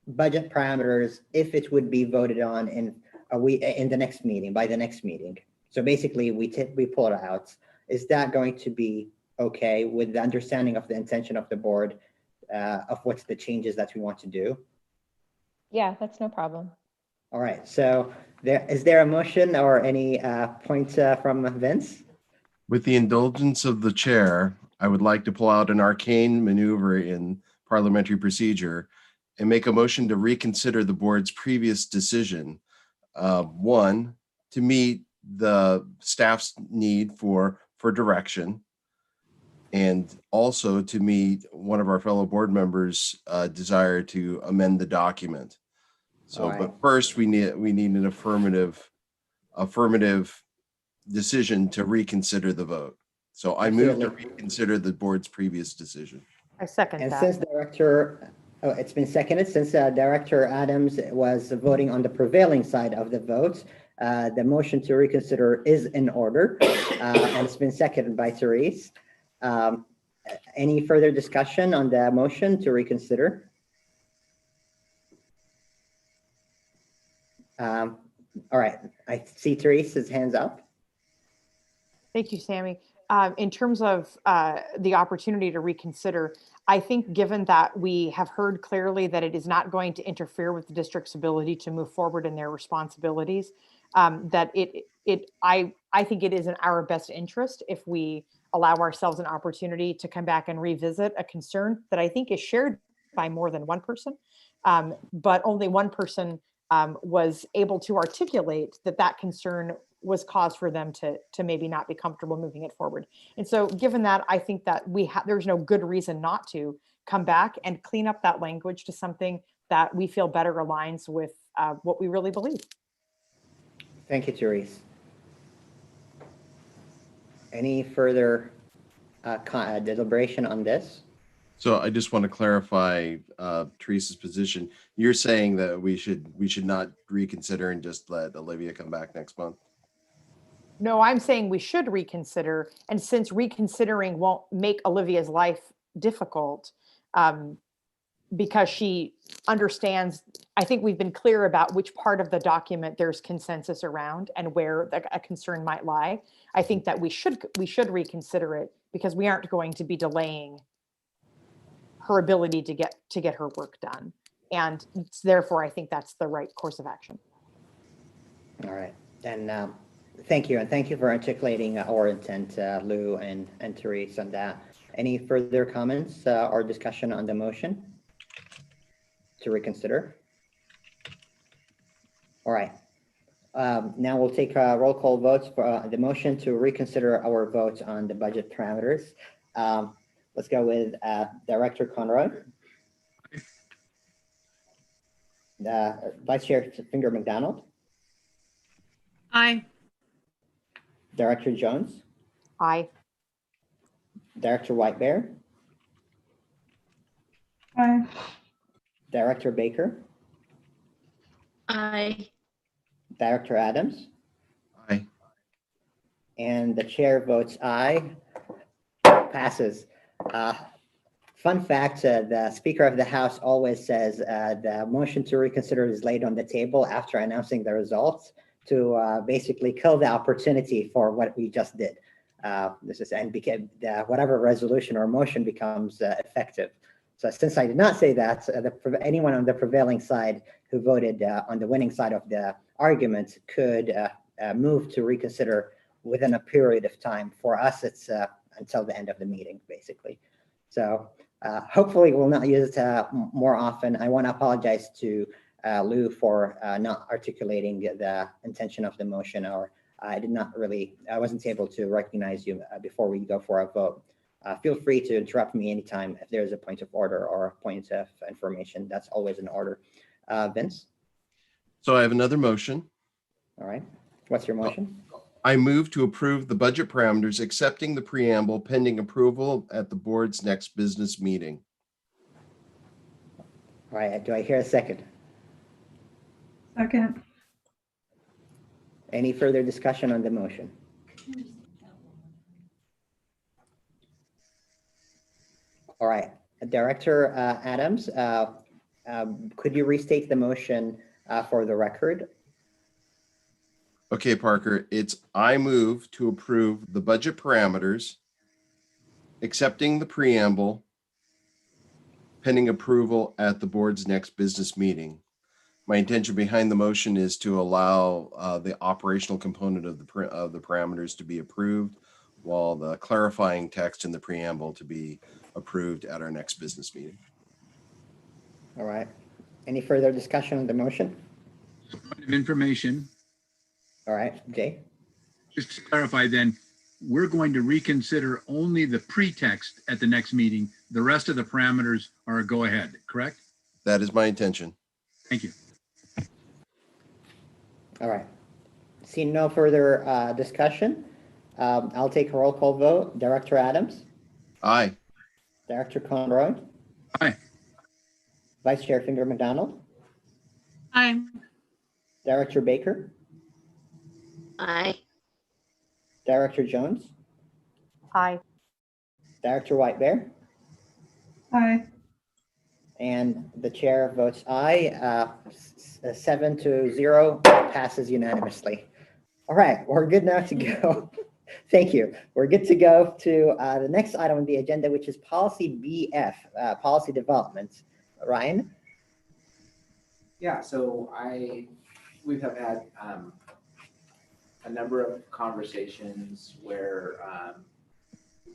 budget parameters if it would be voted on in the next meeting, by the next meeting? So basically, we pull it out. Is that going to be okay with the understanding of the intention of the board of what's the changes that we want to do? Yeah, that's no problem. All right. So is there a motion or any points from Vince? With the indulgence of the chair, I would like to pull out an arcane maneuver in parliamentary procedure and make a motion to reconsider the board's previous decision. One, to meet the staff's need for direction, and also to meet one of our fellow board members' desire to amend the document. So, Right. but first we need an affirmative decision to reconsider the vote. So I move to reconsider the board's previous decision. I second And that. since it's been seconded, since Director Adams was voting on the prevailing side of the vote, the motion to reconsider is in order, and it's been seconded by Therese. Any further discussion on the motion to reconsider? All right, I see Therese's hands up. Thank you, Sammy. In terms of the opportunity to reconsider, I think given that we have heard clearly that it is not going to interfere with the district's ability to move forward in their responsibilities, that I think it is in our best interest if we allow ourselves an opportunity to come back and revisit a concern that I think is shared by more than one person, but only one person was able to articulate that concern was cause for them to maybe not be comfortable moving it forward. And so given that, I think that there's no good reason not to come back and clean up that language to something that we feel better aligns with what we really believe. Thank you, Therese. Any further deliberation on this? So I just want to clarify Teresa's position. You're saying that we should not reconsider and just let Olivia come back next month? No, I'm saying we should reconsider. And since reconsidering won't make Olivia's life difficult, because she understands, I think we've been clear about which part of the document there's consensus around and where a concern might lie. I think that we should reconsider it because we aren't going to be delaying her ability to get her work done. And therefore, I think that's the right course of action. All right. And thank you. And thank you for articulating our intent, Lou and Therese, on that. Any further comments or discussion on the motion to reconsider? All right. Now we'll take roll call votes for the motion to reconsider our vote on the budget parameters. Let's go with Director Conroy. Vice Chair Finger McDonald. Aye. Director Jones. Aye. Director Whitebear. Aye. Director Baker. Aye. Director Adams. Aye. And the chair votes aye. Passes. Fun fact, the Speaker of the House always says the motion to reconsider is laid on the table after announcing the results to basically kill the opportunity for what we just did. And whatever resolution or motion becomes effective. So since I did not say that, anyone on the prevailing side who voted on the winning side of the argument could move to reconsider within a period of time. For us, it's until the end of the meeting, basically. So hopefully we'll not use it more often. I want to apologize to Lou for not articulating the intention of the motion or I wasn't able to recognize you before we go for a vote. Feel free to interrupt me anytime if there's a point of order or a point of information. That's always in order. Vince? So I have another motion. All right. What's your motion? I move to approve the budget parameters, accepting the preamble pending approval at the board's next business meeting. All right. Do I hear a second? Second. Any further discussion on the motion? All right. Director Adams, could you restate the motion for the record? Okay, Parker, it's I move to approve the budget parameters, accepting the preamble, pending approval at the board's next business meeting. My intention behind the motion is to allow the operational component of the parameters to be approved, while the clarifying text in the preamble to be approved at our next business meeting. All right. Any further discussion on the motion? Point of information. All right, Jay. Just to clarify then, we're going to reconsider only the pretext at the next meeting. The rest of the parameters are a go ahead, correct? That is my intention. Thank you. All right. Seeing no further discussion, I'll take a roll call vote. Director Adams? Aye. Director Conroy? Aye. Vice Chair Finger McDonald? Aye. Director Baker? Aye. Director Jones? Aye. Director White Bear? Aye. And the chair votes aye. 7-0 passes unanimously. All right, we're good now to go. Thank you. We're good to go to the next item on the agenda, which is policy BF, policy development. Ryan? Yeah, so we have had a number of conversations where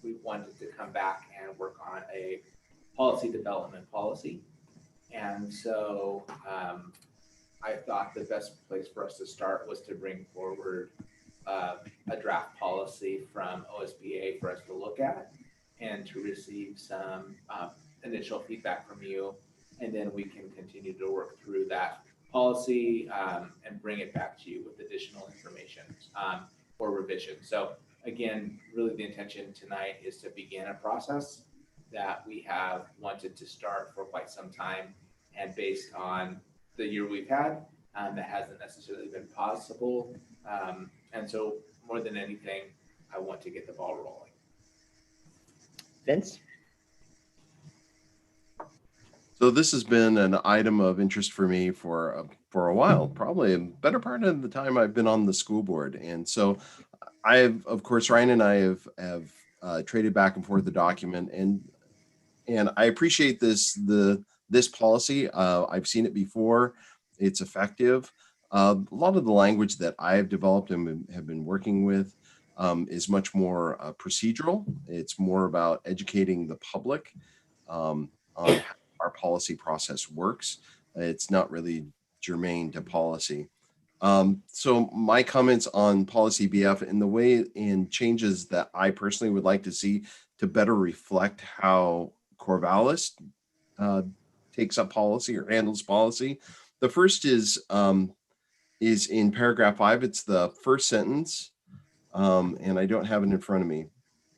we wanted to come back and work on a policy development policy. And so I thought the best place for us to start was to bring forward a draft policy from OSBA for us to look at and to receive some initial feedback from you. And then we can continue to work through that policy and bring it back to you with additional information or revision. So again, really the intention tonight is to begin a process that we have wanted to start for quite some time, and based on the year we've had, that hasn't necessarily been possible. And so more than anything, I want to get the ball rolling. Vince? So this has been an item of interest for me for a while, probably a better part of the time I've been on the school board. And so of course, Ryan and I have traded back and forth the document, and I appreciate this policy. I've seen it before. It's effective. A lot of the language that I've developed and have been working with is much more procedural. It's more about educating the public on how our policy process works. It's not really germane to policy. So my comments on policy BF and the way in changes that I personally would like to see to better reflect how Corvallis takes up policy or handles policy. The first is in paragraph 5. It's the first sentence, and I don't have it in front of me,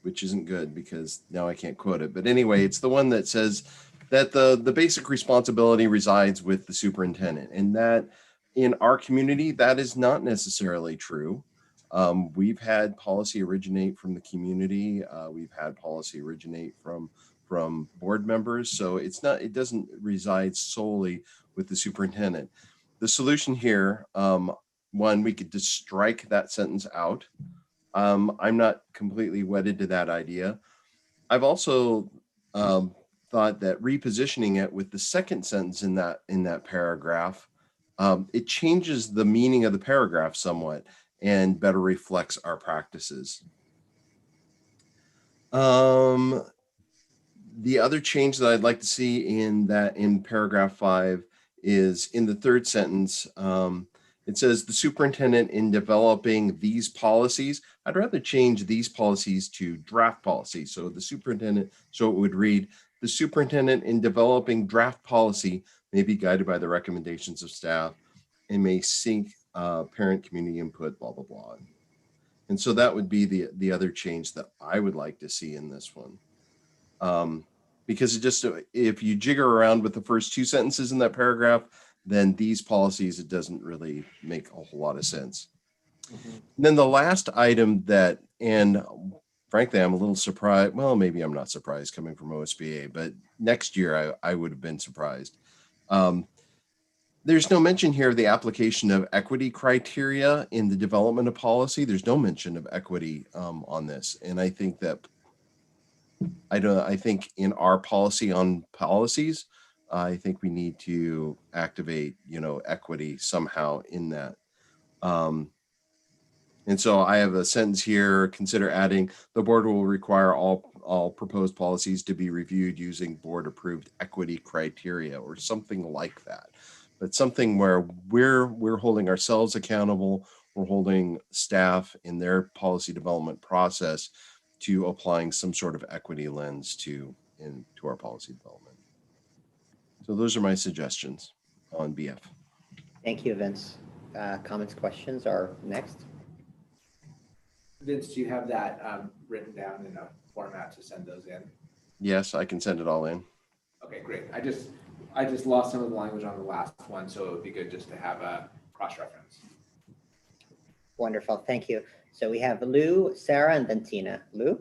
which isn't good because now I can't quote it. But anyway, it's the one that says that the basic responsibility resides with the superintendent, and that in our community, that is not necessarily true. We've had policy originate from the community. We've had policy originate from board members. So it doesn't reside solely with the superintendent. The solution here, one, we could just strike that sentence out. I'm not completely wedded to that idea. I've also thought that repositioning it with the second sentence in that paragraph, it changes the meaning of the paragraph somewhat and better reflects our practices. The other change that I'd like to see in paragraph 5 is in the third sentence. It says the superintendent in developing these policies. I'd rather change these policies to draft policies. So the superintendent, so it would read, the superintendent in developing draft policy may be guided by the recommendations of staff and may seek parent community input, blah, blah, blah. And so that would be the other change that I would like to see in this one. Because it just, if you jigger around with the first two sentences in that paragraph, then these policies, it doesn't really make a whole lot of sense. And then the last item that, and frankly, I'm a little surprised. Well, maybe I'm not surprised coming from OSBA, but next year I would have been surprised. There's no mention here of the application of equity criteria in the development of policy. There's no mention of equity on this. And I think that, I think in our policy on policies, I think we need to activate, equity somehow in that. And so I have a sentence here, consider adding, the board will require all proposed policies to be reviewed using board approved equity criteria or something like that. But something where we're holding ourselves accountable, we're holding staff in their policy development process to applying some sort of equity lens to our policy development. So those are my suggestions on BF. Thank you, Vince. Comments, questions are next. Vince, do you have that written down in a format to send those in? Yes, I can send it all in. Okay, great. I just lost some of the language on the last one, so it would be good just to have a cross-reference. Wonderful, thank you. So we have Lou, Sarah, and then Tina. Lou?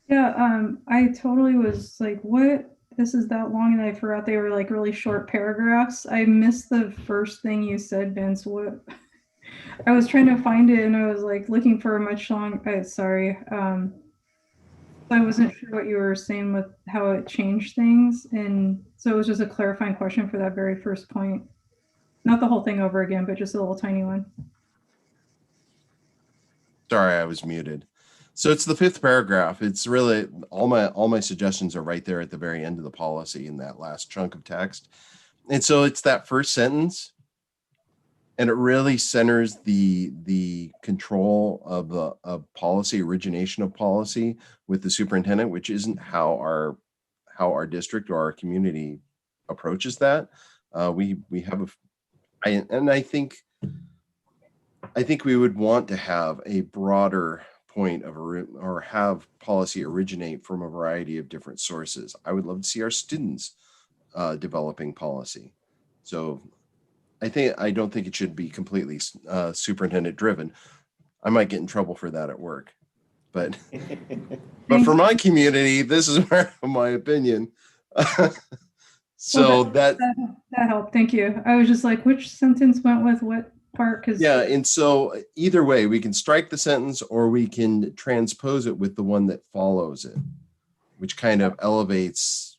Yeah, I totally was like, what? This is that long, and I forgot they were like really short paragraphs. I missed the first thing you said, Vince. What? I was trying to find it, and I was like looking for a much longer. Sorry. I wasn't sure what you were saying with how it changed things, and so it was just a clarifying question for that very first point. Not the whole thing over again, but just a little tiny one. Sorry, I was muted. So it's the fifth paragraph. It's really all my suggestions are right there at the very end of the policy in that last chunk of text. And so it's that first sentence, and it really centers the control of policy, origination of policy with the superintendent, which isn't how our district or our community approaches that. We have I think we would want to have a broader point of or have policy originate from a variety of different sources. I would love to see our students developing policy. So I don't think it should be completely superintendent driven. I might get in trouble for that at work, but for my community, this is my opinion. So well, that helped. Thank you. I was just like, which sentence went with what part? Yeah, and so either way, we can strike the sentence or we can transpose it with the one that follows it, which kind of elevates,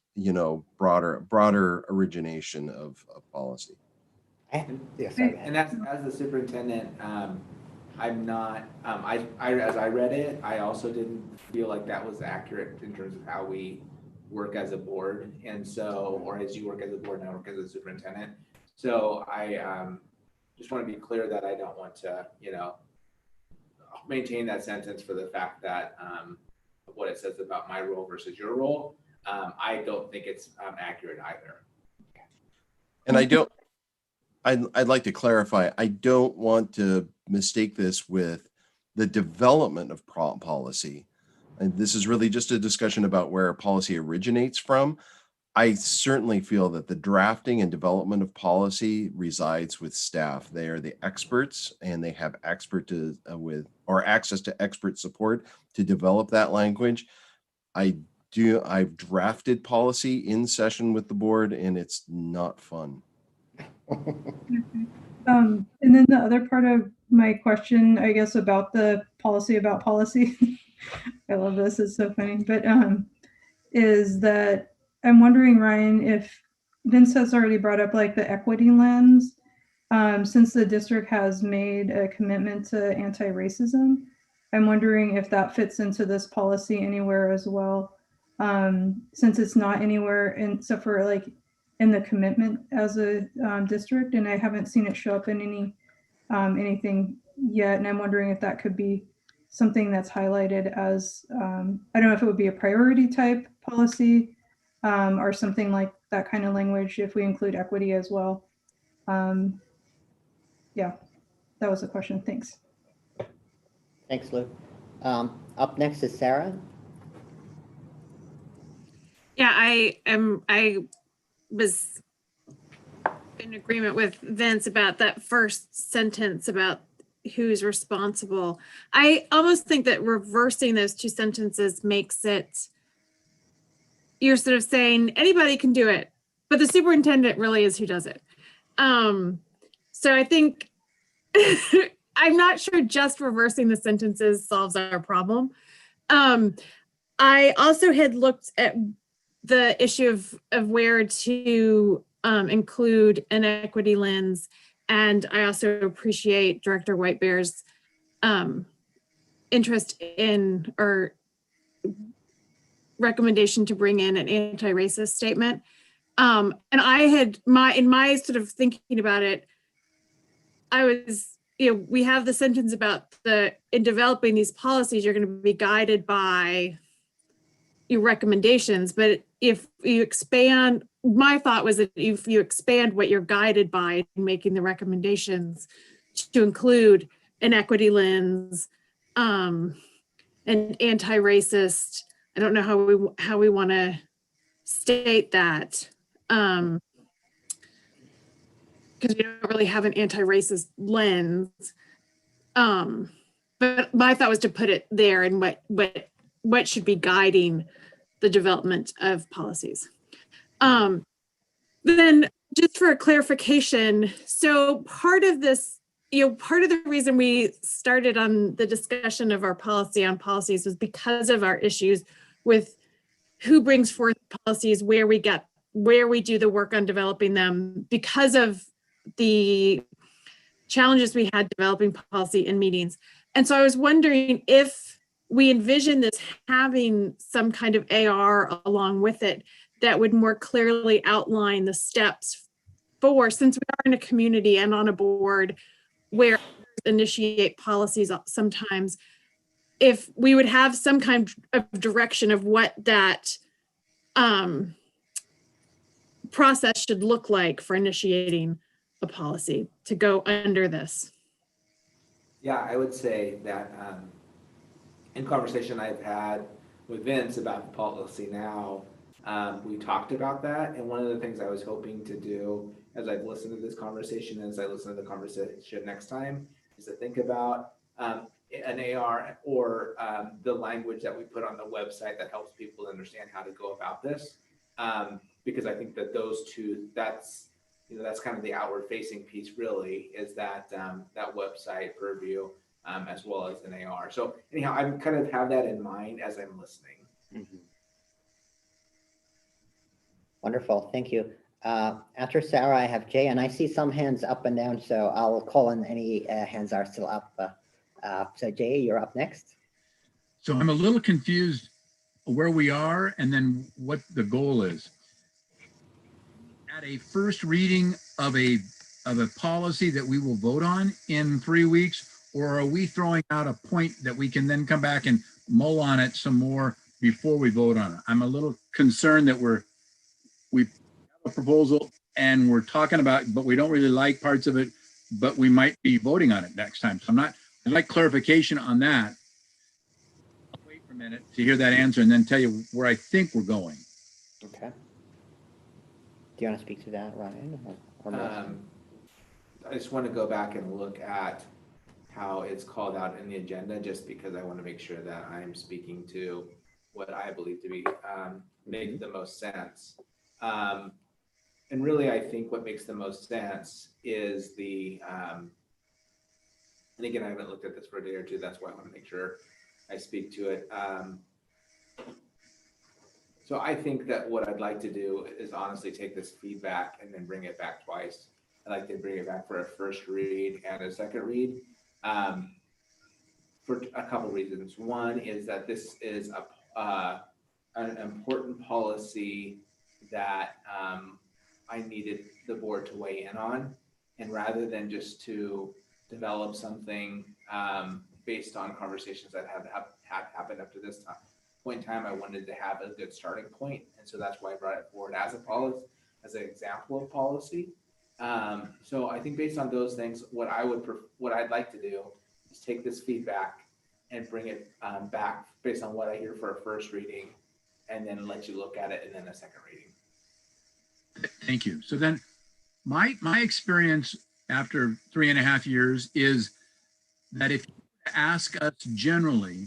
broader origination of policy. And as the superintendent, I'm not, as I read it, I also didn't feel like that was accurate in terms of how we work as a board. And so, or as you work as a board and I work as a superintendent. So I just want to be clear that I don't want to, maintain that sentence for the fact that what it says about my role versus your role. I don't think it's accurate either. And I'd like to clarify, I don't want to mistake this with the development of policy. And this is really just a discussion about where policy originates from. I certainly feel that the drafting and development of policy resides with staff. They are the experts and they have access to expert support to develop that language. I've drafted policy in session with the board and it's not fun. And then the other part of my question, I guess, about the policy about policy, I love this, it's so funny, but is that I'm wondering, Ryan, if Vince has already brought up like the equity lens, since the district has made a commitment to anti-racism, I'm wondering if that fits into this policy anywhere as well, since it's not anywhere except for like in the commitment as a district, and I haven't seen it show up in any anything yet. And I'm wondering if that could be something that's highlighted as, I don't know if it would be a priority type policy or something like that kind of language if we include equity as well. Yeah, that was the question. Thanks. Thanks, Lou. Up next is Sarah. Yeah, I was in agreement with Vince about that first sentence about who's responsible. I almost think that reversing those two sentences makes it, you're sort of saying anybody can do it, but the superintendent really is who does it. So I think I'm not sure just reversing the sentences solves our problem. I also had looked at the issue of where to include an equity lens. And I also appreciate Director Whitebear's interest in or recommendation to bring in an anti-racist statement. And I had in my sort of thinking about it, I was, we have the sentence about in developing these policies, you're going to be guided by your recommendations. But if you expand, my thought was that if you expand what you're guided by in making the recommendations to include an equity lens, an anti-racist, I don't know how we want to state that. Because we don't really have an anti-racist lens. But my thought was to put it there and what should be guiding the development of policies. Then just for a clarification, so part of this, part of the reason we started on the discussion of our policy on policies was because of our issues with who brings forth policies, where we do the work on developing them, because of the challenges we had developing policy in meetings. And so I was wondering if we envision this having some kind of AR along with it that would more clearly outline the steps for, since we are in a community and on a board where initiate policies sometimes, if we would have some kind of direction of what that process should look like for initiating a policy to go under this. Yeah, I would say that in conversation I've had with Vince about the policy now, we talked about that. And one of the things I was hoping to do as I've listened to this conversation, as I listen to the conversation next time, is to think about an AR or the language that we put on the website that helps people understand how to go about this. Because I think that those two, that's kind of the outward facing piece really, is that that website purview as well as an AR. So anyhow, I kind of have that in mind as I'm listening. Mm-hmm. Wonderful, thank you. After Sarah, I have Jay, and I see some hands up and down, so I'll call on any hands are still up. So Jay, you're up next. So I'm a little confused where we are and then what the goal is. At a first reading of a policy that we will vote on in 3 weeks, or are we throwing out a point that we can then come back and mull on it some more before we vote on it? I'm a little concerned that we have a proposal and we're talking about, but we don't really like parts of it, but we might be voting on it next time. So I'd like clarification on that. I'll wait for a minute to hear that answer and then tell you where I think we're going. Okay. Do you want to speak to that, Ryan? I just want to go back and look at how it's called out in the agenda, just because I want to make sure that I'm speaking to what I believe to be make the most sense. And really, I think what makes the most sense is the, and again, I haven't looked at this for a day or two, that's why I want to make sure I speak to it. So I think that what I'd like to do is honestly take this feedback and then bring it back twice. I'd like to bring it back for a first read and a second read for a couple reasons. One is that this is an important policy that I needed the board to weigh in on. And rather than just to develop something based on conversations that have happened up to this point in time. I wanted to have a good starting point, and so that's why I brought it forward as a policy, as an example of policy. So I think based on those things, what I'd like to do is take this feedback and bring it back based on what I hear for a first reading, and then let you look at it and then a second reading. Thank you. So then my experience after 3.5 years is that if you ask us generally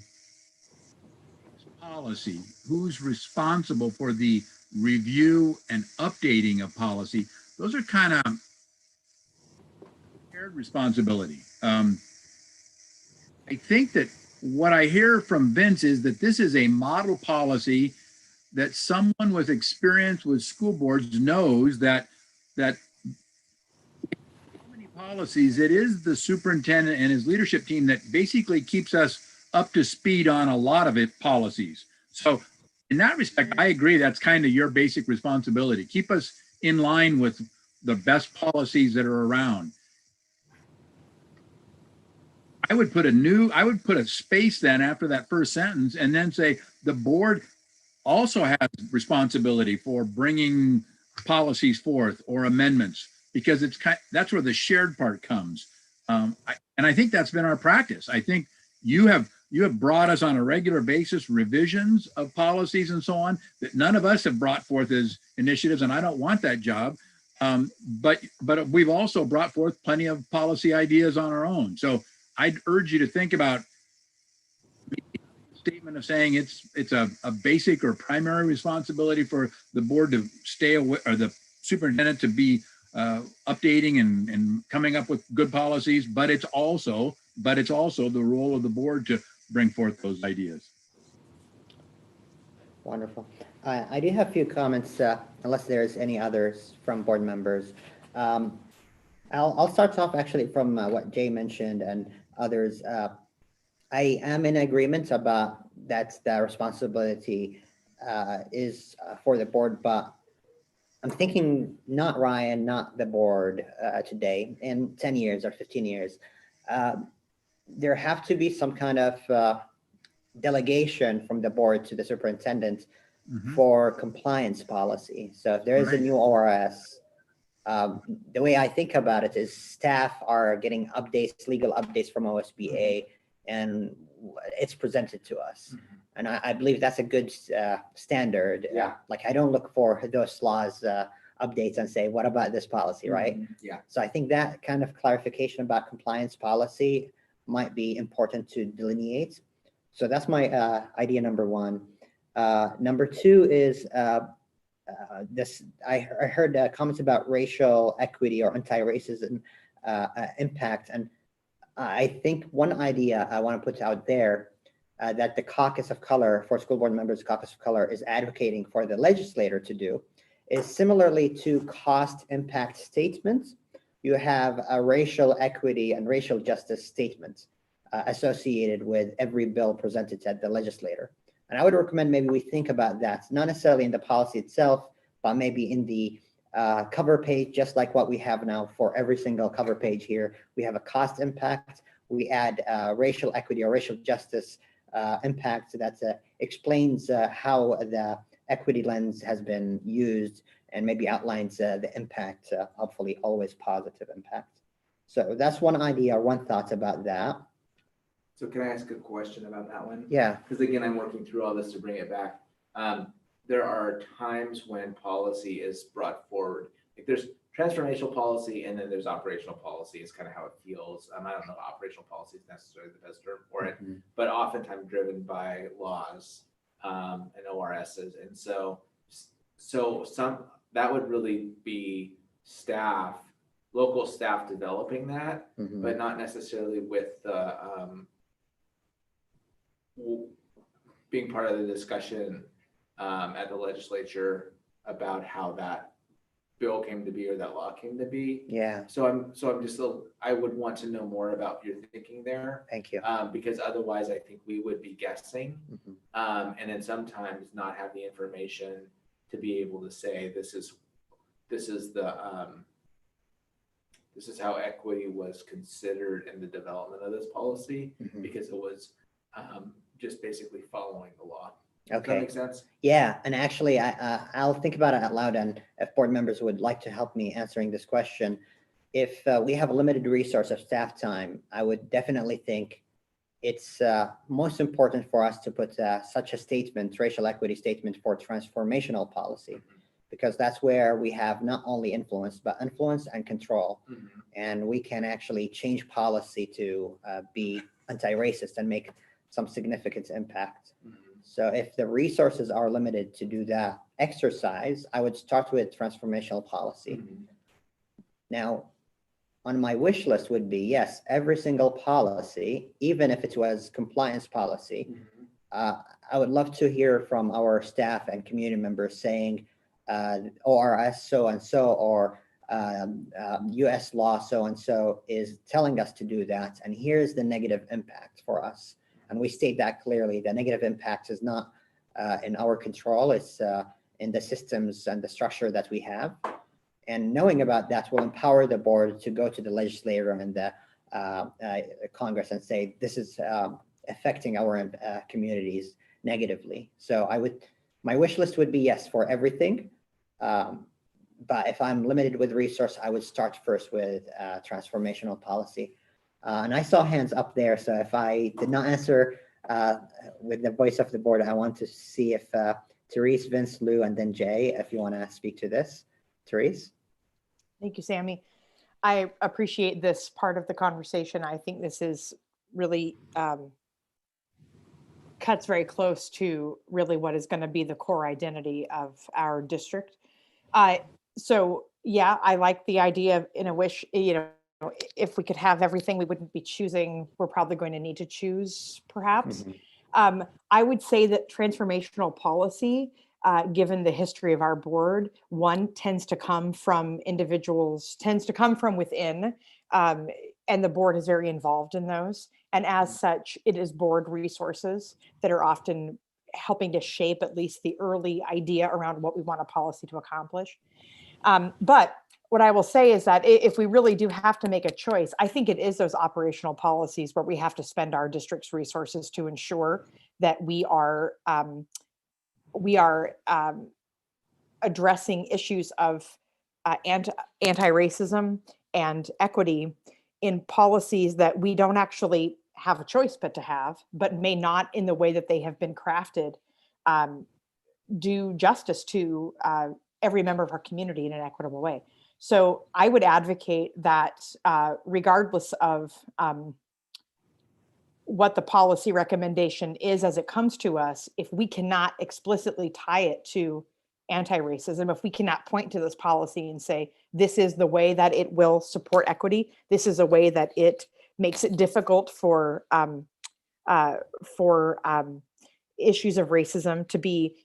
policy, who's responsible for the review and updating of policy, those are kind of shared responsibility. I think that what I hear from Vince is that this is a model policy that someone with experience with school boards knows that many policies, it is the superintendent and his leadership team that basically keeps us up to speed on a lot of it policies. So in that respect, I agree. That's kind of your basic responsibility. Keep us in line with the best policies that are around. I would put a space then after that first sentence and then say the board also has responsibility for bringing policies forth or amendments, because that's where the shared part comes. And I think that's been our practice. I think you have brought us on a regular basis revisions of policies and so on that none of us have brought forth as initiatives, and I don't want that job. But we've also brought forth plenty of policy ideas on our own. So I'd urge you to think about statement of saying it's a basic or primary responsibility for the board to stay away, or the superintendent to be updating and coming up with good policies, but it's also the role of the board to bring forth those ideas. Wonderful. I do have a few comments, unless there's any others from board members. I'll start off actually from what Jay mentioned and others. I am in agreement about that the responsibility is for the board, but I'm thinking not Ryan, not the board today, in 10 years or 15 years. There have to be some kind of delegation from the board to the superintendent for compliance policy. So if there is a new ORS, the way I think about it is staff are getting updates, legal updates from OSBA, and it's presented to us. And I believe that's a good standard. Yeah. Like I don't look for those laws updates and say, what about this policy, right? Yeah. So I think that kind of clarification about compliance policy might be important to delineate. So that's my idea number one. Number two is this. I heard comments about racial equity or anti-racism impact, and I think one idea I want to put out there that the Caucus of Color, for school board members, Caucus of Color is advocating for the legislator to do is similarly to cost impact statements. You have a racial equity and racial justice statement associated with every bill presented at the legislator. And I would recommend maybe we think about that, not necessarily in the policy itself, but maybe in the cover page, just like what we have now for every single cover page here. We have a cost impact. We add racial equity or racial justice impact that explains how the equity lens has been used and maybe outlines the impact, hopefully always positive impact. So that's one idea, one thought about that. So can I ask a question about that one? Yeah. Because again, I'm working through all this to bring it back. There are times when policy is brought forward. Like there's transformational policy and then there's operational policy is kind of how it feels. I don't know if operational policy is necessarily the best term for it, but oftentimes driven by laws and ORSs. And so that would really be staff, local staff developing that, but not necessarily with the being part of the discussion at the legislature about how that bill came to be or that law came to be. Yeah. So I'm just I would want to know more about your thinking there. Thank you. Because otherwise I think we would be guessing and then sometimes not have the information to be able to say this is the this is how equity was considered in the development of this policy, because it was just basically following the law. Does that Okay. make sense? Yeah, and actually, I'll think about it out loud, and if board members would like to help me answering this question, if we have a limited resource of staff time, I would definitely think it's most important for us to put such a statement, racial equity statement for transformational policy, because that's where we have not only influence, but influence and control. And we can actually change policy to be anti-racist and make some significant impact. So if the resources are limited to do that exercise, I would start with transformational policy. Now, on my wish list would be, yes, every single policy, even if it was compliance policy, I would love to hear from our staff and community members saying ORS so-and-so or US law so-and-so is telling us to do that, and here's the negative impact for us. And we state that clearly. The negative impact is not in our control. It's in the systems and the structure that we have. And knowing about that will empower the board to go to the legislator and the Congress and say, this is affecting our communities negatively. So my wish list would be yes for everything. But if I'm limited with resource, I would start first with transformational policy. And I saw hands up there. So if I did not answer with the voice of the board, I want to see if Therese, Vince, Lou, and then Jay, if you want to speak to this. Therese? Thank you, Sammy. I appreciate this part of the conversation. I think this is really cuts very close to really what is going to be the core identity of our district. So yeah, I like the idea of in a wish, if we could have everything, we wouldn't be choosing. We're probably going to need to choose, perhaps. I would say that transformational policy, given the history of our board, one tends to come from individuals, tends to come from within, and the board is very involved in those. And as such, it is board resources that are often helping to shape at least the early idea around what we want a policy to accomplish. But what I will say is that if we really do have to make a choice, I think it is those operational policies where we have to spend our district's resources to ensure that we are addressing issues of anti-racism and equity in policies that we don't actually have a choice but to have, but may not in the way that they have been crafted do justice to every member of our community in an equitable way. So I would advocate that regardless of what the policy recommendation is as it comes to us, if we cannot explicitly tie it to anti-racism, if we cannot point to this policy and say, this is the way that it will support equity, this is a way that it makes it difficult for issues of racism to be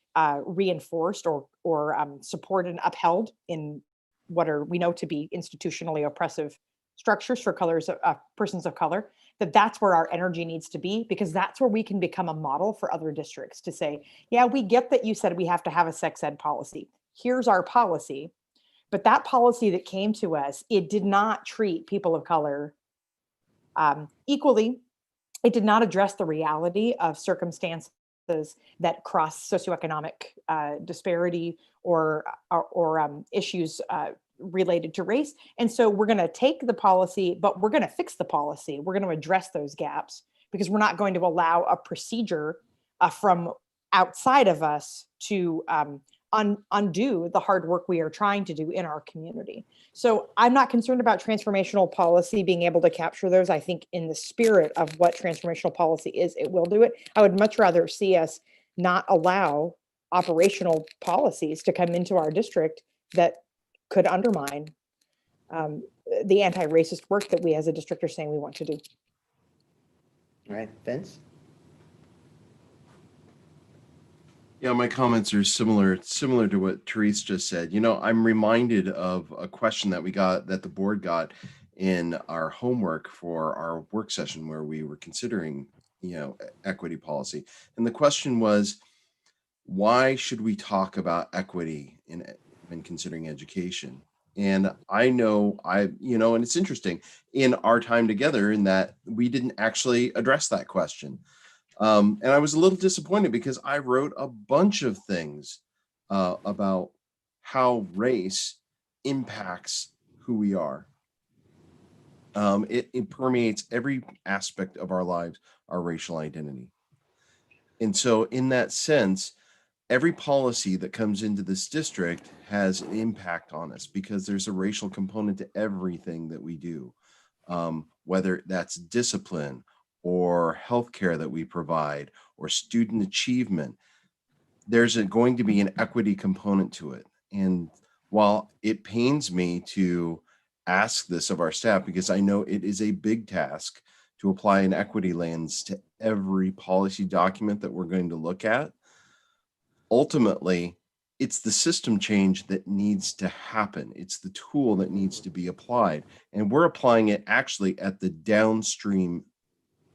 reinforced or supported and upheld in what we know to be institutionally oppressive structures for persons of color, that's where our energy needs to be, because that's where we can become a model for other districts to say, yeah, we get that you said we have to have a sex ed policy. Here's our policy. But that policy that came to us, it did not treat people of color equally. It did not address the reality of circumstances that cross socioeconomic disparity or issues related to race. And so we're going to take the policy, but we're going to fix the policy. We're going to address those gaps because we're not going to allow a procedure from outside of us to undo the hard work we are trying to do in our community. So I'm not concerned about transformational policy being able to capture those. I think in the spirit of what transformational policy is, it will do it. I would much rather see us not allow operational policies to come into our district that could undermine the anti-racist work that we as a district are saying we want to do. All right, Vince? Yeah, my comments are similar to what Therese just said. I'm reminded of a question that the board got in our homework for our work session where we were considering, equity policy. And the question was, why should we talk about equity when considering education? And I know and it's interesting in our time together in that we didn't actually address that question. And I was a little disappointed because I wrote a bunch of things about how race impacts who we are. It permeates every aspect of our lives, our racial identity. And so in that sense, every policy that comes into this district has an impact on us because there's a racial component to everything that we do, whether that's discipline or healthcare that we provide or student achievement. There's going to be an equity component to it. And while it pains me to ask this of our staff, because I know it is a big task to apply an equity lens to every policy document that we're going to look at, ultimately, it's the system change that needs to happen. It's the tool that needs to be applied. And we're applying it actually at the downstream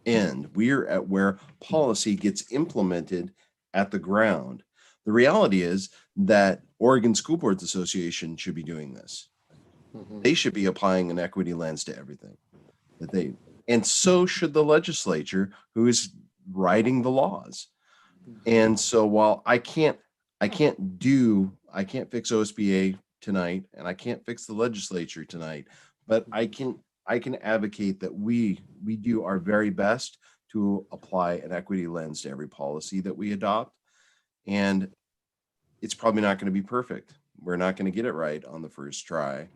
end. We're at where policy gets implemented at the ground. The reality is that Oregon School Boards Association should be doing this. They should be applying an equity lens to everything and so should the legislature who is writing the laws. And so while I can't fix OSBA tonight and I can't fix the legislature tonight, but I can advocate that we do our very best to apply an equity lens to every policy that we adopt. And it's probably not going to be perfect. We're not going to get it right on the first try.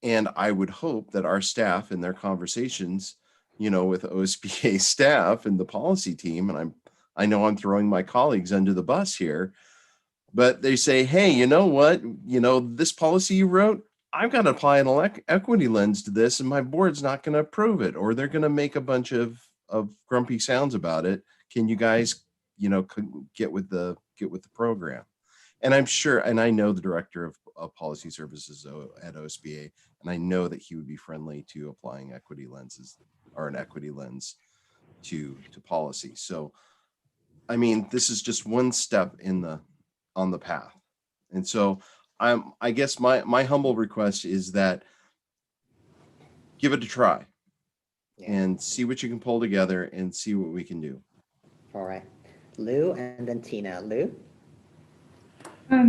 And I would hope that our staff in their conversations, with OSBA staff and the policy team, and I know I'm throwing my colleagues under the bus here, but they say, hey, you know what? This policy you wrote, I've got to apply an equity lens to this and my board's not going to approve it, or they're going to make a bunch of grumpy sounds about it. Can you guys, get with the program? And I'm sure, and I know the director of policy services at OSBA, and I know that he would be friendly to applying equity lenses or an equity lens to policy. So, I mean, this is just one step on the path. And so I guess my humble request is that give it a try and see what you can pull together and see what we can do. All right. Lou and then Tina. Lou?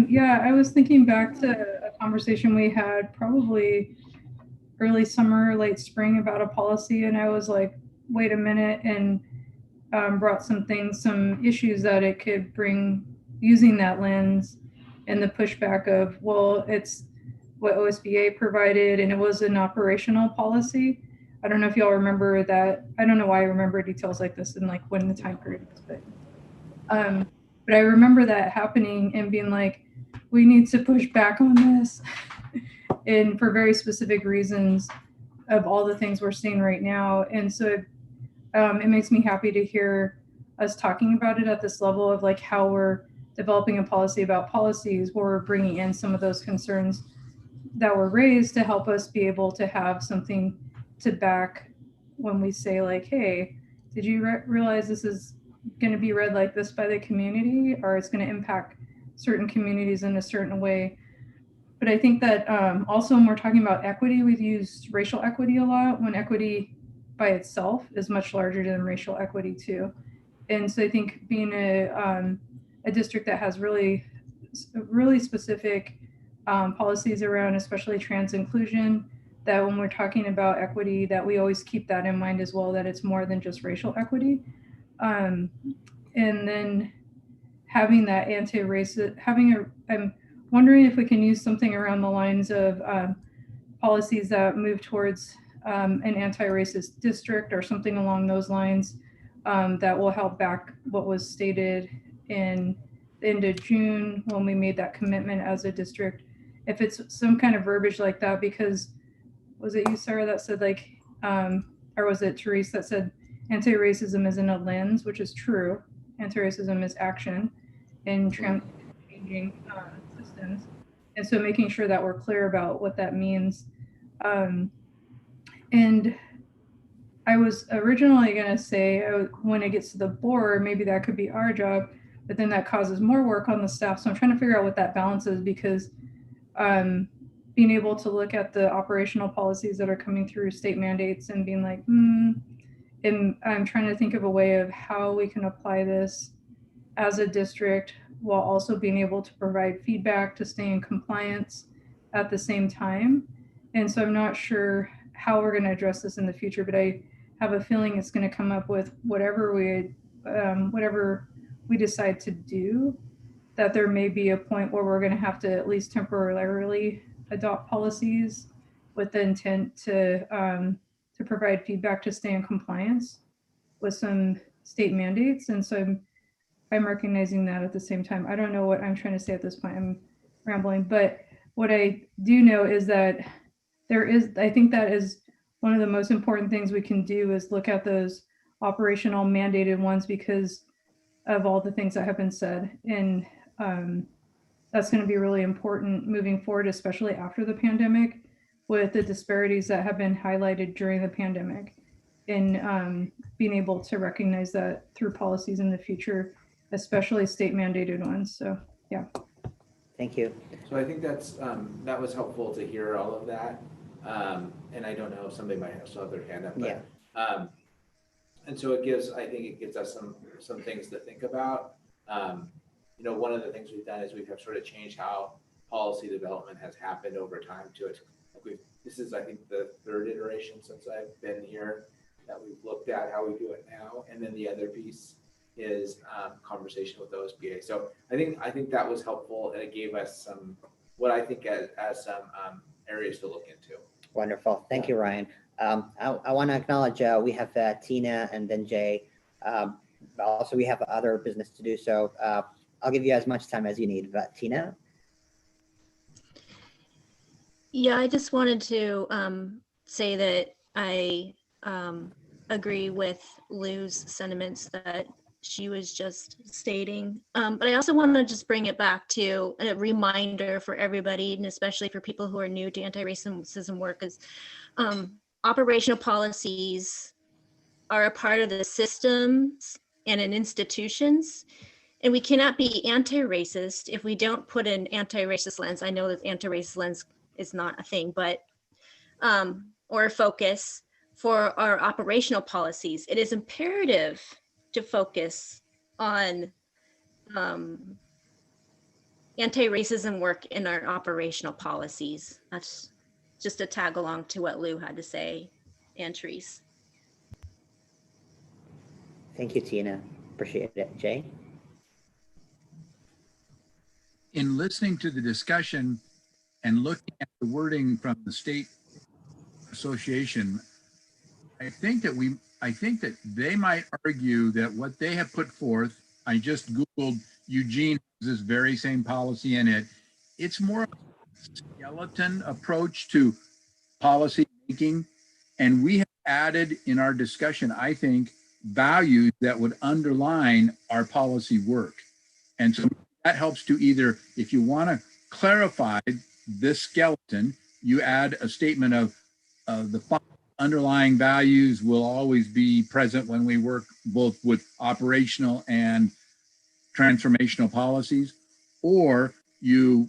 Yeah, I was thinking back to a conversation we had probably early summer, late spring about a policy, and I was like, wait a minute, and brought some issues that it could bring using that lens, and the pushback of, well, it's what OSBA provided, and it was an operational policy. I don't know if y'all remember that. I don't know why I remember details like this and like when the time period was, but I remember that happening and being like, we need to push back on this and for very specific reasons of all the things we're seeing right now. And so it makes me happy to hear us talking about it at this level of like how we're developing a policy about policies where we're bringing in some of those concerns that were raised to help us be able to have something to back when we say like, hey, did you realize this is going to be read like this by the community, or it's going to impact certain communities in a certain way. But I think that also when we're talking about equity, we've used racial equity a lot when equity by itself is much larger than racial equity too. And so I think being a district that has really specific policies around especially trans inclusion, that when we're talking about equity, that we always keep that in mind as well, that it's more than just racial equity. And then having that anti-racist, I'm wondering if we can use something around the lines of policies that move towards an anti-racist district or something along those lines that will help back what was stated in the end of June when we made that commitment as a district. If it's some kind of verbiage like that, because was it you, Sarah, that said like, or was it Therese that said anti-racism isn't a lens, which is true. Anti-racism is action in changing systems. And so making sure that we're clear about what that means. And I was originally going to say when it gets to the board, maybe that could be our job, but then that causes more work on the staff. So I'm trying to figure out what that balance is, because being able to look at the operational policies that are coming through state mandates and being like, and I'm trying to think of a way of how we can apply this as a district while also being able to provide feedback to stay in compliance at the same time. And so I'm not sure how we're going to address this in the future, but I have a feeling it's going to come up with whatever we decide to do, that there may be a point where we're going to have to at least temporarily adopt policies with the intent to provide feedback to stay in compliance with some state mandates. And so I'm recognizing that at the same time. I don't know what I'm trying to say at this point. I'm rambling, but what I do know is that I think that is one of the most important things we can do is look at those operational mandated ones because of all the things that have been said. And that's going to be really important moving forward, especially after the pandemic, with the disparities that have been highlighted during the pandemic, and being able to recognize that through policies in the future, especially state mandated ones. So yeah. Thank you. So I think that's that was helpful to hear all of that. And I don't know if somebody might still have their hand up, but yeah. And so I think it gives us some things to think about. You know, one of the things we've done is we have sort of changed how policy development has happened over time to it. This is, I think, the third iteration since I've been here that we've looked at how we do it now. And then the other piece is conversation with OSBA. So I think that was helpful, and it gave us what I think as some areas to look into. Wonderful. Thank you, Ryan. I want to acknowledge we have Tina and then Jay. Also, we have other business to do, so I'll give you as much time as you need. But Tina? Yeah, I just wanted to say that I agree with Lou's sentiments that she was just stating. But I also want to just bring it back to a reminder for everybody, and especially for people who are new to anti-racism work, is operational policies are a part of the systems and in institutions. And we cannot be anti-racist if we don't put an anti-racist lens. I know that anti-racist lens is not a thing, but or a focus for our operational policies. It is imperative to focus on anti-racism work in our operational policies. That's just a tag along to what Lou had to say, and Therese. Thank you, Tina. Appreciate it. Jay? In listening to the discussion and looking at the wording from the state association, I think that they might argue that what they have put forth, I just Googled Eugene, this very same policy in it. It's more of a skeleton approach to policy making. And we have added in our discussion, I think, values that would underline our policy work. And so that helps to either, if you want to clarify this skeleton, you add a statement of the underlying values will always be present when we work both with operational and transformational policies, or you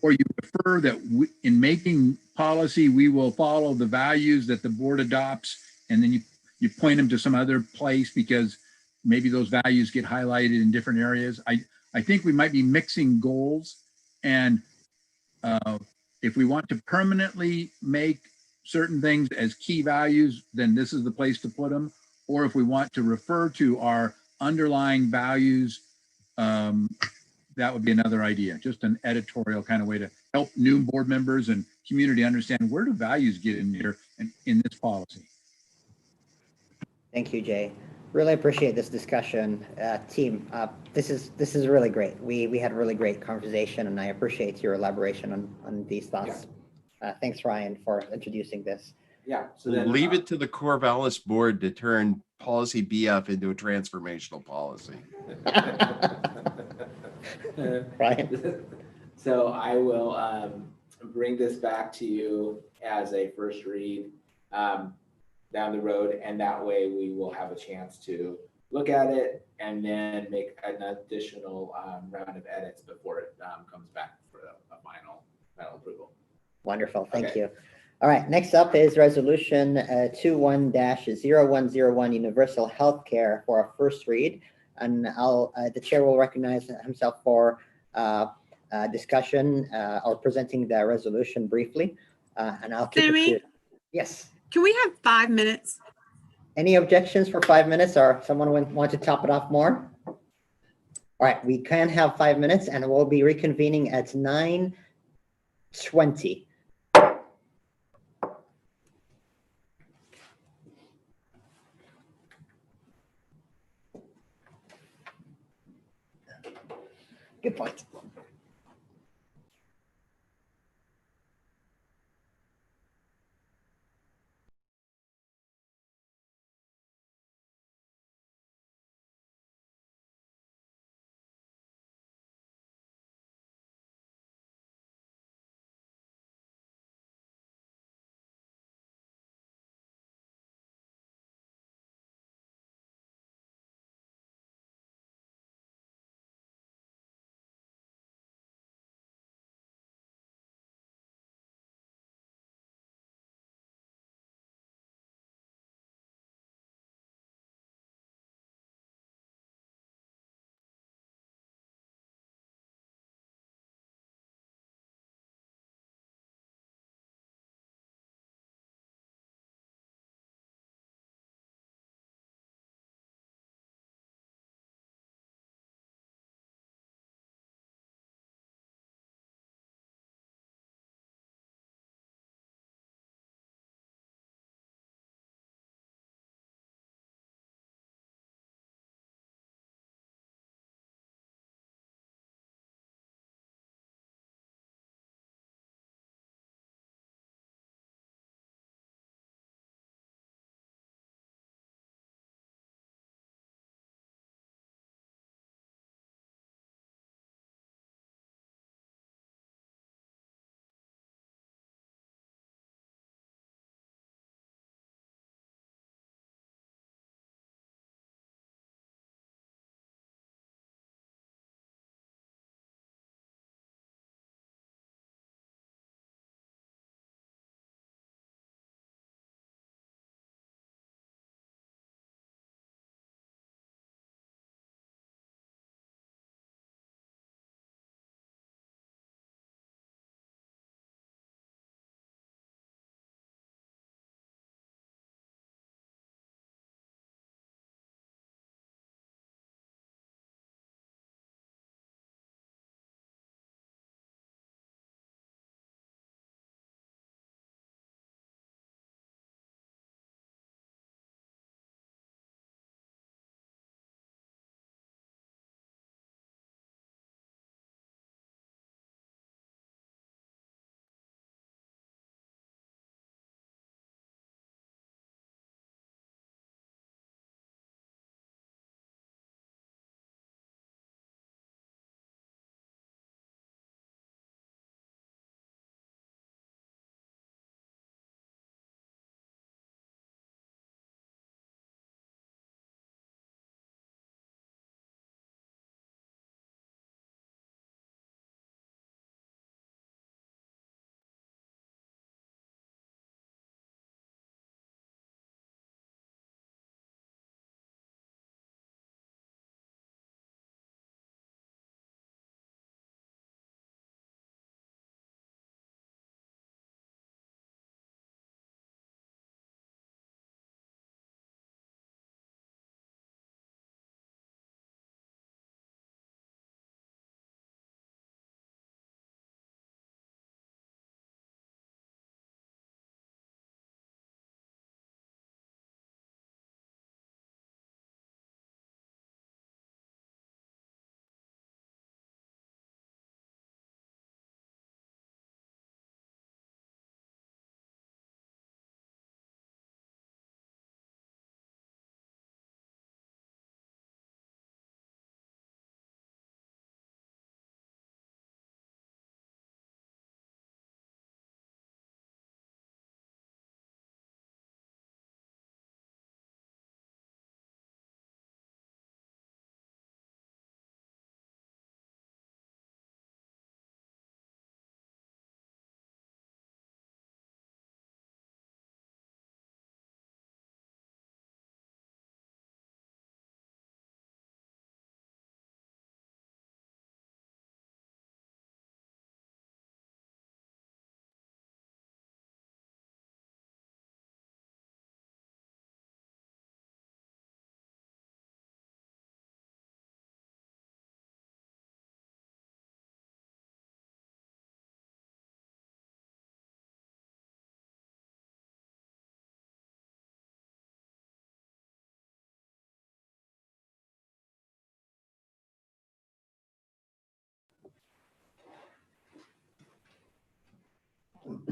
refer that in making policy, we will follow the values that the board adopts, and then you point them to some other place because maybe those values get highlighted in different areas. I think we might be mixing goals, and if we want to permanently make certain things as key values, then this is the place to put them. Or if we want to refer to our underlying values, that would be another idea, just an editorial kind of way to help new board members and community understand where do values get in here and in this policy. Thank you, Jay. Really appreciate this discussion. Team, this is really great. We had a really great conversation, and I appreciate your elaboration on these thoughts. Yeah. Thanks, Ryan, for introducing this. Yeah. So then leave it to the Corvallis board to turn policy BF into a transformational policy. Ryan? So I will bring this back to you as a first read down the road, and that way we will have a chance to look at it and then make an additional round of edits before it comes back for a final final approval. Wonderful, thank Okay. you. All right, next up is resolution 21-0101, universal health care for a first read. And the chair will recognize himself for discussion or presenting the resolution briefly. And I'll keep Sammy? it to, yes. Can we have 5 minutes? Any objections for 5 minutes, or someone want to top it off more? All right, we can have 5 minutes, and we'll be reconvening at 9:20. Good point.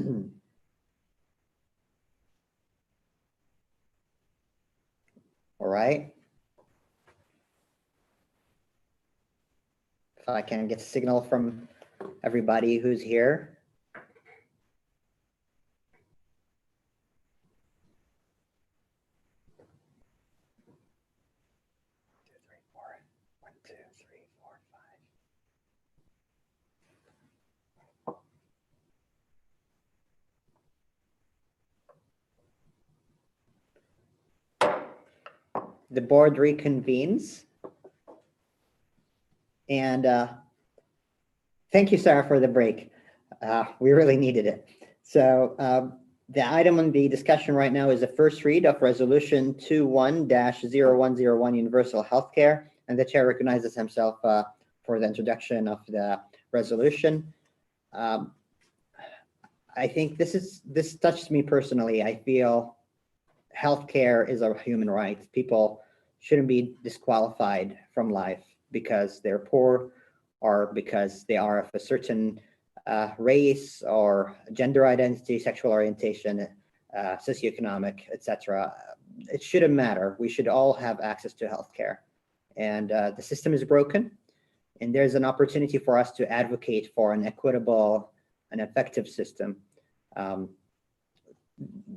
All right. If I can get a signal from everybody who's here. The board reconvenes. And thank you, Sarah, for the break. We really needed it. So the item on the discussion right now is the first read of Resolution 21-0101 Universal Healthcare, and the chair recognizes himself for the introduction of the resolution. I think this touches me personally. I feel healthcare is a human right. People shouldn't be disqualified from life because they're poor or because they are of a certain race or gender identity, sexual orientation, socioeconomic, etc. It shouldn't matter. We should all have access to healthcare. And the system is broken, and there's an opportunity for us to advocate for an equitable and effective system.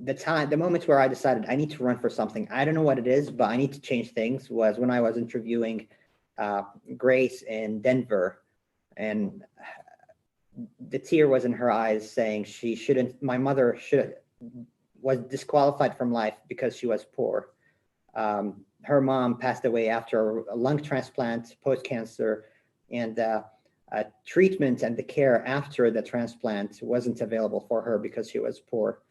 The moment where I decided I need to run for something, I don't know what it is, but I need to change things, was when I was interviewing Grace in Denver, and the tear was in her eyes saying my mother was disqualified from life because she was poor. Her mom passed away after a lung transplant, post-cancer, and treatment and the care after the transplant wasn't available for her because she was poor.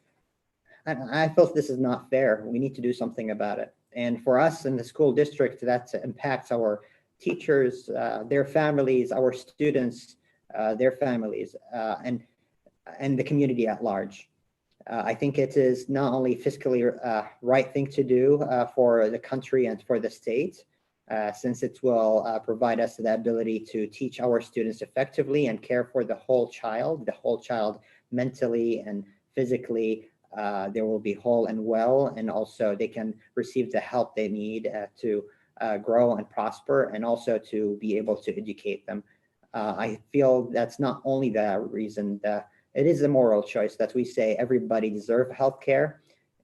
And I felt this is not fair. We need to do something about it. And for us in the school district, that impacts our teachers, their families, our students, their families, and the community at large. I think it is not only fiscally right thing to do for the country and for the state, since it will provide us the ability to teach our students effectively and care for the whole child mentally and physically. They will be whole and well, and also they can receive the help they need to grow and prosper, and also to be able to educate them. I feel that's not only the reason, it is a moral choice that we say everybody deserves healthcare,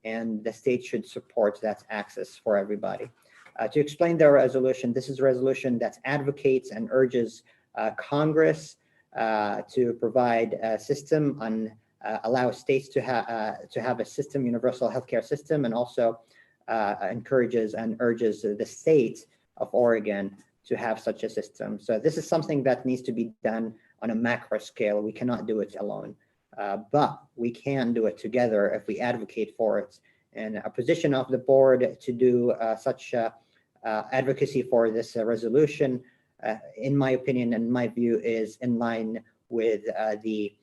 and the state should support that access for everybody. To explain the resolution, this is a resolution that advocates and urges Congress to provide a system on allow states to have a system, universal healthcare system, and also encourages and urges the state of Oregon to have such a system. So this is something that needs to be done on a macro scale. We cannot do it alone, but we can do it together if we advocate for it. And a position of the board to do such advocacy for this resolution, in my opinion and my view, is in line with the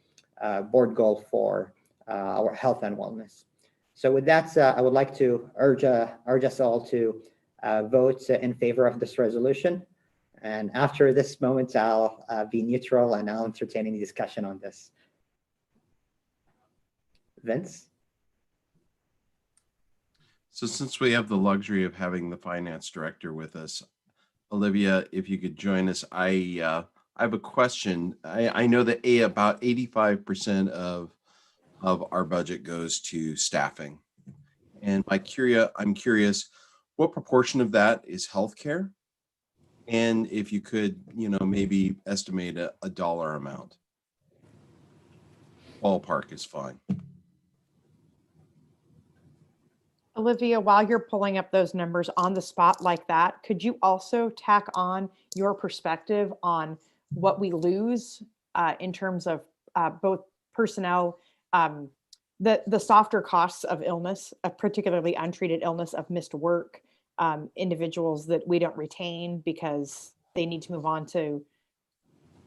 board goal for our health and wellness. So with that, I would like to urge us all to vote in favor of this resolution. And after this moment, I'll be neutral and I'll entertain any discussion on this. Vince? So since we have the luxury of having the finance director with us, Olivia, if you could join us, I have a question. I know that about 85% of our budget goes to staffing. And I'm curious, what proportion of that is healthcare? And if you could, maybe estimate a dollar amount. Ballpark is fine. Olivia, while you're pulling up those numbers on the spot like that, could you also tack on your perspective on what we lose in terms of both personnel, the softer costs of illness, particularly untreated illness, of missed work, individuals that we don't retain because they need to move on to,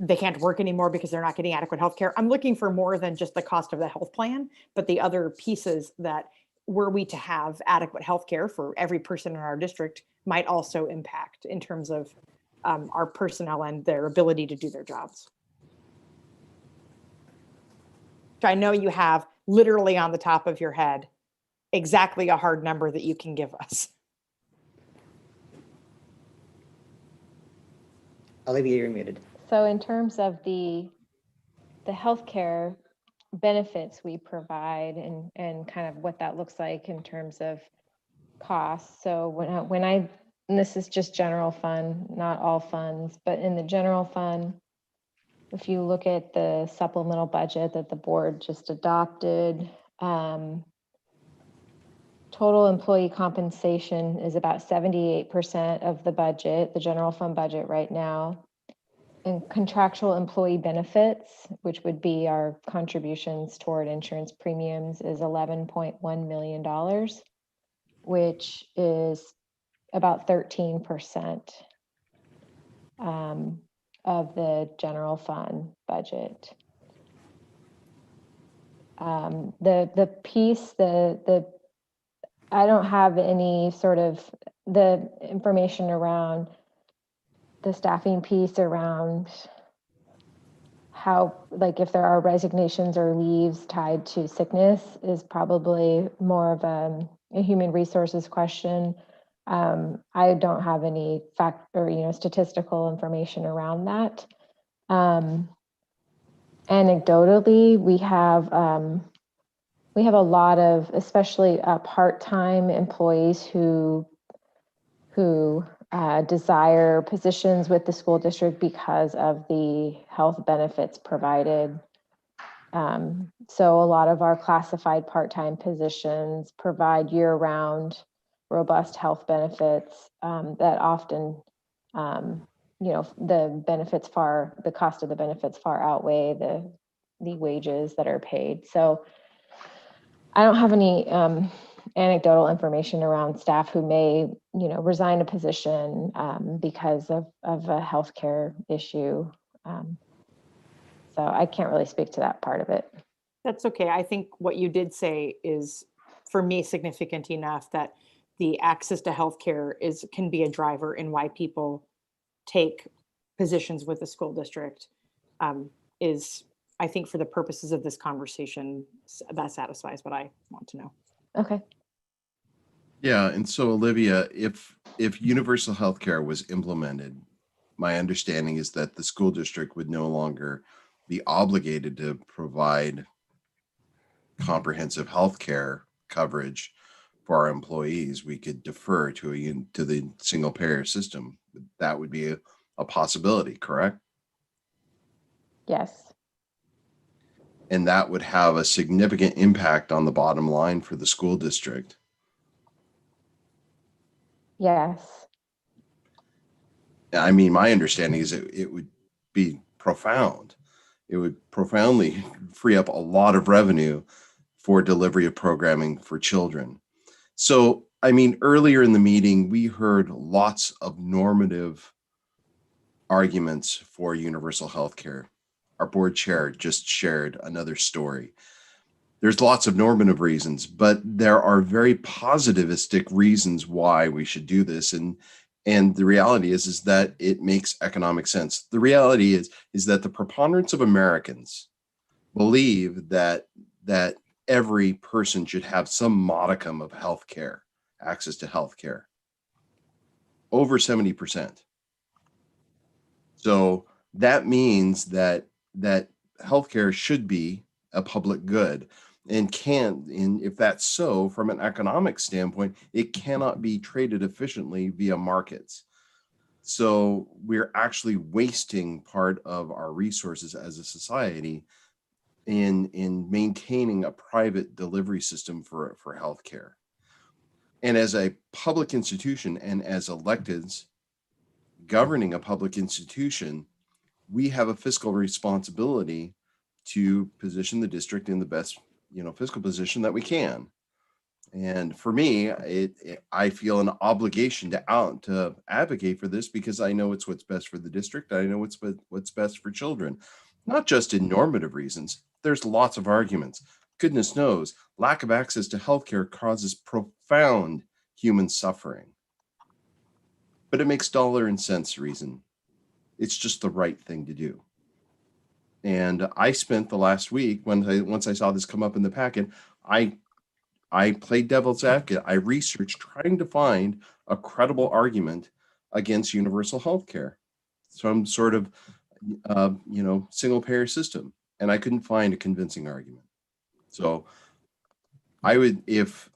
they can't work anymore because they're not getting adequate health care. I'm looking for more than just the cost of the health plan, but the other pieces that, were we to have adequate health care for every person in our district, might also impact in terms of our personnel and their ability to do their jobs. So I know you have literally on the top of your head, exactly a hard number that you can give us. Olivia, you're muted. So in terms of the healthcare benefits we provide and kind of what that looks like in terms of costs. So and this is just general fund, not all funds, but in the general fund, if you look at the supplemental budget that the board just adopted, total employee compensation is about 78% of the budget, the general fund budget right now. And contractual employee benefits, which would be our contributions toward insurance premiums, is $11.1 million, which is about 13% of the general fund budget. The piece, I don't have any sort of the information around the staffing piece around how, like, if there are resignations or leaves tied to sickness is probably more of a human resources question. I don't have any fact or, statistical information around that. Anecdotally, we have a lot of, especially part-time employees who desire positions with the school district because of the health benefits provided. So a lot of our classified part-time positions provide year-round robust health benefits that often, the cost of the benefits far outweigh the wages that are paid. So I don't have any anecdotal information around staff who may, resign a position because of a healthcare issue. So I can't really speak to that part of it. That's okay. I think what you did say is, for me, significant enough that the access to healthcare can be a driver in why people take positions with the school district. Is, I think, for the purposes of this conversation, that satisfies what I want to know. Okay. Yeah, and so Olivia, if universal healthcare was implemented, my understanding is that the school district would no longer be obligated to provide comprehensive healthcare coverage for our employees. We could defer to the single payer system. That would be a possibility, correct? Yes. And that would have a significant impact on the bottom line for the school district. Yes. I mean, my understanding is it would be profound. It would profoundly free up a lot of revenue for delivery of programming for children. So, I mean, earlier in the meeting, we heard lots of normative arguments for universal healthcare. Our board chair just shared another story. There's lots of normative reasons, but there are very positivistic reasons why we should do this. And the reality is that it makes economic sense. The reality is that the preponderance of Americans believe that every person should have some modicum of health care, access to health care. Over 70%. So that means that healthcare should be a public good, and if that's so, from an economic standpoint, it cannot be traded efficiently via markets. So we're actually wasting part of our resources as a society in maintaining a private delivery system for healthcare. And as a public institution and as electeds governing a public institution, we have a fiscal responsibility to position the district in the best, fiscal position that we can. And for me, I feel an obligation to advocate for this because I know it's what's best for the district. I know what's best for children, not just in normative reasons. There's lots of arguments. Goodness knows, lack of access to healthcare causes profound human suffering. But it makes dollar and cents reason. It's just the right thing to do. And I spent the last week once I saw this come up in the packet, I played devil's advocate. I researched trying to find a credible argument against universal health care, some sort of single payer system, and I couldn't find a convincing argument. So I would, if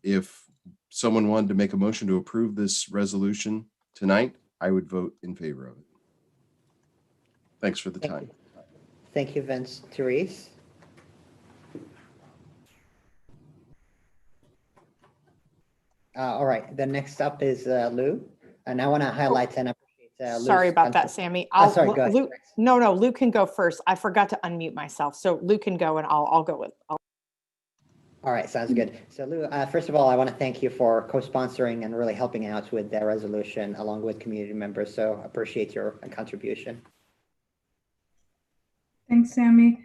someone wanted to make a motion to approve this resolution tonight, I would vote in favor of it. Thanks for the time. Thank you, Vince. Therese? All right, the next up is Lou. And I want to highlight and appreciate Sorry Lou's about that, Sammy. I'll, go ahead. Lou, no, Lou can go first. I forgot to unmute myself. So Lou can go and I'll go with. All right, sounds good. So Lou, first of all, I want to thank you for co-sponsoring and really helping out with the resolution along with community members. So appreciate your contribution. Thanks, Sammy.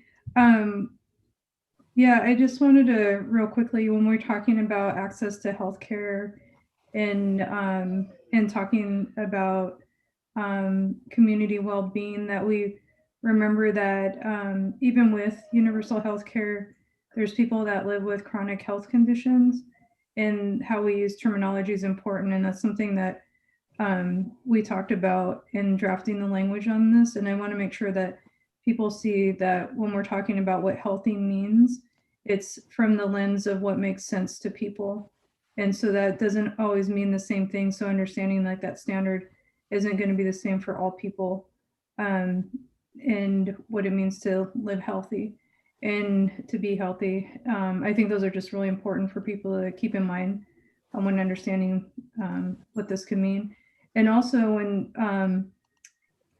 Yeah, I just wanted to real quickly, when we're talking about access to healthcare and talking about community well-being, that we remember that even with universal healthcare, there's people that live with chronic health conditions, and how we use terminology is important. And that's something that we talked about in drafting the language on this. And I want to make sure that people see that when we're talking about what healthy means, it's from the lens of what makes sense to people. And so that doesn't always mean the same thing. So understanding like that standard isn't going to be the same for all people, and what it means to live healthy and to be healthy. I think those are just really important for people to keep in mind when understanding what this could mean. And also when,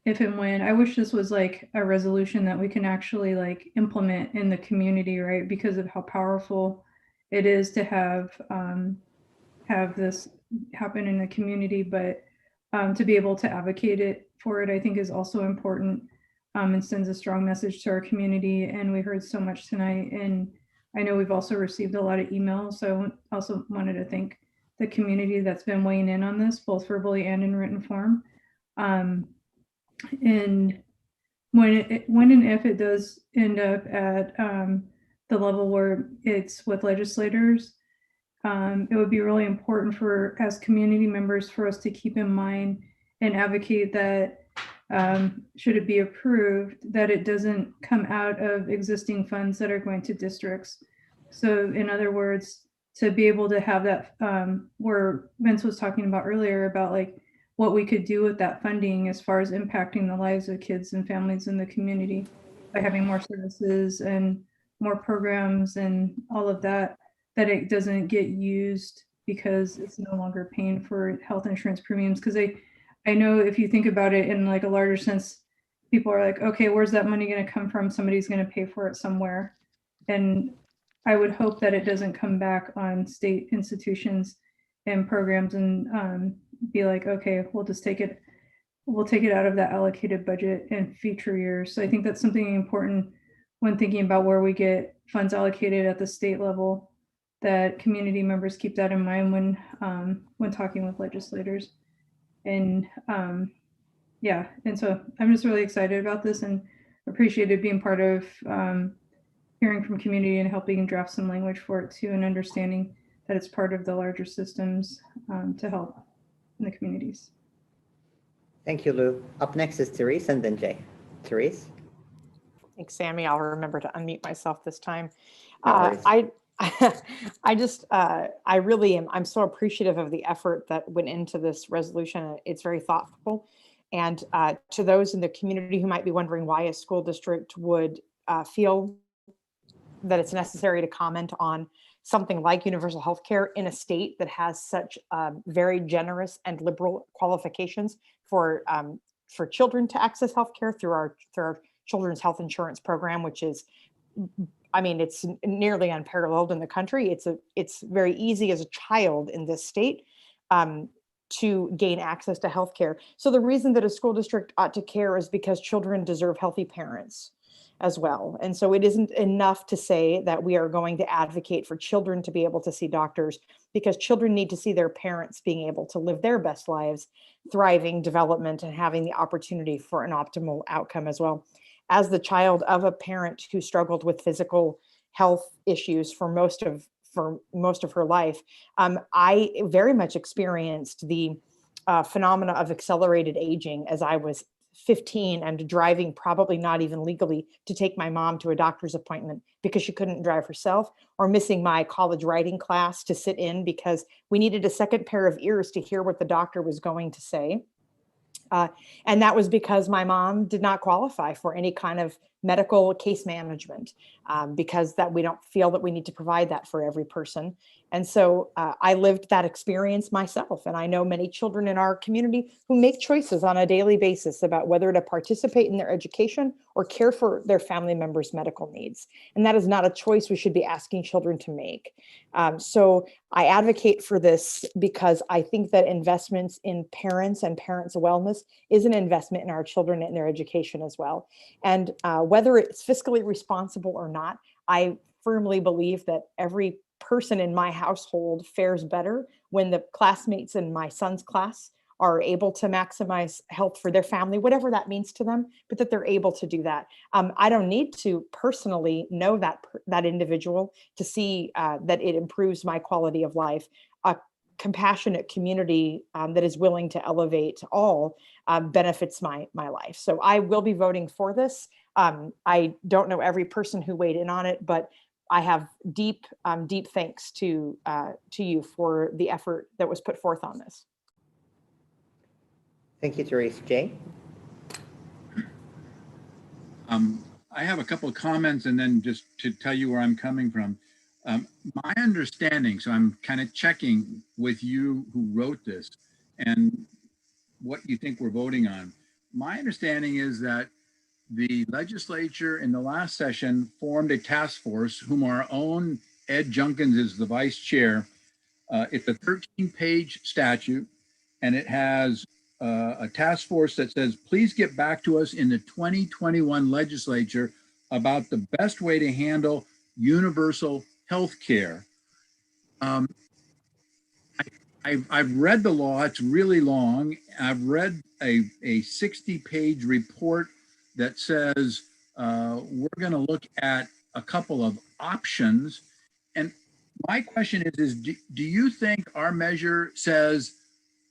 if and when, I wish this was like a resolution that we can actually like implement in the community, right? Because of how powerful it is to have this happen in the community, but to be able to advocate for it, I think is also important, and sends a strong message to our community. And we heard so much tonight, and I know we've also received a lot of emails. So I also wanted to thank the community that's been weighing in on this, both verbally and in written form. And when and if it does end up at the level where it's with legislators, it would be really important for, as community members, for us to keep in mind and advocate that should it be approved, that it doesn't come out of existing funds that are going to districts. So in other words, to be able to have that, where Vince was talking about earlier about like what we could do with that funding as far as impacting the lives of kids and families in the community by having more services and more programs and all of that, that it doesn't get used because it's no longer paying for health insurance premiums. Because I know if you think about it in like a larger sense, people are like, okay, where's that money going to come from? Somebody's going to pay for it somewhere. And I would hope that it doesn't come back on state institutions and programs and be like, okay, we'll take it out of that allocated budget in future years. So I think that's something important when thinking about where we get funds allocated at the state level, that community members keep that in mind when talking with legislators. And yeah, and so I'm just really excited about this and appreciated being part of hearing from community and helping draft some language for it too, and understanding that it's part of the larger systems to help in the communities. Thank you, Lou. Up next is Therese and then Jay. Therese? Thanks, Sammy. I'll remember to unmute myself this time. No I really am. I'm so appreciative of the effort that went into this resolution. It's very thoughtful. And to those in the community who might be wondering why a school district would feel that it's necessary to comment on something like universal health care in a state that has such very generous and liberal qualifications for children to access health care through our children's health insurance program, which is, I mean, it's nearly unparalleled in the country. It's very easy as a child in this state to gain access to healthcare. So the reason that a school district ought to care is because children deserve healthy parents as well. And so it isn't enough to say that we are going to advocate for children to be able to see doctors, because children need to see their parents being able to live their best lives, thriving development, and having the opportunity for an optimal outcome as well. as the child of a parent who struggled with physical health issues for most of her life, I very much experienced the phenomena of accelerated aging as I was 15 and driving, probably not even legally, to take my mom to a doctor's appointment because she couldn't drive herself, or missing my college writing class to sit in because we needed a second pair of ears to hear what the doctor was going to say. And that was because my mom did not qualify for any kind of medical case management, because that we don't feel that we need to provide that for every person. And so I lived that experience myself. And I know many children in our community who make choices on a daily basis about whether to participate in their education or care for their family members' medical needs. And that is not a choice we should be asking children to make. So I advocate for this because I think that investments in parents and parents' wellness is an investment in our children and their education as well. And whether it's fiscally responsible or not, I firmly believe that every person in my household fares better when the classmates in my son's class are able to maximize health for their family, whatever that means to them, but that they're able to do that. I don't need to personally know that individual to see that it improves my quality of life. A compassionate community that is willing to elevate all benefits my life. So I will be voting for this. I don't know every person who weighed in on it, but I have deep thanks to you for the effort that was put forth on this. Thank you, Therese. Jay? I have a couple of comments and then just to tell you where I'm coming from. My understanding, so I'm kind of checking with you who wrote this and what you think we're voting on. My understanding is that the legislature in the last session formed a task force whom our own Ed Junkins is the vice chair. It's a 13-page statute, and it has a task force that says, please get back to us in the 2021 legislature about the best way to handle universal health care. I've read the law, it's really long. I've read a 60-page report that says we're gonna look at a couple of options. And my question is do you think our measure says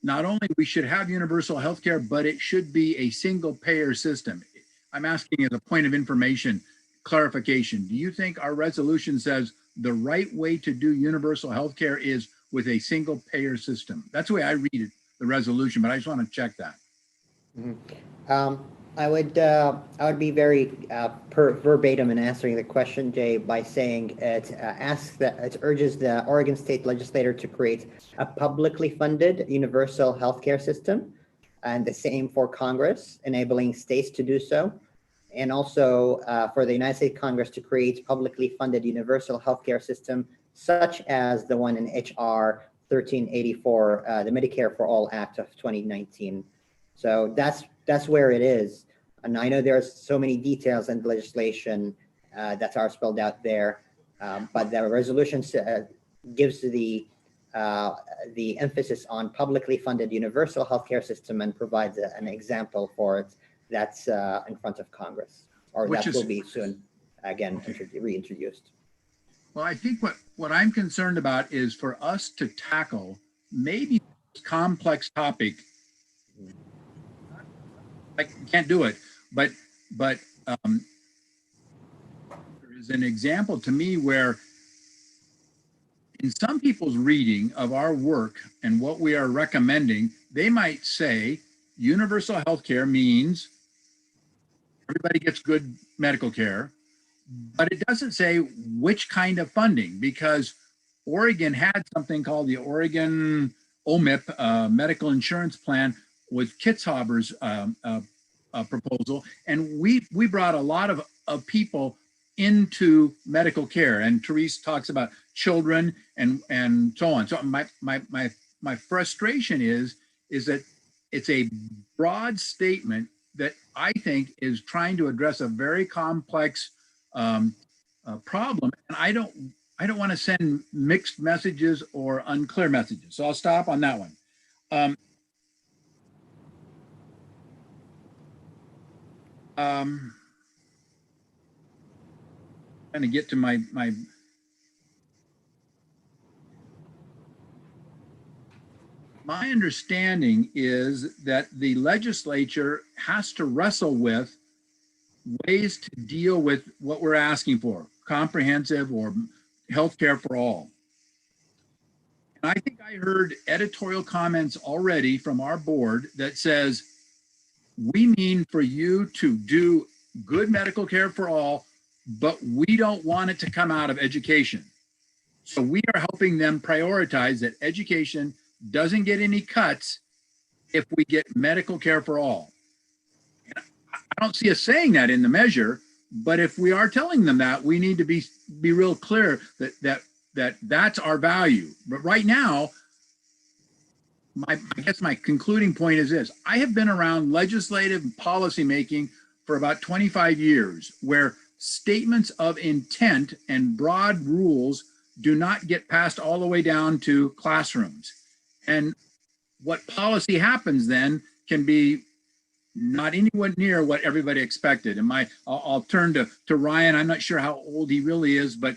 not only we should have universal health care, but it should be a single payer system? I'm asking as a point of information, clarification. Do you think our resolution says the right way to do universal health care is with a single payer system? That's the way I read it, the resolution, but I just want to check that. Mm-hmm. I would be very verbatim in answering the question, Jay, by saying it urges the Oregon State Legislature to create a publicly funded universal healthcare system, and the same for Congress, enabling states to do so, and also for the United States Congress to create publicly funded universal healthcare system, such as the one in HR 1384, the Medicare for All Act of 2019. So that's where it is. And I know there's so many details in the legislation that are spelled out there, but the resolution gives the emphasis on publicly funded universal healthcare system and provides an example for it that's in front of Congress, or that will be soon again reintroduced. Well, I think what I'm concerned about is for us to tackle maybe this complex topic. I can't do it, but there is an example to me where in some people's reading of our work and what we are recommending, they might say universal health care means everybody gets good medical care, but it doesn't say which kind of funding, because Oregon had something called the Oregon OMIP, Medical Insurance Plan, with Kitzhaber's proposal, and we brought a lot of people into medical care, and Therese talks about children and so on. So my frustration is that it's a broad statement that I think is trying to address a very complex problem, and I don't want to send mixed messages or unclear messages. So I'll stop on that one. trying to get to my understanding is that the legislature has to wrestle with ways to deal with what we're asking for, comprehensive or healthcare for all. And I think I heard editorial comments already from our board that says, we mean for you to do good medical care for all, but we don't want it to come out of education. So we are helping them prioritize that education doesn't get any cuts if we get medical care for all. And I don't see us saying that in the measure, but if we are telling them that, we need to be real clear that that's our value. But right now, I guess my concluding point is this: I have been around legislative policy making for about 25 years, where statements of intent and broad rules do not get passed all the way down to classrooms. And what policy happens then can be not anywhere near what everybody expected. And I'll turn to Ryan. I'm not sure how old he really is, but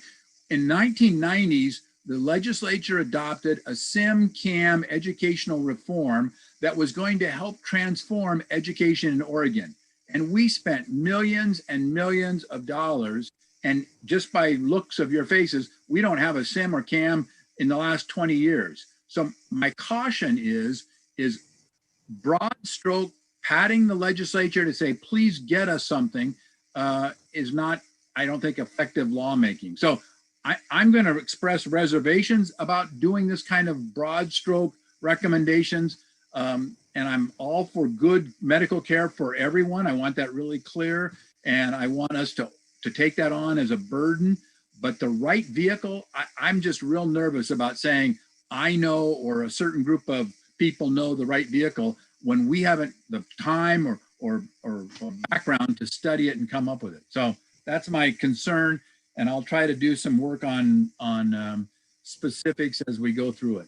in 1990s, the legislature adopted a SIM-CAM educational reform that was going to help transform education in Oregon. And we spent millions and millions of dollars. And just by looks of your faces, we don't have a SIM or CAM in the last 20 years. So my caution is broad stroke patting the legislature to say, please get us something is not, I don't think, effective lawmaking. So I'm going to express reservations about doing this kind of broad stroke recommendations. And I'm all for good medical care for everyone. I want that really clear. And I want us to take that on as a burden. But the right vehicle, I'm just real nervous about saying, I know, or a certain group of people know the right vehicle when we haven't the time or background to study it and come up with it. So that's my concern. And I'll try to do some work on specifics as we go through it.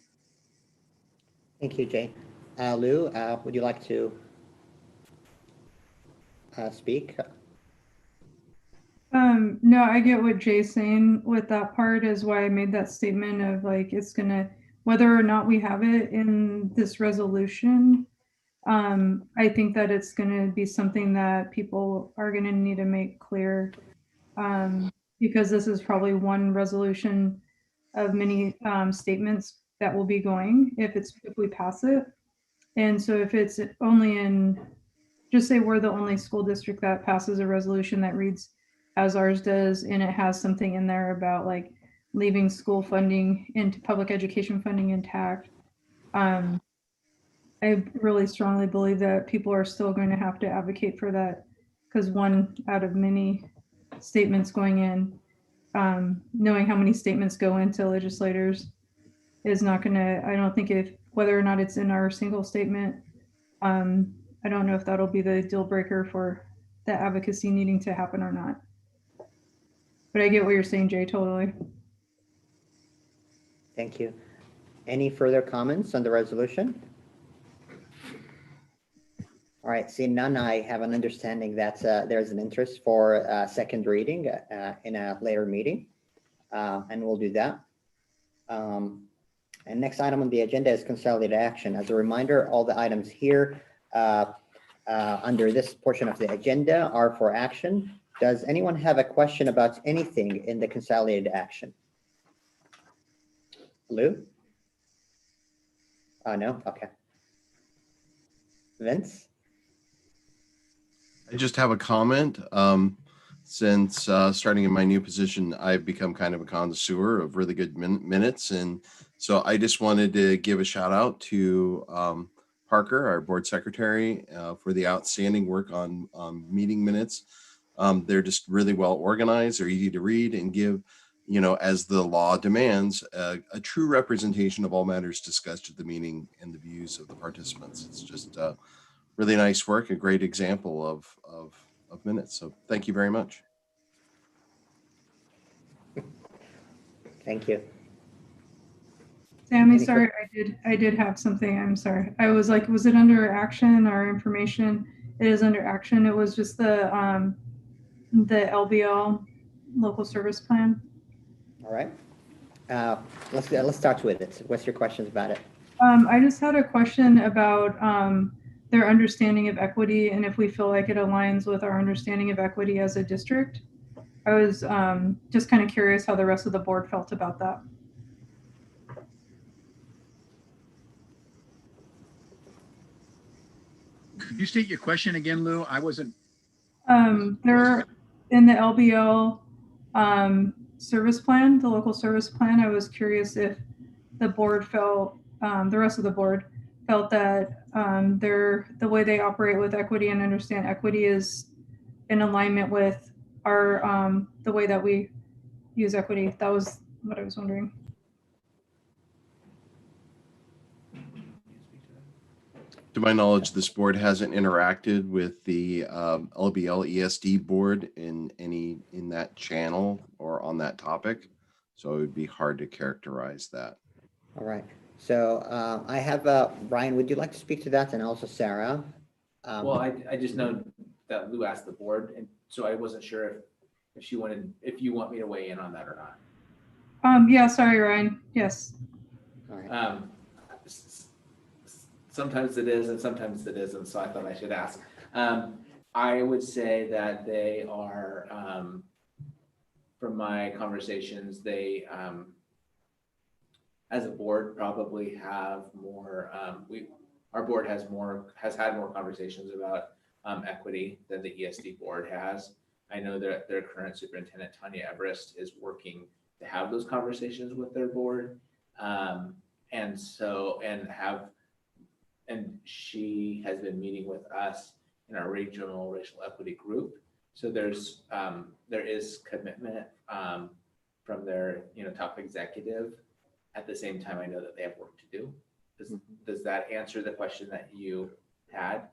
Thank you, Jay. Lou, would you like to speak? No, I get what Jay's saying with that part, is why I made that statement of like, it's gonna, whether or not we have it in this resolution, I think that it's gonna be something that people are gonna need to make clear, because this is probably one resolution of many statements that will be going if we pass it. And so if it's only in, just say we're the only school district that passes a resolution that reads as ours does, and it has something in there about like leaving school funding into public education funding intact. I really strongly believe that people are still going to have to advocate for that, because one out of many statements going in, knowing how many statements go into legislators is not going to, I don't think if, whether or not it's in our single statement, I don't know if that'll be the deal breaker for the advocacy needing to happen or not. But I get what you're saying, Jay, totally. Thank you. Any further comments on the resolution? All right, seeing none, I have an understanding that there's an interest for second reading in a later meeting, and we'll do that. And next item on the agenda is consolidated action. As a reminder, all the items here under this portion of the agenda are for action. Does anyone have a question about anything in the consolidated action? Lou? Oh, no? Okay. Vince? I just have a comment. Since starting in my new position, I've become kind of a connoisseur of really good minutes. And so I just wanted to give a shout out to Parker, our board secretary, for the outstanding work on meeting minutes. They're just really well organized, they're easy to read, and give, as the law demands, a true representation of all matters discussed at the meeting and the views of the participants. It's just really nice work, a great example of minutes. So thank you very much. Thank you. Sammy, sorry, I did have something. I'm sorry. I was like, was it under action or information? It is under action. It was just the LBL local service plan. All right. Let's start with it. What's your questions about it? I just had a question about their understanding of equity and if we feel like it aligns with our understanding of equity as a district. I was just kind of curious how the rest of the board felt about that. Could you state your question again, Lou? I wasn't. They're in the LBL service plan, the local service plan. I was curious if the board felt, the rest of the board felt that the way they operate with equity and understand equity is in alignment with our the way that we use equity. That was what I was wondering. To my knowledge, this board hasn't interacted with the LBL ESD board in that channel or on that topic, so it would be hard to characterize that. All right. So I have Brian. Would you like to speak to that, and also Sarah? Well, I just know that Lou asked the board, and so I wasn't sure if you want me to weigh in on that or not. Yeah. Sorry, Ryan. Yes. All right. Sometimes it is and sometimes it isn't, so I thought I should ask. I would say that they are, from my conversations, they, as a board, probably have more, our board has had more conversations about equity than the ESD board has. I know that their current superintendent, Tanya Everest, is working to have those conversations with their board. And she has been meeting with us in our regional racial equity group. So there is commitment from their top executive. At the same time, I know that they have work to do. Does that answer the question that you had?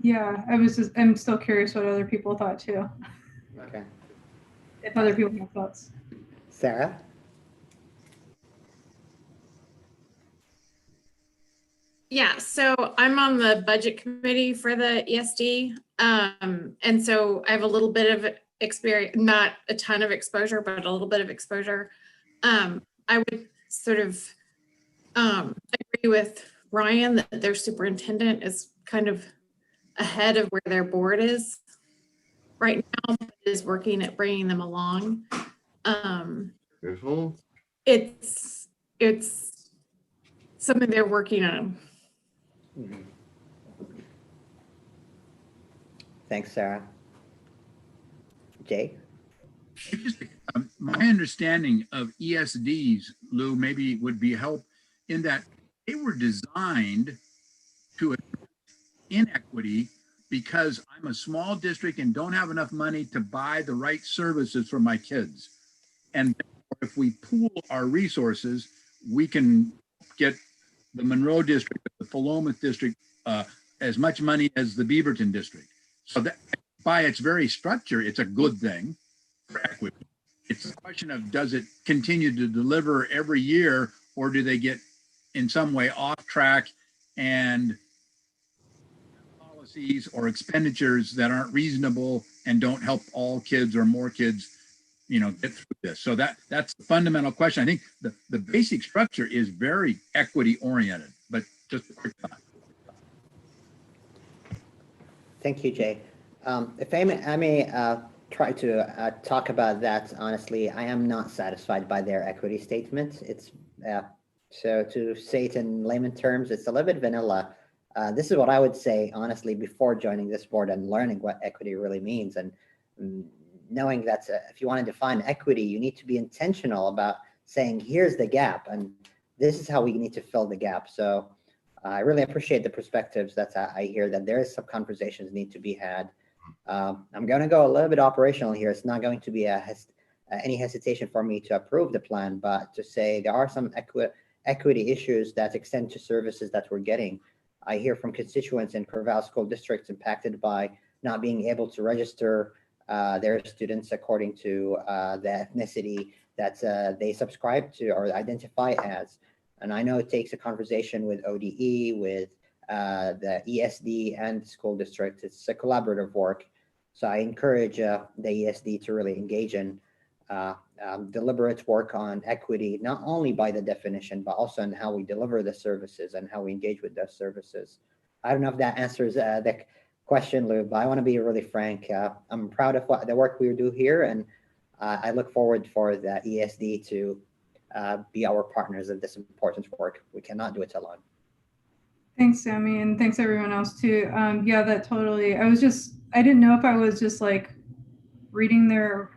Yeah, I'm still curious what other people thought too. Okay. If other people have thoughts. Sarah? Yeah, so I'm on the budget committee for the ESD. And so I have a little bit of experience, not a ton of exposure, but a little bit of exposure. I would sort of agree with Ryan that their superintendent is kind of ahead of where their board is right now, is working at bringing them along. It's something they're working on. Mm-hmm. Thanks, Sarah. Jay? My understanding of ESDs, Lou, maybe would be help in that they were designed to inequity because I'm a small district and don't have enough money to buy the right services for my kids. And if we pool our resources, we can get the Monroe district, the Philomath district, as much money as the Beaverton district. So that by its very structure, it's a good thing for equity. It's a question of, does it continue to deliver every year, or do they get in some way off track and policies or expenditures that aren't reasonable and don't help all kids or more kids, get through this? So that's the fundamental question. I think the basic structure is very equity oriented, but just a quick thought. Thank you, Jay. If I may try to talk about that honestly, I am not satisfied by their equity statement. It's so to say it in layman terms, it's a little bit vanilla. This is what I would say, honestly, before joining this board and learning what equity really means, and knowing that if you want to define equity, you need to be intentional about saying, here's the gap, and this is how we need to fill the gap. So I really appreciate the perspectives that I hear, that there is some conversations need to be had. I'm going to go a little bit operational here. It's not going to be any hesitation for me to approve the plan, but to say there are some equity issues that extend to services that we're getting. I hear from constituents in Corvallis school districts impacted by not being able to register their students according to the ethnicity that they subscribe to or identify as. And I know it takes a conversation with ODE, with the ESD and the school district. It's a collaborative work. So I encourage the ESD to really engage in deliberate work on equity, not only by the definition, but also in how we deliver the services and how we engage with those services. I don't know if that answers the question, Lou, but I want to be really frank. I'm proud of the work we do here, and I look forward for the ESD to be our partners in this important work. We cannot do it alone. Thanks, Sammy, and thanks everyone else too. Yeah, that totally. I didn't know if I was just like reading their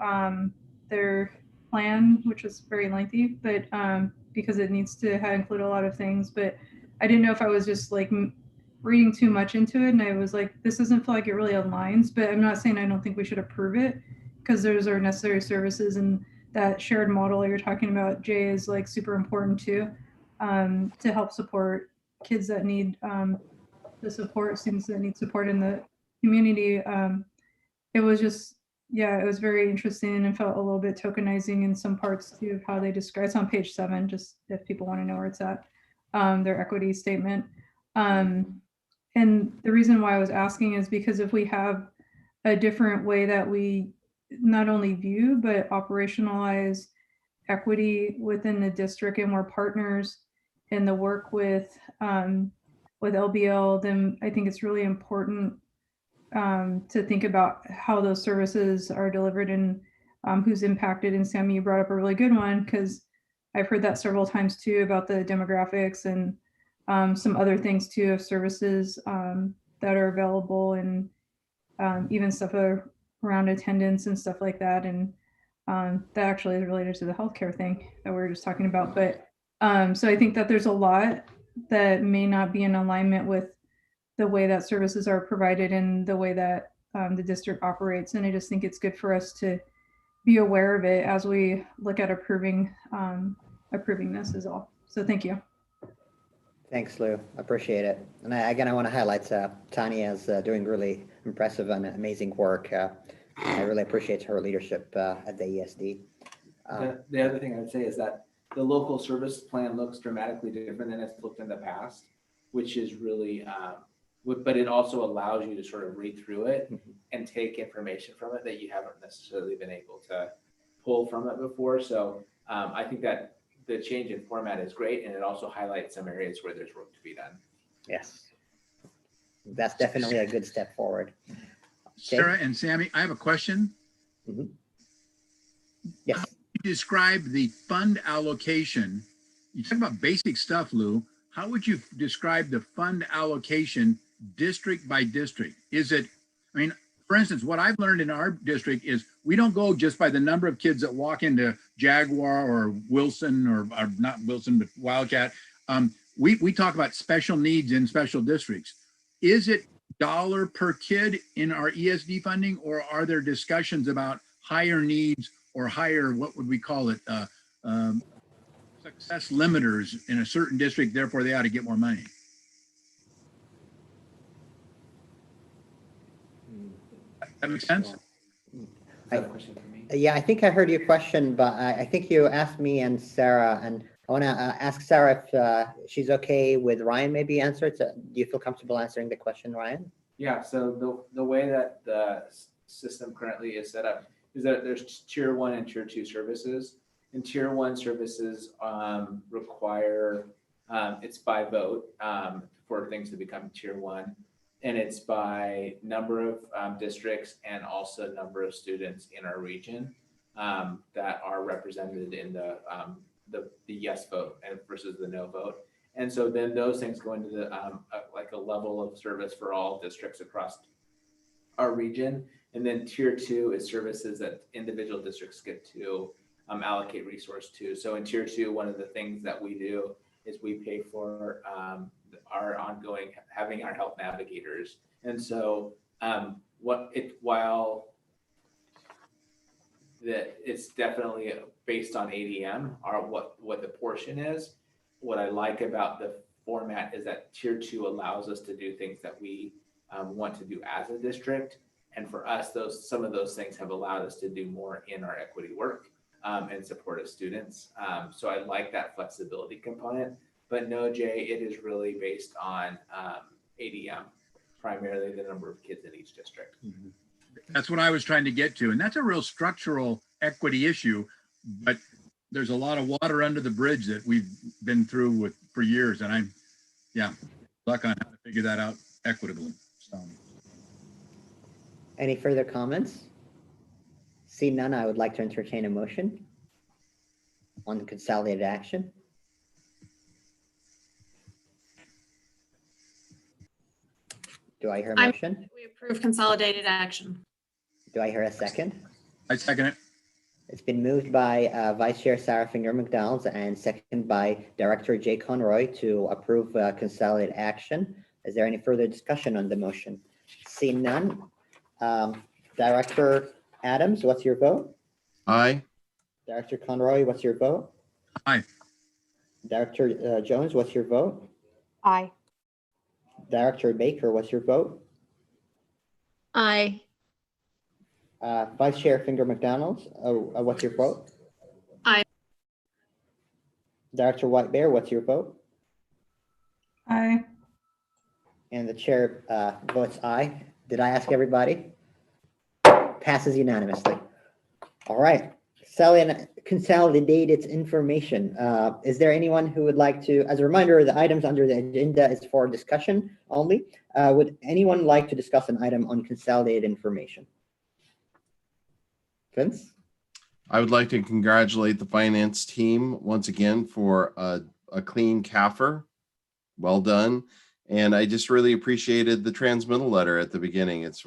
plan, which was very lengthy, but because it needs to include a lot of things, but I didn't know if I was just like reading too much into it, and I was like, this doesn't feel like it really aligns. But I'm not saying I don't think we should approve it, because those are necessary services, and that shared model you're talking about, Jay, is like super important too, to help support kids that need the support, students that need support in the community. It was just, yeah, it was very interesting and felt a little bit tokenizing in some parts too of how they describe. It's on page 7, just if people want to know where it's at, their equity statement. And the reason why I was asking is because if we have a different way that we not only view but operationalize equity within the district, and we're partners in the work with LBL, then I think it's really important to think about how those services are delivered and who's impacted. And Sammy, you brought up a really good one, because I've heard that several times too about the demographics and some other things too of services that are available, and even stuff around attendance and stuff like that. And that actually is related to the healthcare thing that we were just talking about. But so I think that there's a lot that may not be in alignment with the way that services are provided and the way that the district operates. And I just think it's good for us to be aware of it as we look at approving this is all. So thank you. Thanks, Lou. I appreciate it. And again, I want to highlight Tanya is doing really impressive and amazing work. I really appreciate her leadership at the ESD. The other thing I'd say is that the local service plan looks dramatically different than it's looked in the past, which is really, but it also allows you to sort of read through it and take information from it that you haven't necessarily been able to pull from it before. So I think that the change in format is great, and it also highlights some areas where there's work to be done. Yes, that's definitely a good step forward. Sarah and Sammy, I have a question. Yes. How do you describe the fund allocation? You talk about basic stuff, Lou. How would you describe the fund allocation district by district? Is it, I mean, for instance, what I've learned in our district is we don't go just by the number of kids that walk into Jaguar or Wilson or not Wilson, but Wildcat. We talk about special needs in special districts. Is it dollar per kid in our ESD funding, or are there discussions about higher needs or higher, what would we call it, success limiters in a certain district, therefore they ought to get more money? That makes sense? Yeah, I think I heard your question, but I think you asked me and Sarah, and I want to ask Sarah if she's okay with Ryan maybe answer it. Do you feel comfortable answering the question, Ryan? Yeah, so the way that the system currently is set up is that there's tier 1 and tier 2 services. And tier 1 services require, it's by vote for things to become tier 1. And it's by number of districts and also number of students in our region that are represented in the yes vote versus the no vote. And so then those things go into the like a level of service for all districts across our region. And then tier 2 is services that individual districts get to allocate resource to. So in tier 2, one of the things that we do is we pay for our ongoing having our health navigators. And so while it's definitely based on ADM or what the portion is, what I like about the format is that tier 2 allows us to do things that we want to do as a district. And for us, some of those things have allowed us to do more in our equity work and support of students. So I like that flexibility component. But no, Jay, it is really based on ADM, primarily the number of kids in each district. That's what I was trying to get to. And that's a real structural equity issue, but there's a lot of water under the bridge that we've been through for years. And I'm, stuck on how to figure that out equitably. So. Any further comments? See none, I would like to entertain a motion on consolidated action. Do I hear a motion? We approve consolidated action. Do I hear a second? I second it. It's been moved by Vice Chair Sarah Finger McDonald and seconded by Director Jay Conroy to approve consolidated action. Is there any further discussion on the motion? Seeing none. Director Adams, what's your vote? Aye. Director Conroy, what's your vote? Aye. Director Jones, what's your vote? Aye. Director Baker, what's your vote? Aye. Vice Chair Finger McDonald, what's your vote? Aye. Director White Bear, what's your vote? Aye. And the chair votes aye. Did I ask everybody? Passes unanimously. All right. Consolidated information. Is there anyone who would like to, as a reminder, the items under the agenda is for discussion only. Would anyone like to discuss an item on consolidated information? Vince? I would like to congratulate the finance team once again for a clean CAFR. Well done. And I just really appreciated the transmittal letter at the beginning. It's,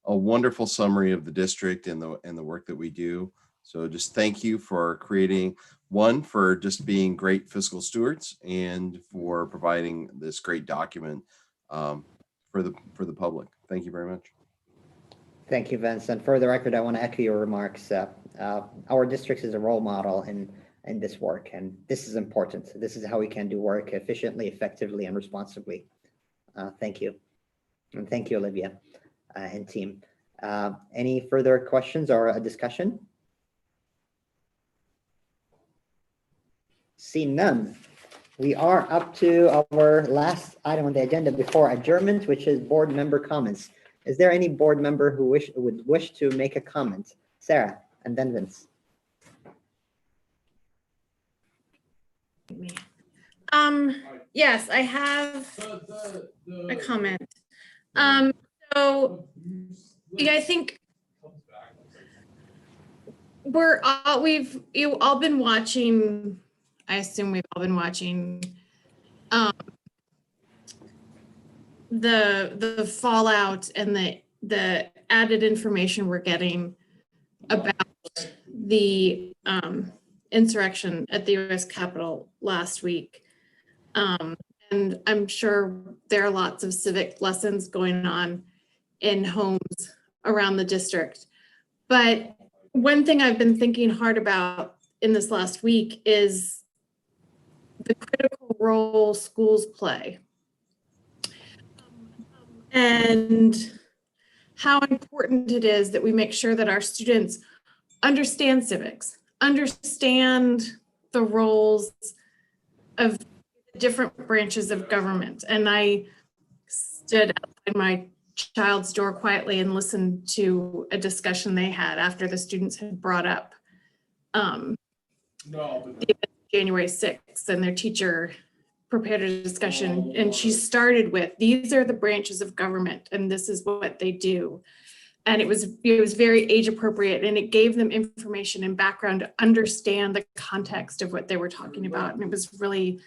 a wonderful summary of the district and the work that we do. So just thank you for creating for just being great fiscal stewards and for providing this great document for the public. Thank you very much. Thank you, Vince. And for the record, I want to echo your remarks. Our district is a role model in this work, and this is important. This is how we can do work efficiently, effectively, and responsibly. Thank you. And thank you, Olivia and team. Any further questions or a discussion? See none. We are up to our last item on the agenda before adjournment, which is board member comments. Is there any board member who would wish to make a comment? Sarah, and then Vince. Yes, I have a comment. So I think you've all been watching, I assume we've all been watching the fallout and the added information we're getting about the insurrection at the U.S. Capitol last week. And I'm sure there are lots of civic lessons going on in homes around the district. But one thing I've been thinking hard about in this last week is the critical role schools play. And how important it is that we make sure that our students understand civics, understand the roles of different branches of government. And I stood outside my child's door quietly and listened to a discussion they had after the students had brought up the January 6th, and their teacher prepared a discussion, and she started with, these are the branches of government and this is what they do. And it was very age appropriate, and it gave them information and background to understand the context of what they were talking about. And it was really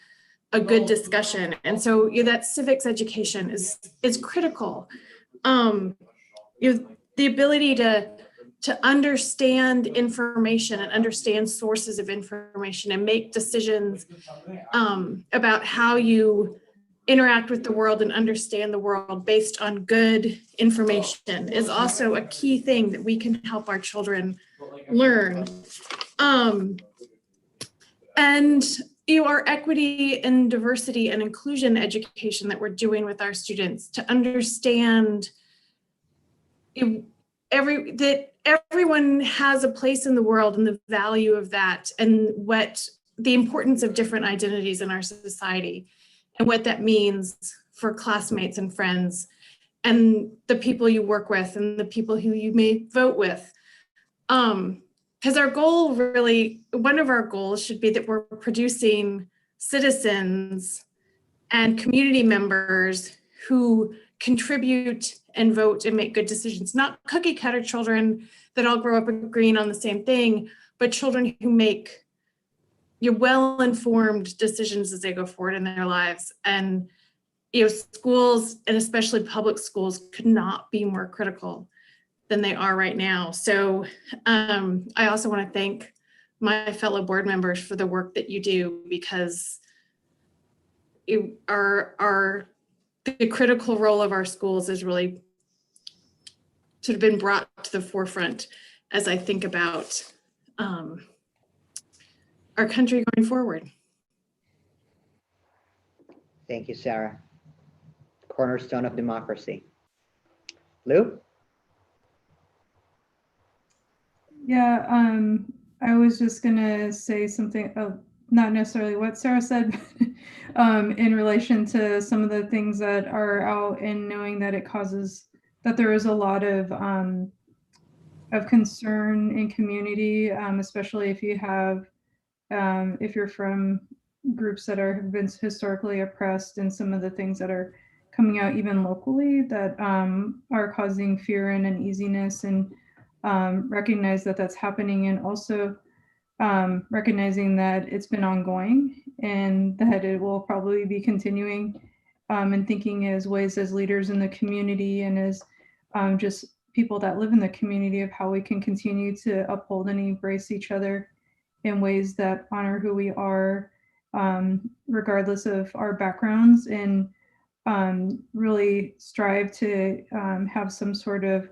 a good discussion. And so that civics education is critical. The ability to understand information and understand sources of information and make decisions about how you interact with the world and understand the world based on good information is also a key thing that we can help our children learn. And our equity and diversity and inclusion education that we're doing with our students to understand that everyone has a place in the world and the value of that, and what the importance of different identities in our society and what that means for classmates and friends, and the people you work with and the people who you may vote with. Because our goal really, one of our goals should be that we're producing citizens and community members who contribute and vote and make good decisions, not cookie cutter children that all grow up agreeing on the same thing, but children who make well-informed decisions as they go forward in their lives. And schools, and especially public schools, could not be more critical than they are right now. So I also want to thank my fellow board members for the work that you do, because the critical role of our schools is really sort of been brought to the forefront as I think about our country going forward. Thank you, Sarah. Cornerstone of democracy. Lou? Yeah, I was just gonna say something, not necessarily what Sarah said, but in relation to some of the things that are out, and knowing that it causes, that there is a lot of concern in community, especially if you have, if you're from groups that have been historically oppressed, and some of the things that are coming out even locally that are causing fear and uneasiness, and recognize that that's happening, and also recognizing that it's been ongoing and that it will probably be continuing, and thinking as ways as leaders in the community and as just people that live in the community of how we can continue to uphold and embrace each other in ways that honor who we are, regardless of our backgrounds, and really strive to have some sort of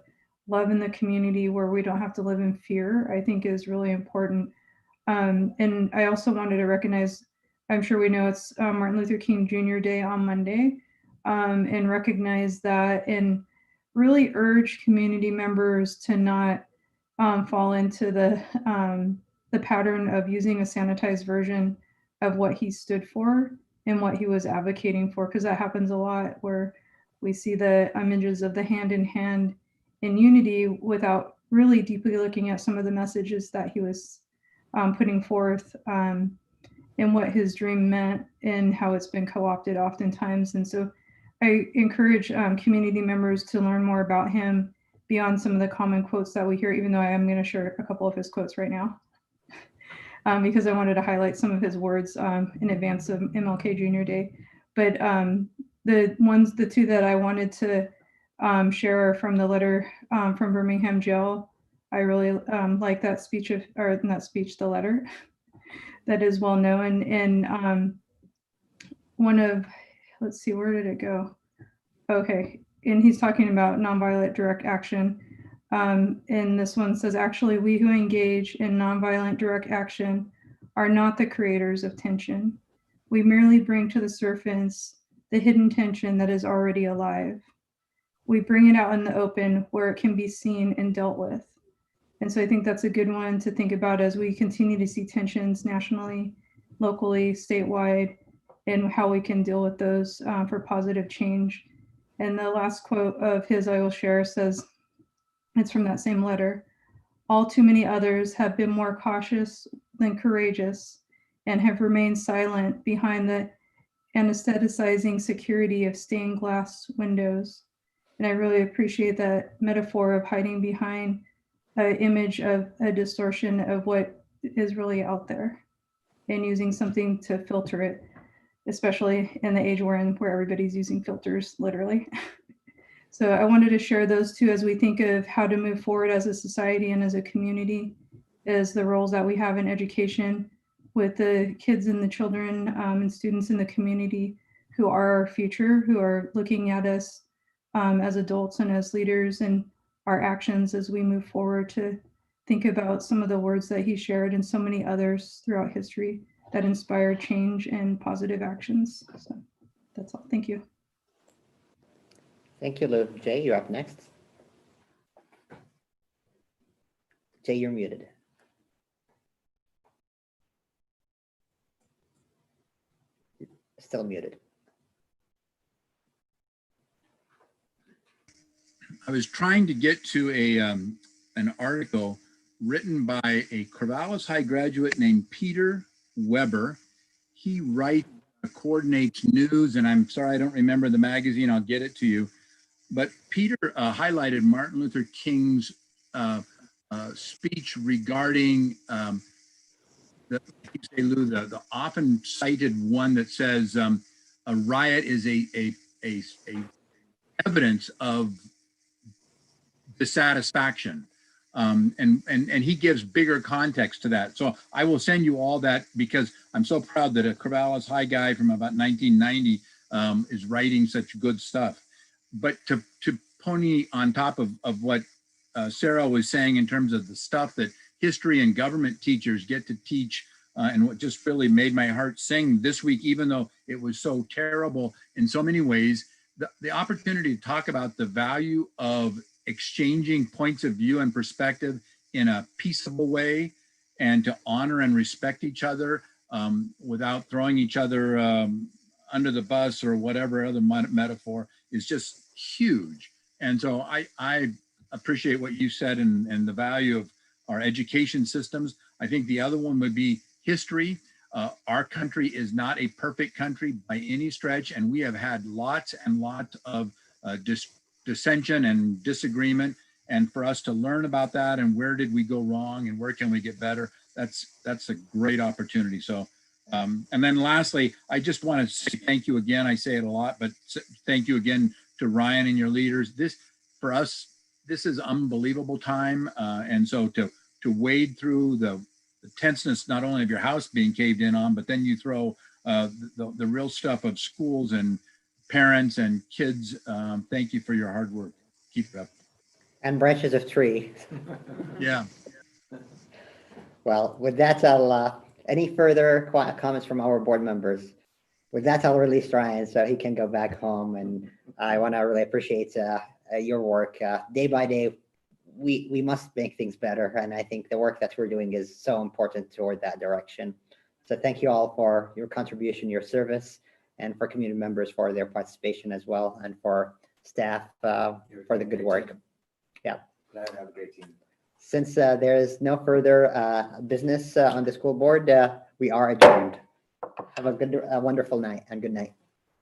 love in the community where we don't have to live in fear, I think is really important. And I also wanted to recognize, I'm sure we know it's Martin Luther King Jr. Day on Monday, and recognize that, and really urge community members to not fall into the pattern of using a sanitized version of what he stood for and what he was advocating for, because that happens a lot, where we see the images of the hand in hand in unity without really deeply looking at some of the messages that he was putting forth, and what his dream meant, and how it's been co-opted oftentimes. And so I encourage community members to learn more about him beyond some of the common quotes that we hear, even though I am going to share a couple of his quotes right now, because I wanted to highlight some of his words in advance of MLK Jr. Day. But the two that I wanted to share are from the letter from Birmingham Jail. I really like that speech, the letter that is well known. And one of, let's see, where did it go? Okay, and he's talking about nonviolent direct action. And this one says, actually, we who engage in nonviolent direct action are not the creators of tension. We merely bring to the surface the hidden tension that is already alive. We bring it out in the open where it can be seen and dealt with. And so I think that's a good one to think about as we continue to see tensions nationally, locally, statewide, and how we can deal with those for positive change. And the last quote of his I will share says, it's from that same letter, all too many others have been more cautious than courageous and have remained silent behind the anesthetizing security of stained glass windows. And I really appreciate that metaphor of hiding behind an image of a distortion of what is really out there, and using something to filter it, especially in the age we're in where everybody's using filters, literally. So I wanted to share those two as we think of how to move forward as a society and as a community, as the roles that we have in education with the kids and the children and students in the community who are our future, who are looking at us as adults and as leaders, and our actions as we move forward to think about some of the words that he shared and so many others throughout history that inspire change and positive actions. So that's all. Thank you. Thank you, Lou. Jay, you're up next. Jay, you're muted. Still muted. I was trying to get to an article written by a Corvallis High graduate named Peter Weber. He coordinates news, and I'm sorry I don't remember the magazine. I'll get it to you. But Peter highlighted Martin Luther King's speech regarding the often cited one that says a riot is a evidence of dissatisfaction. And he gives bigger context to that. So I will send you all that because I'm so proud that a Corvallis High guy from about 1990 is writing such good stuff. But to pony on top of what Sarah was saying in terms of the stuff that history and government teachers get to teach, and what just really made my heart sing this week, even though it was so terrible in so many ways, the opportunity to talk about the value of exchanging points of view and perspective in a peaceable way, and to honor and respect each other without throwing each other under the bus or whatever other metaphor is just huge. And so I appreciate what you said and the value of our education systems. I think the other one would be history. Our country is not a perfect country by any stretch, and we have had lots and lots of dissension and disagreement. And for us to learn about that and where did we go wrong and where can we get better, that's a great opportunity. So, and then lastly, I just want to say thank you again. I say it a lot, but thank you again to Ryan and your leaders. This, for us, this is unbelievable time. And so to wade through the tenseness, not only of your house being caved in on, but then you throw the real stuff of schools and parents and kids. Thank you for your hard work. Keep it up. And branches of tree. Yeah. Well, with that, I'll, any further comments from our board members? With that, I'll release Ryan so he can go back home. And I want to really appreciate your work. Day by day, we must make things better. And I think the work that we're doing is so important toward that direction. So thank you all for your contribution, your service, and for community members for their participation as well, and for staff for the good work. Yeah. Glad to have a great team. Since there is no further business on the school board, we are adjourned. Have a wonderful night and good night.